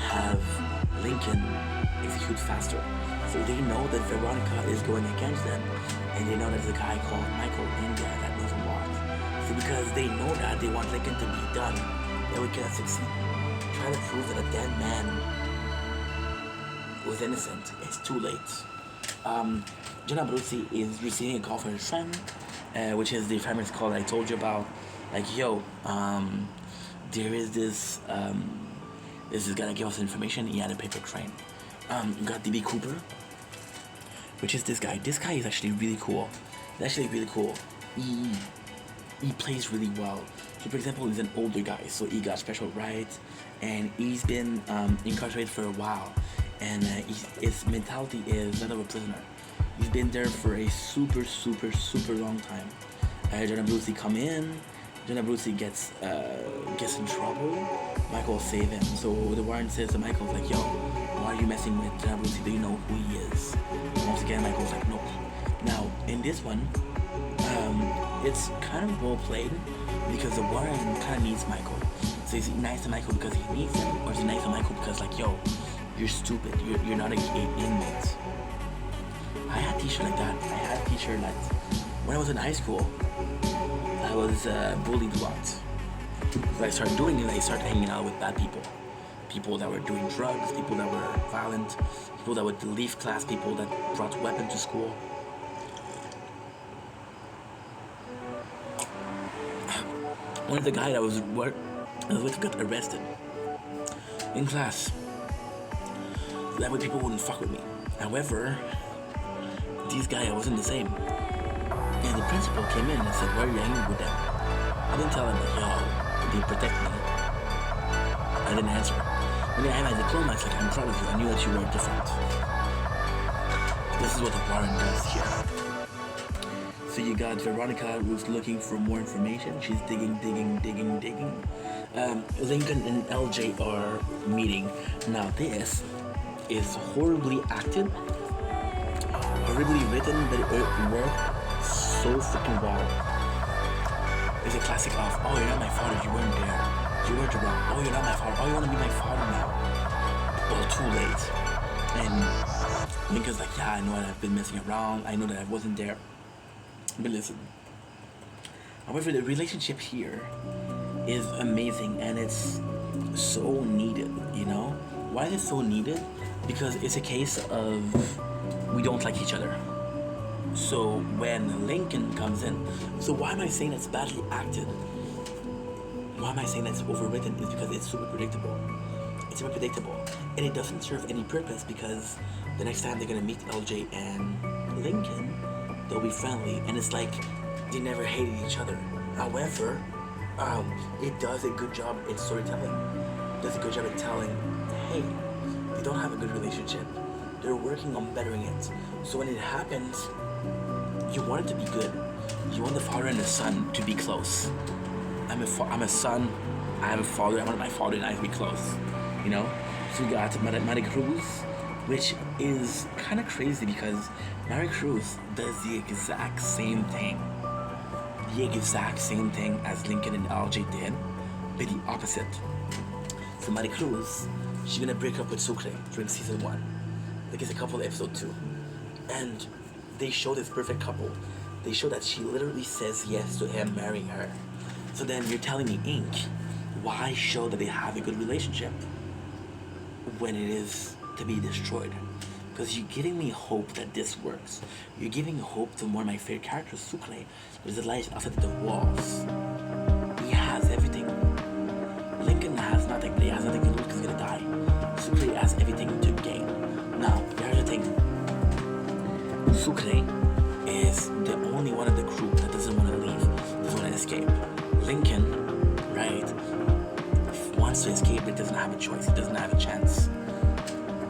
have Lincoln execute faster. So they know that Veronica is going against them, and they know there's a guy called Michael in there that knows a lot. So because they know that, they want Lincoln to be done, then we cannot succeed. Try to prove that a dead man was innocent. It's too late. Jenna Abruzzi is receiving a call from his friend, which is the feminist call that I told you about. Like, yo, there is this is gonna give us information. He had a paper train. You got DB Cooper, which is this guy. This guy is actually really cool. He's actually really cool. He plays really well. So, for example, he's an older guy, so he got special rights, and he's been incarcerated for a while. And his mentality is that of a prisoner. He's been there for a super long time. Jenna Abruzzi come in. Jenna Abruzzi gets in trouble. Michael save him. So the warrant says to Michael, like, yo, why are you messing with Jenna Abruzzi? Do you know who he is? And once again, Michael's like, no. Now, in this one, it's kind of well played because the warrant kind of needs Michael. So is he nice to Michael because he needs him? Or is he nice to Michael because, like, yo, you're stupid. You're not a gay inmate. I had a t-shirt like that. I had a t-shirt that when I was in high school, I was bullied a lot. So I started doing it. I started hanging out with bad people. People that were doing drugs, people that were violent, people that would leave class, people that brought weapons to school. One of the guys I was with got arrested in class. That way people wouldn't fuck with me. However, these guys, I wasn't the same. And the principal came in and said, why are you hanging with them? I didn't tell him that, yo, they protect me. I didn't answer. When I had my diploma, it's like, I'm proud of you. I knew that you were different. This is what the warrant does here. So you got Veronica who's looking for more information. She's digging. Lincoln and LJ are meeting. Now this is horribly acted, horribly written, but it worked so freaking well. It's a classic of, oh, you're not my father, you weren't there. You weren't around. Oh, you're not my father. Oh, you want to be my father now. Well, too late. And Lincoln's like, yeah, I know I've been messing around. I know that I wasn't there. But listen. However, the relationship here is amazing and it's so needed, you know? Why is it so needed? Because it's a case of we don't like each other. So when Lincoln comes in, so why am I saying it's badly acted? Why am I saying that's overwritten? Is because it's super predictable. It's super predictable. And it doesn't serve any purpose because the next time they're gonna meet LJ and Lincoln, they'll be friendly. And it's like they never hated each other. However, it does a good job in storytelling. It does a good job in telling, hey, they don't have a good relationship. They're working on bettering it. So when it happens, you want it to be good. You want the father and the son to be close. I'm a son. I have a father. I want my father and I to be close. You know? So we got Maricruz, which is kind of crazy because Maricruz does the exact same thing. The exact same thing as Lincoln and LJ did, but the opposite. So Maricruz, she's gonna break up with Sucre during season 1. I think it's a couple of episode 2. And they show this perfect couple. They show that she literally says yes to him marrying her. So then you're telling me, Ink, why show that they have a good relationship when it is to be destroyed? Because you're giving me hope that this works. You're giving hope to one of my favorite characters, Sucre. There's a light outside the walls. He has everything. Lincoln has nothing, but he has nothing to lose because he's gonna die. Sucre has everything to gain. Now, here's the thing. Sucre is the only one of the group that doesn't want to leave, doesn't want to escape. Lincoln, right, wants to escape but doesn't have a choice, he doesn't have a chance.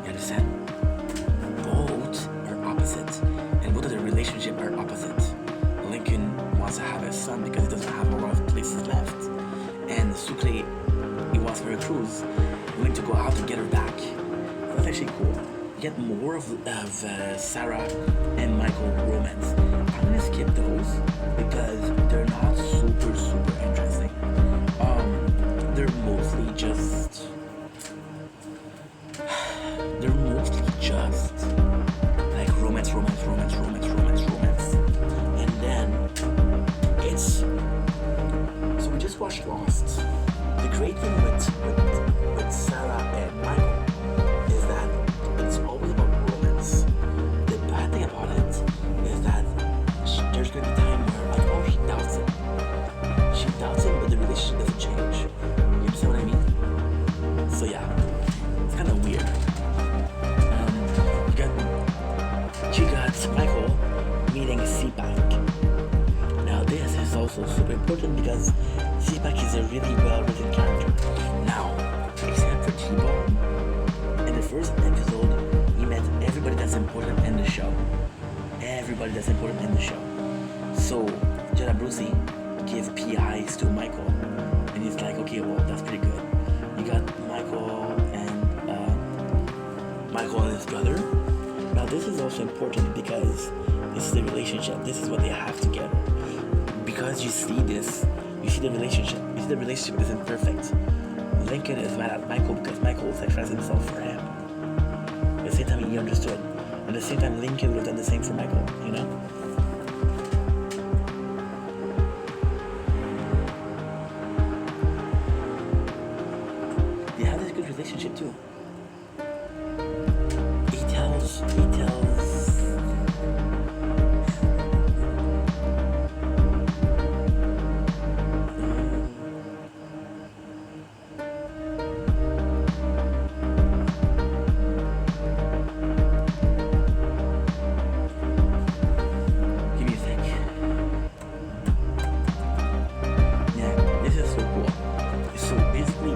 You understand? Both are opposite, and both of their relationship are opposite. Lincoln wants to have a son because he doesn't have a lot of places left. And Sucre, he wants Maricruz willing to go out and get her back. That's actually cool. Get more of Sarah and Michael romance. I'm gonna skip those because they're not super interesting. They're mostly just also super important because C-Pac is a really well-written character. Now, except for T-Bone, in the first episode, he met everybody that's important in the show. Everybody that's important in the show. So, Jenna Brucey gives PIs to Michael, and he's like, okay, well, that's pretty good. You got Michael and his brother. Now, this is also important because this is the relationship. This is what they have together. Because you see this, you see the relationship. You see the relationship isn't perfect. Lincoln is mad at Michael because Michael sacrificed himself for him. At the same time, he understood. At the same time, Lincoln would have done the same for Michael, you know? They have this good relationship too. He tells give me a sec. Yeah, this is so cool. So basically,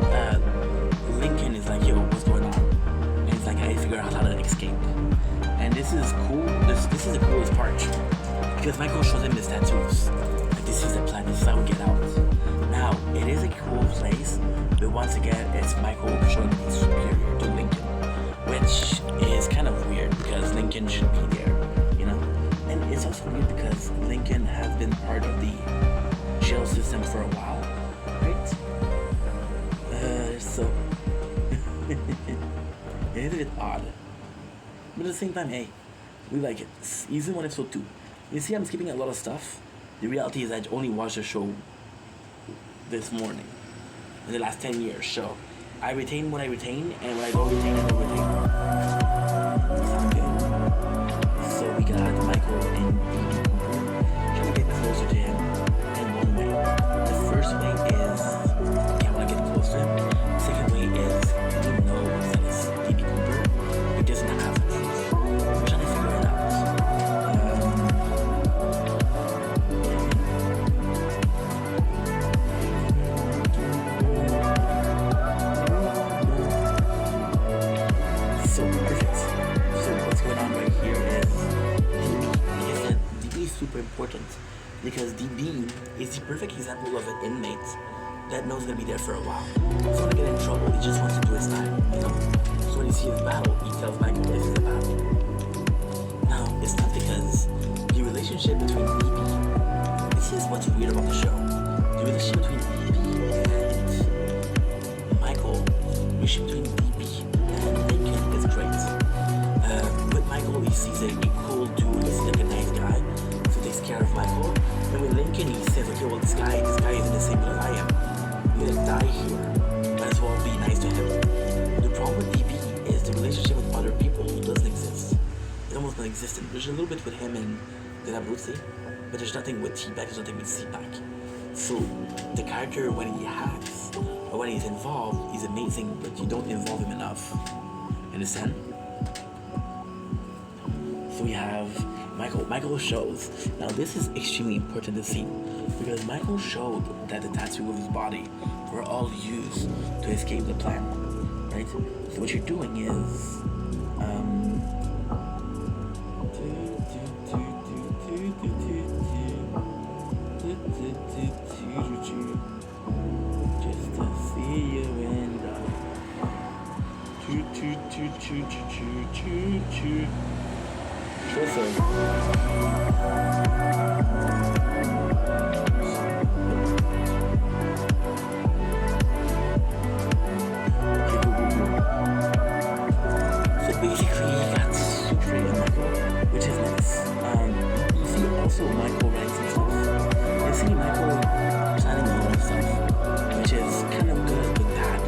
Lincoln is like, yo, what's going on? And he's like, I figure out how to escape. And this is cool. This is the coolest part. Because Michael shows him his tattoos. Like, this is the plan, this is how we get out. Now, it is a cool place, but once again, it's Michael showing he's superior to Lincoln. Which is kind of weird because Lincoln should be there, you know? And it's also weird because Lincoln has been part of the jail system for a while, right? So it is a bit odd, but at the same time, hey, we like it. Season 1, episode 2. You see, I'm skipping a lot of stuff. The reality is I only watched the show this morning in the last 10 years, so I retain what I retain, and what I don't retain, I don't retain. Sound good? So we got Michael and Phoebe Cooper trying to get closer to him in one way. The first way is, okay, I want to get close to him. The second way is, he knows that it's Phoebe Cooper. He doesn't have it. We're trying to figure it out. So perfect. So what's going on right here is DB. Like I said, DB is super important because DB is the perfect example of an inmate that knows he's gonna be there for a while. He's gonna get in trouble. He just wants to do his time, you know. So when he sees a battle, he tells Michael, "This is a battle." Now, it's not because the relationship between DB. This is what's weird about the show. The relationship between DB and Michael, the relationship between DB and Lincoln is great. With Michael, he sees a cool dude. He's like a nice guy, so he takes care of Michael. And with Lincoln, he says, "Okay, well, this guy is in the same boat as I am. You're gonna die here. Might as well be nice to him." The problem with DB is the relationship with other people doesn't exist. It's almost non-existent. There's a little bit with him and Jenna Brucey, but there's nothing with T-Pac, there's nothing with C-Pac. So the character, when he hacks or when he's involved, he's amazing, but you don't involve him enough. Understand? So we have Michael shows. Now this is extremely important to see because Michael showed that the tattoo of his body were all used to escape the plan, right? So what you're doing is, just to see you in the So basically, he got super in Michael, which is nice. You see also Michael writing some stuff. You see Michael planning a lot of stuff, which is kind of good but bad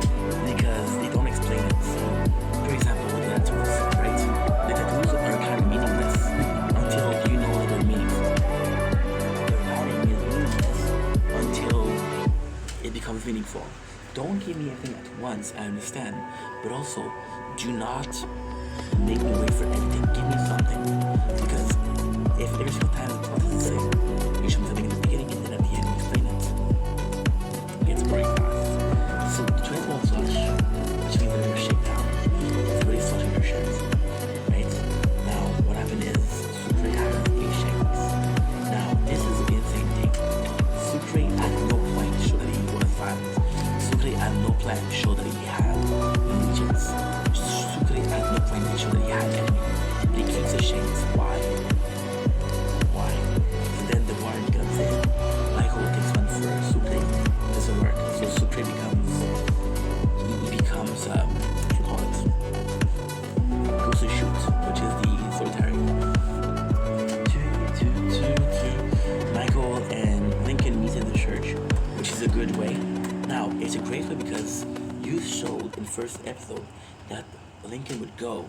because they don't explain it. So, for example, with the tattoos, right? The tattoos are kind of meaningless until you know that they're meaningful. The writing is meaningless until it becomes meaningful. Don't give me everything at once, I understand, but also do not make me wait for everything. Give me something, because if every single time the plot is the same, you show me something in the beginning and then at the end it's a great way because you showed in the first episode that Lincoln would go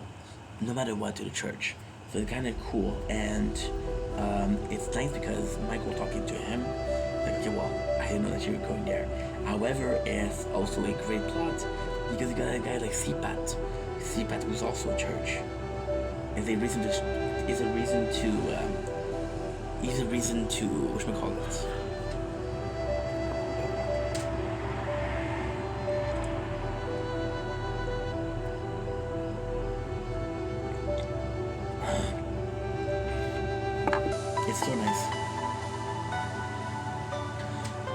no matter what to the church. So it's kind of cool, and it's nice because Michael talking to him, like, okay, well, I didn't know that you were going there. However, it's also a great plot because you got a guy like CPAT who's also a church. Is a reason to whatchamacallit. It's so nice.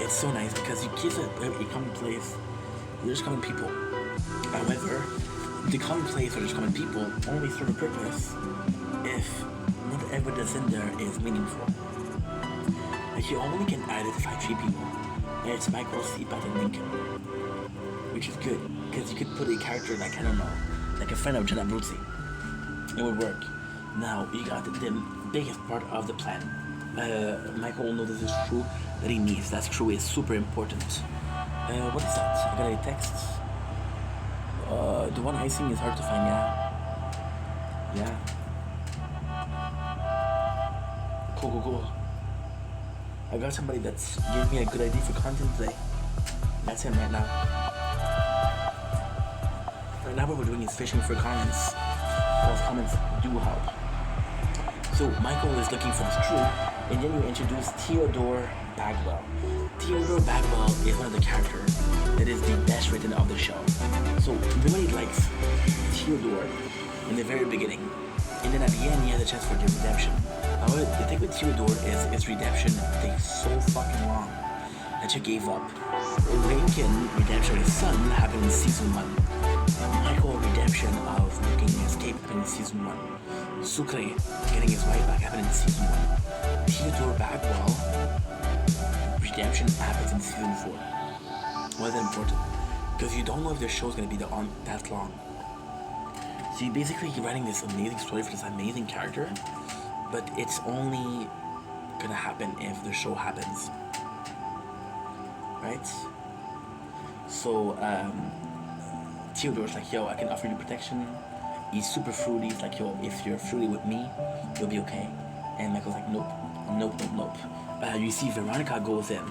It's so nice because you give a common place. There's common people. However, the common place where there's common people only serve a purpose if not everyone that's in there is meaningful. Like, you only can identify 3 people. And it's Michael, CPAT, and Lincoln. Which is good, because you could put a character like, I don't know, like a friend of Jenna Abruzzi. It would work. Now, you got the biggest part of the plan. Michael knows this is true, that he needs. That's true, is super important. What is that? I got a text. The one icing is hard to find, yeah. Cool. I got somebody that's giving me a good idea for content today. That's him right now. Right now what we're doing is fishing for comments, because comments do help. So Michael is looking for his crew, and then you introduce Theodore Bagwell. Theodore Bagwell is one of the characters that is the best written of the show. So everybody likes Theodore in the very beginning, and then at the end he has a chance for the redemption. However, the thing with Theodore is his redemption takes so fucking long that you gave up. Lincoln redemption of his son happened in season 1. Michael redemption of making an escape happened in season 1. Sucre getting his wife back happened in season 1. Theodore Bagwell redemption happens in season 4. Why is that important? Because you don't know if the show's gonna be on that long. So you're basically writing this amazing story for this amazing character, but it's only gonna happen if the show happens, right? So Theodore's like, yo, I can offer you protection. He's super fruity. He's like, yo, if you're fruity with me, you'll be okay. And Michael's like, nope. You see Veronica goes in.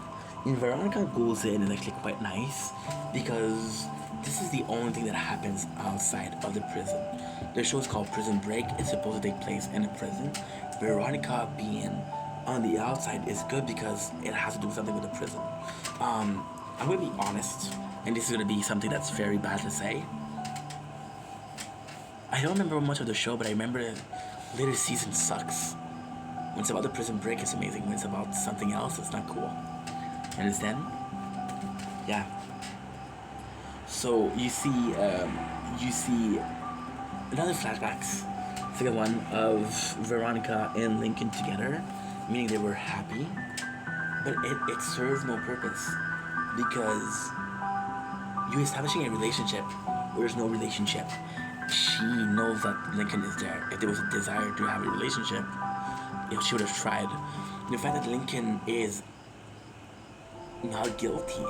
And Veronica goes in is actually quite nice because this is the only thing that happens outside of the prison. The show is called Prison Break. It's supposed to take place in a prison. Veronica being on the outside is good because it has to do something with the prison. I'm gonna be honest, and this is gonna be something that's very bad to say. I don't remember much of the show, but I remember later season sucks. When it's about the prison break, it's amazing. When it's about something else, it's not cool. Understand? Yeah. So you see another flashbacks. Second one of Veronica and Lincoln together, meaning they were happy, but it serves no purpose because you're establishing a relationship where there's no relationship. She knows that Lincoln is there. If there was a desire to have a relationship, she would have tried. The fact that Lincoln is not guilty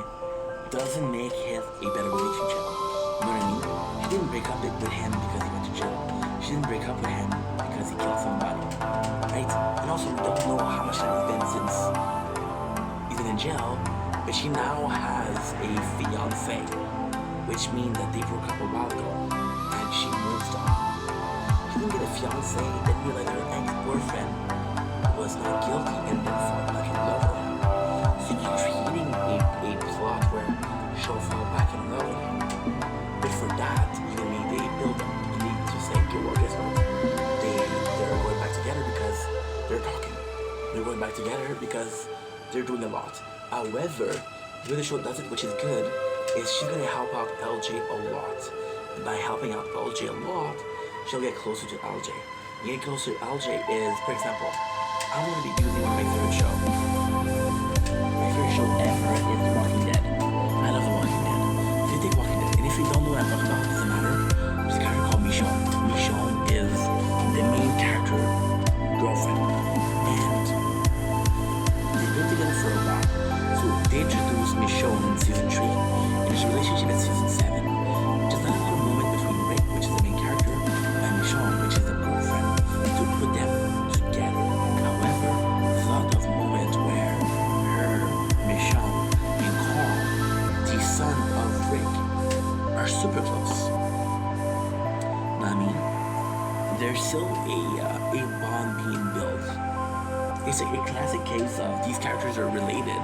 doesn't make it a better relationship. You know what I mean? She didn't break up with him because he went to jail. She didn't break up with him because he killed somebody, right? And also, we don't know how much time it's been since he's been in jail, but she now has a fiance, which means that they broke up a while ago, and she moved on. She didn't get a fiance, then realized her ex-boyfriend was not guilty, and then fall back in love with him. So you're creating a plot where she'll fall back in love with him. But for that, you need a build-up. You need to say, okay, well, guess what? They're going back together because they're talking. They're going back together because they're doing a lot. However, the way the show does it, which is good, is she's going to help out LJ a lot. And by helping out LJ a lot, she'll get closer to LJ. Getting closer to LJ is, for example, I'm going to be using my favorite show. My favorite show ever is The Walking Dead. I love The Walking Dead. So you take Walking Dead, and if you don't know what I'm talking about, it doesn't matter. There's a character called Michonne. Michonne is the main character girlfriend. And they've been together for a while. So they introduced Michonne in season 3. And relationship in season 7. Just not a lot of moment between Rick, which is the main character, and Michonne, which is the girlfriend, to put them together. However, a lot of moments where her, Michonne, and Carl, the son of Rick, are super close. I mean, there's still a bond being built. It's like a classic case of these characters are related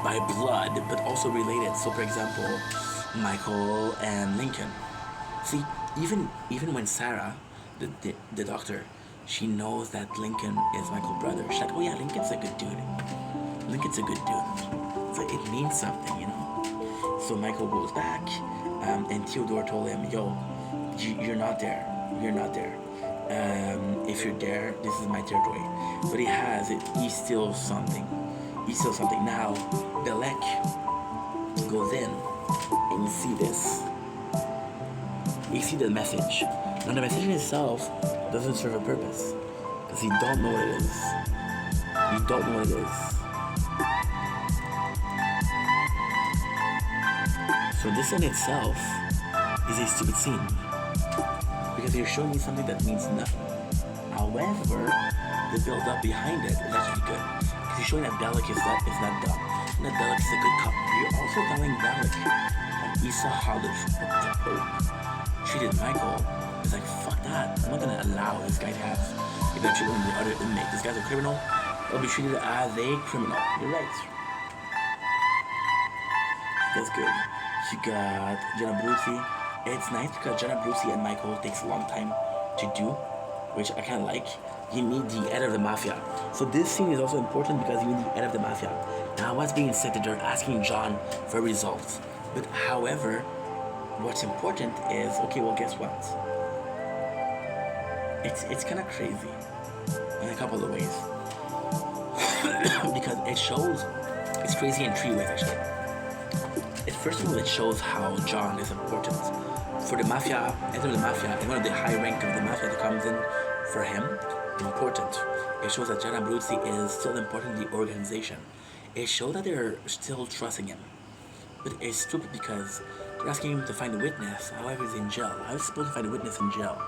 by blood, but also related. So, for example, Michael and Lincoln. See, even when Sarah, the doctor, she knows that Lincoln is Michael's brother. She's like, oh yeah, Lincoln's a good dude. Lincoln's a good dude. So it means something, you know. So Michael goes back, and Theodore told him, yo, you're not there. You're not there. If you're there, this is my territory. But he has it. He steals something. Now, Belek goes in, and you see this. You see the message. Now, the message in itself doesn't serve a purpose, because you don't know what it is. You don't know what it is. So this in itself is a stupid scene, because you're showing me something that means nothing. However, the build-up behind it is actually good, because you're showing that Belek is not dumb, and that Belek is a good cop. You're also telling Belek that he saw how the Pope treated Michael. He's like, fuck that. I'm not gonna allow this guy to have a better treatment than the other inmate. This guy's a criminal. He'll be treated as a criminal. You're right. That's good. You got Jenna Brucey. It's nice because Jenna Brucey and Michael takes a long time to do, which I kind of like. You need the head of the mafia. So this scene is also important because you need the head of the mafia. Now what's being said that they're asking John for results. But however, what's important is, okay, well guess what? It's kind of crazy in a couple of ways. Because it shows, it's crazy in 3 ways actually. First of all, it shows how John is important. For the mafia, enter the mafia, and one of the high rank of the mafia that comes in for him, important. It shows that John Abruzzi is still important in the organization. It shows that they're still trusting him. But it's stupid because they're asking him to find a witness, however he's in jail. How is he supposed to find a witness in jail?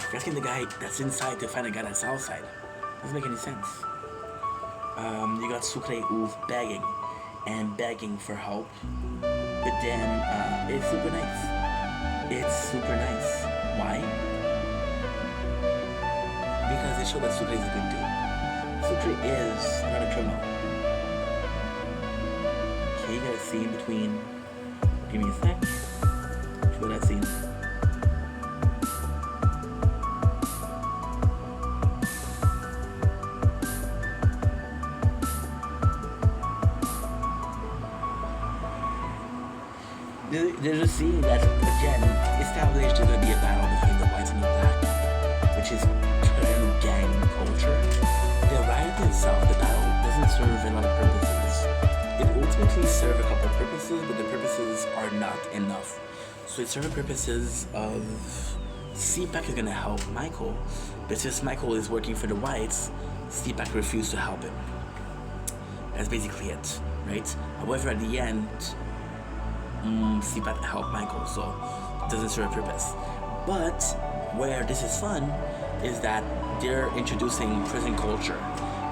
You're asking the guy that's inside to find a guy that's outside. Doesn't make any sense. You got Sucre who's begging for help. But then, it's super nice. It's super nice. Why? Because it shows that Sucre is a good dude. Sucre is not a criminal. Okay, you got a scene between... Give me a sec. Show that scene. There's a scene that, again, established there's going to be a battle between the whites and the black, which is true gang culture. The riot itself, the battle, doesn't serve a lot of purposes. It ultimately serves a couple of purposes, but the purposes are not enough. So it serves the purposes of CPAC is going to help Michael, but since Michael is working for the whites, CPAC refused to help him. That's basically it, right? However, at the end, CPAC helped Michael, so it doesn't serve a purpose. But where this is fun is that they're introducing prison culture.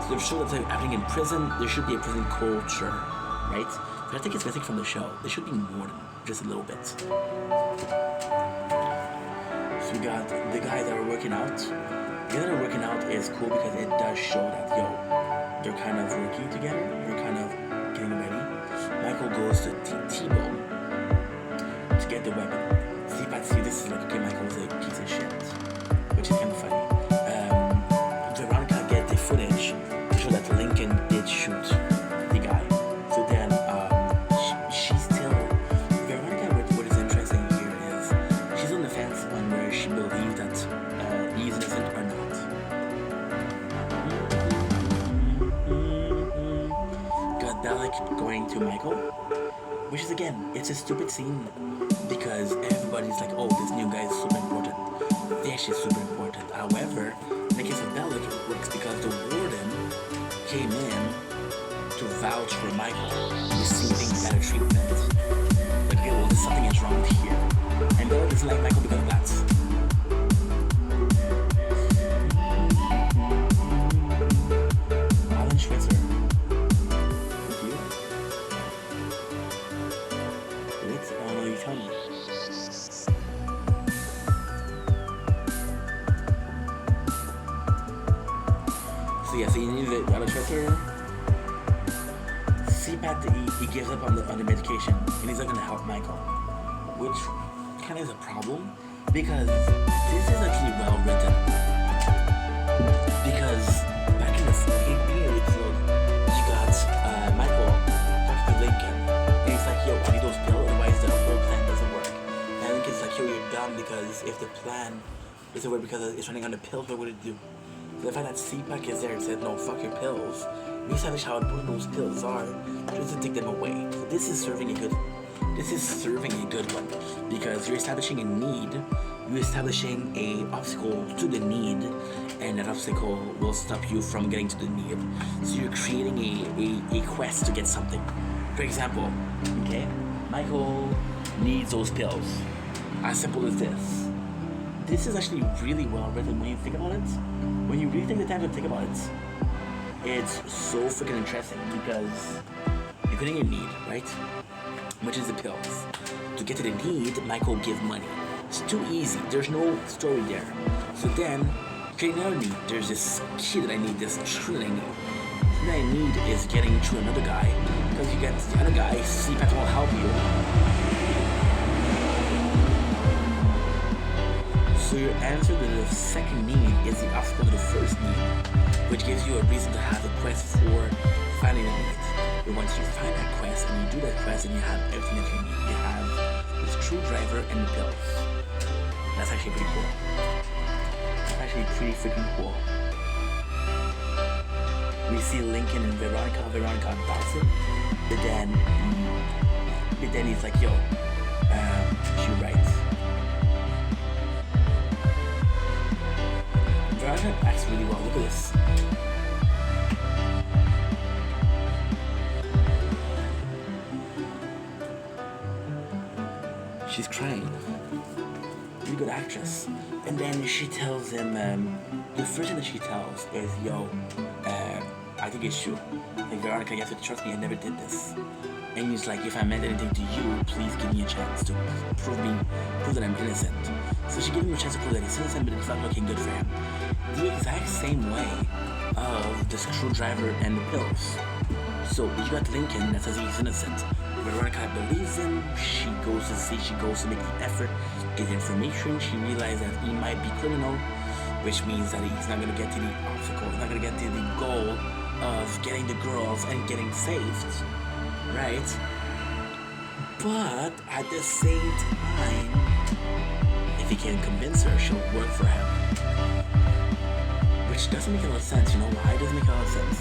So they're sure that happening in prison, there should be a prison culture, right? But I think it's missing from the show. There should be more than just a little bit. So we got the guys that are working out. The guys that are working out is cool because it does show that, they're kind of working together. They're kind of getting ready. Michael goes to T-Bone to get the weapon. See this is like, okay, Michael's a piece of shit, which is kind of funny. Veronica get the footage to show that Lincoln did shoot the guy. So then she's still, Veronica, what is interesting here is she's on the fence on where she believes that he's innocent or not. Got Belek going to Michael, which is, again, it's a stupid scene because everybody's like, oh, this new guy is super important. They're actually super important. However, in the case of Belek, it works because the warden came in to vouch for Michael, receiving doesn't like Michael because of that. Alan Schwitzer. With you? What? Oh no, you tell me. So yeah, so you need Alan Schwitzer. CPAT, he gives up on the medication, and he's not gonna help Michael, which kind of is a problem because this is actually well written. Because back in the beginning episode, you got Michael talking to Lincoln, and he's like, "Yo, I need those pills, otherwise the whole plan doesn't work." And Lincoln's like, "Yo, you're dumb because if the plan doesn't work because it's running on the pills, what would it do?" So the fact that CPAC is there and said, "No, fuck your pills," we establish how important those pills are just to take them away. So this is serving a good one because you're establishing a need, you're establishing a obstacle to the need, and that obstacle will stop you from getting to the need. So you're creating a quest to get something. For example, okay, Michael needs those pills. As simple as this. This is actually really well written when you think about it. When you really take the time to think about it, it's so freaking interesting because you're getting a need, right? Which is the pills. To get to the need, Michael give money. It's too easy. There's no story there. So then, creating another need. There's this key that I need, this tree that I need. What I need is getting to another guy. Because you get the other guy, CPAC will help you. So your answer to the second need is the obstacle to the first need, which gives you a reason to have a quest for finding a need. But once you find that quest and you do that quest and you have everything that you need, you have the screwdriver and the pills. That's actually pretty cool. That's actually pretty freaking cool. We see Lincoln and Veronica adopts him, but then he's like, "Yo, she writes." Veronica acts really well. Look at this. She's crying. Really good actress. And then she tells him, the first thing that she tells is, "Yo, I think it's true. Like, Veronica, you have to trust me, I never did this." And he's like, "If I meant anything to you, please give me a chance to prove that I'm innocent." So she gave him a chance to prove that he's innocent, but it's not looking good for him. The exact same way of the screwdriver and the pills. So you got Lincoln that says he's innocent. Veronica believes him. She goes to make the effort, get information. She realizes that he might be criminal, which means that he's not going to get to the obstacle. He's not going to get to the goal of getting the girls and getting saved, right? But at the same time, if he can convince her, she'll work for him. Which doesn't make a lot of sense. You know why it doesn't make a lot of sense?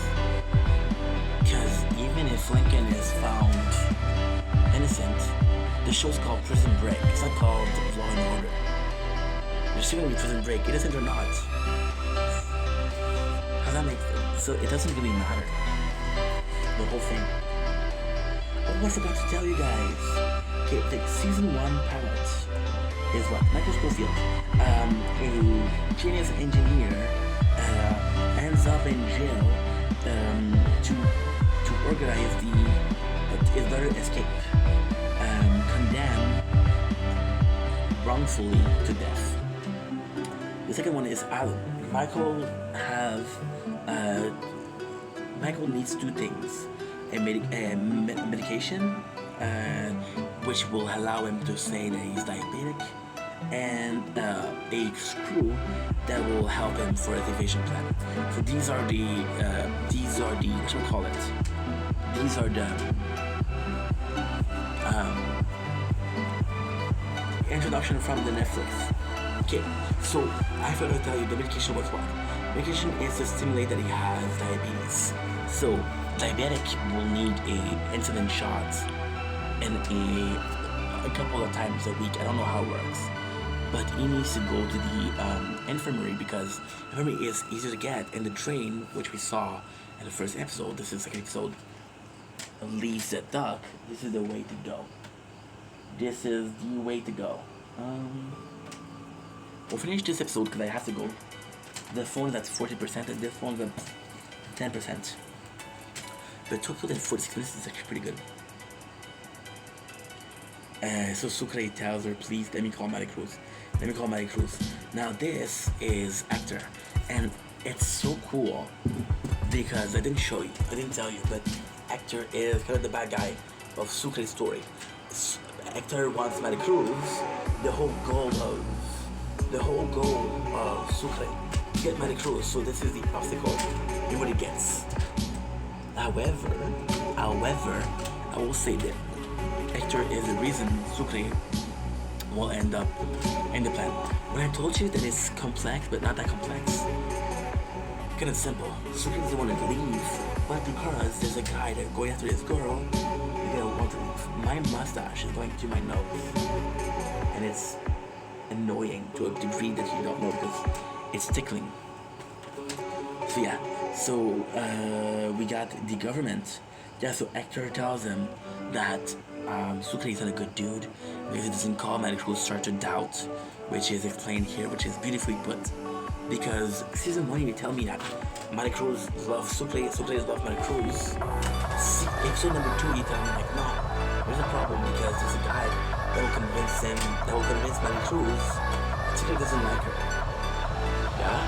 Because even if Lincoln is found innocent, the show's called Prison Break. It's not called Law and Order. There's still gonna be Prison Break, innocent or not. How does that make sense? So it doesn't really matter. The whole thing. Oh, I forgot to tell you guys. Okay, the season 1 pilot is what? Michael Scofield, a genius engineer, ends up in jail to organize his daughter escape, condemned wrongfully to death. The second one is Alan. Michael needs two things: a medication, which will allow him to say that he's diabetic, and a screw that will help him for his evasion plan. So these are the what should we call it? These are the introduction from the Netflix. Okay, so I forgot to tell you the medication was what? Medication is to stimulate that he has diabetes. So diabetic will need a insulin shot and a couple of times a week. I don't know how it works, but he needs to go to the infirmary because infirmary is easier to get. And the train, which we saw in the first episode, this is the second episode, leaves the dock. This is the way to go. This is the way to go. We'll finish this episode because I have to go. The phone is at 40% and this phone's at 10%. But 2 episodes and 46 minutes is actually pretty good. So Sucre tells her, please let me call Maricruz. Let me call Maricruz. Now this is Hector, and it's so cool because I didn't tell you, but Hector is kind of the bad guy of Sucre's story. Hector wants Maricruz. The whole goal of Sucre to get Maricruz. So this is the obstacle and what he gets. However, I will say that Hector is the reason Sucre will end up in the plan. When I told you that it's complex, but not that complex, kind of simple. Sucre doesn't want to leave, but because there's a guy that's going after this girl, they don't want to leave. My mustache is going to my nose, and it's annoying to a degree that you don't know because it's tickling. So yeah, we got the government. Yeah, so Hector tells him that Sucre is not a good dude because he doesn't call Maricruz, start to doubt, which is explained here, which is beautifully put. Because season 1 you tell me that Maricruz loves Sucre, Sucre loves Maricruz. Episode number 2 you tell me like, no, there's a problem because there's a guy that will convince Maricruz Sucre doesn't like her. Yeah?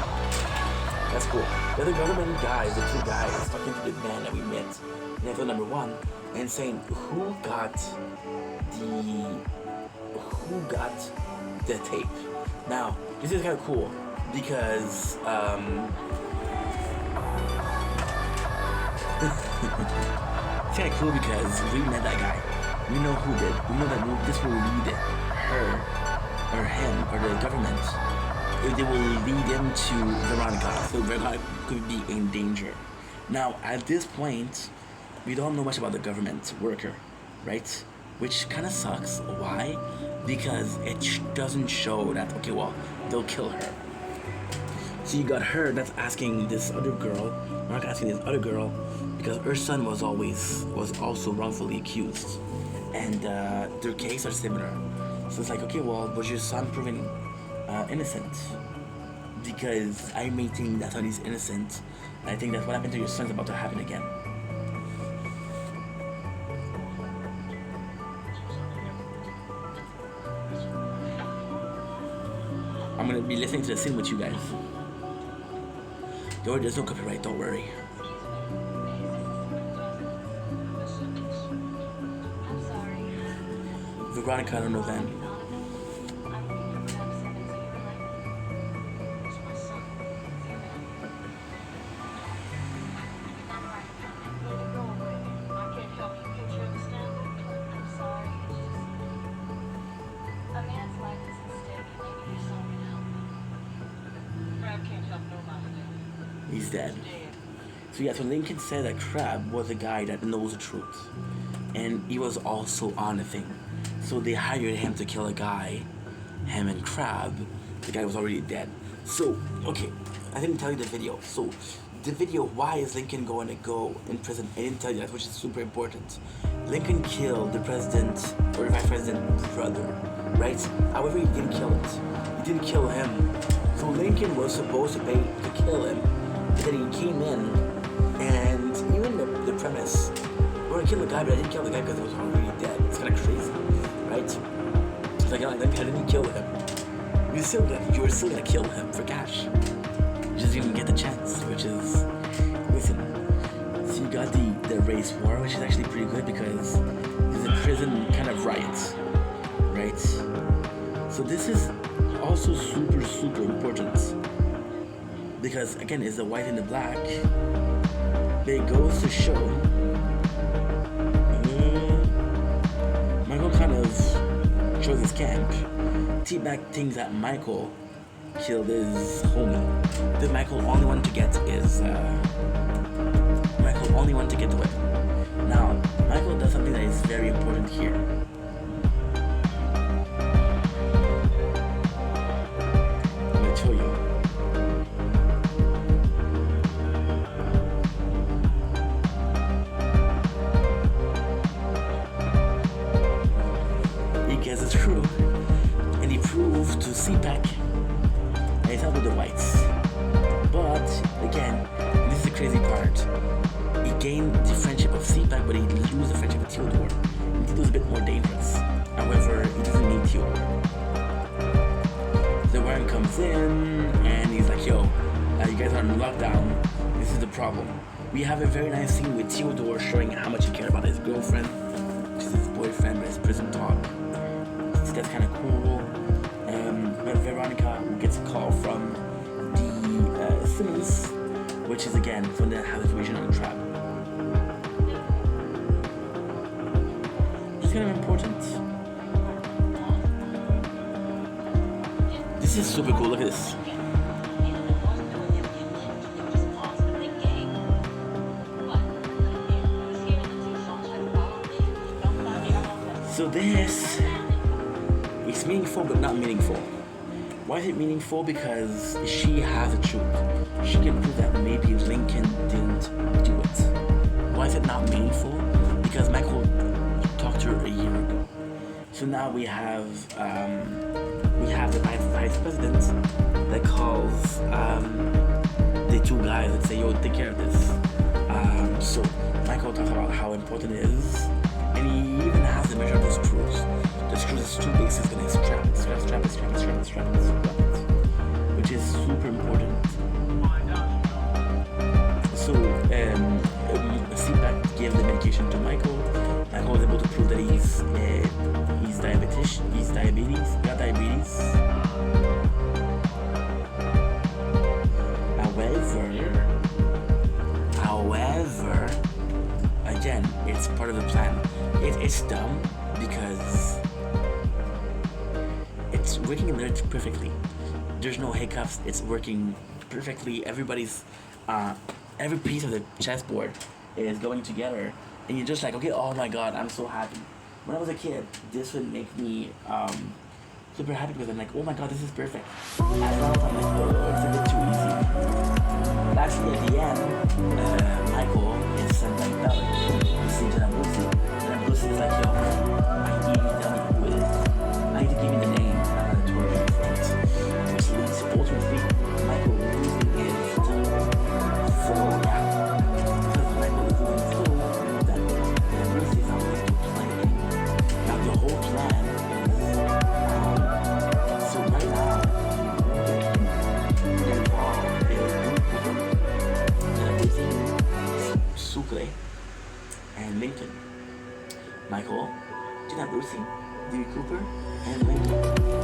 That's cool. The other government guys, the 2 guys, talking to the man that we met in episode number 1 and saying who got the tape. Now, this is kind of cool because it's kind of cool because we met that guy. We know who did. We know that this will lead her or him or the government. They will lead him to Veronica, so Veronica could be in danger. Now, at this point, we don't know much about the government worker, right? Which kind of sucks. Why? Because it doesn't show that, okay, well, they'll kill her. So you got her that's asking this other girl, because her son was also wrongfully accused. And their cases are similar. So it's like, okay, well, was your son proven innocent? Because I maintain that son is innocent. And I think that what happened to your son is about to happen again. I'm gonna be listening to the scene with you guys. There's no copyright, don't worry. Veronica, I don't know then. He's dead. So yeah, so Lincoln said that Crab was a guy that knows the truth. And he was also on the thing. So they hired him to kill a guy, him and Crab. The guy was already dead. So, okay, I didn't tell you the video. So, the video, why is Lincoln going to go in prison? I didn't tell you that, which is super important. Lincoln killed the president, or the vice president's brother, right? However, he didn't kill it. He didn't kill him. So Lincoln was supposed to pay to kill him. But then he came in, and even the premise, we're gonna kill the guy, but I didn't kill the guy because he was already dead. It's kind of crazy, right? It's like, I didn't kill him. You were still gonna kill him for cash. You just didn't get the chance, which is, listen. So you got the race war, which is actually pretty good because there's a prison kind of riot, right? So this is also super, super important because again, it's the white and the black. But it goes to show Michael kind of chose his camp. Teabag thinks that Michael killed his homie. That Michael only wanted to get is the weapon. Now, Michael does something that is very important here. I'm gonna show you. He gets his crew, and he and this is the crazy part, he gained the friendship of Seaback, but he lose the friendship of Theodore. And Theodore's a bit more dangerous. However, he doesn't need Theodore. The Warren comes in, and he's like, yo, you guys are on lockdown. This is the problem. We have a very nice scene with Theodore showing how much he cared about his girlfriend, which is his boyfriend, with his prison talk. So that's kind of cool. But Veronica gets a call from the Simmons, which is again from the House Vision on the Trap. It's kind of important. This is super cool. Look at this. So this is meaningful but not meaningful. Why is it meaningful? Because she has a truth. She can prove that maybe Lincoln didn't do it. Why is it not meaningful? Because Michael talked to her a year ago. So now we have the vice president that calls the two guys and say, yo, take care of this. So Michael talks about how important it is. And he even has the measure of the screws. The screws is too big, so it's gonna strap it, which is super important. So, Seaback gave the medication to Michael. Michael was able to prove that he's got diabetes. However, again, it's part of the plan. It's dumb because it's working there perfectly. There's no hiccups. It's working perfectly. Everybody's every piece of the chessboard is going together, and you're just like, okay, oh my god, I'm so happy. When I was a kid, this would make me super happy because I'm like, oh my god, this is perfect. At first, I'm like, oh, it's a bit too easy. But actually, at the end, Michael is sent like that. You see Jenna Lucy. Jenna Lucy is like, yo, I need you to tell me who it is. I need to give me the name to her. Which leads ultimately Michael losing his phone. So yeah, because Michael is losing his phone, that Jenna Lucy is not going to play him. Now the whole plan is so right now they're involved in Sucre and Lincoln. Michael, Jenna Lucy, Dewey Cooper, and Lincoln.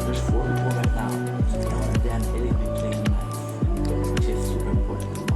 There's 4 people right now. And then it is been playing nice, which is super important.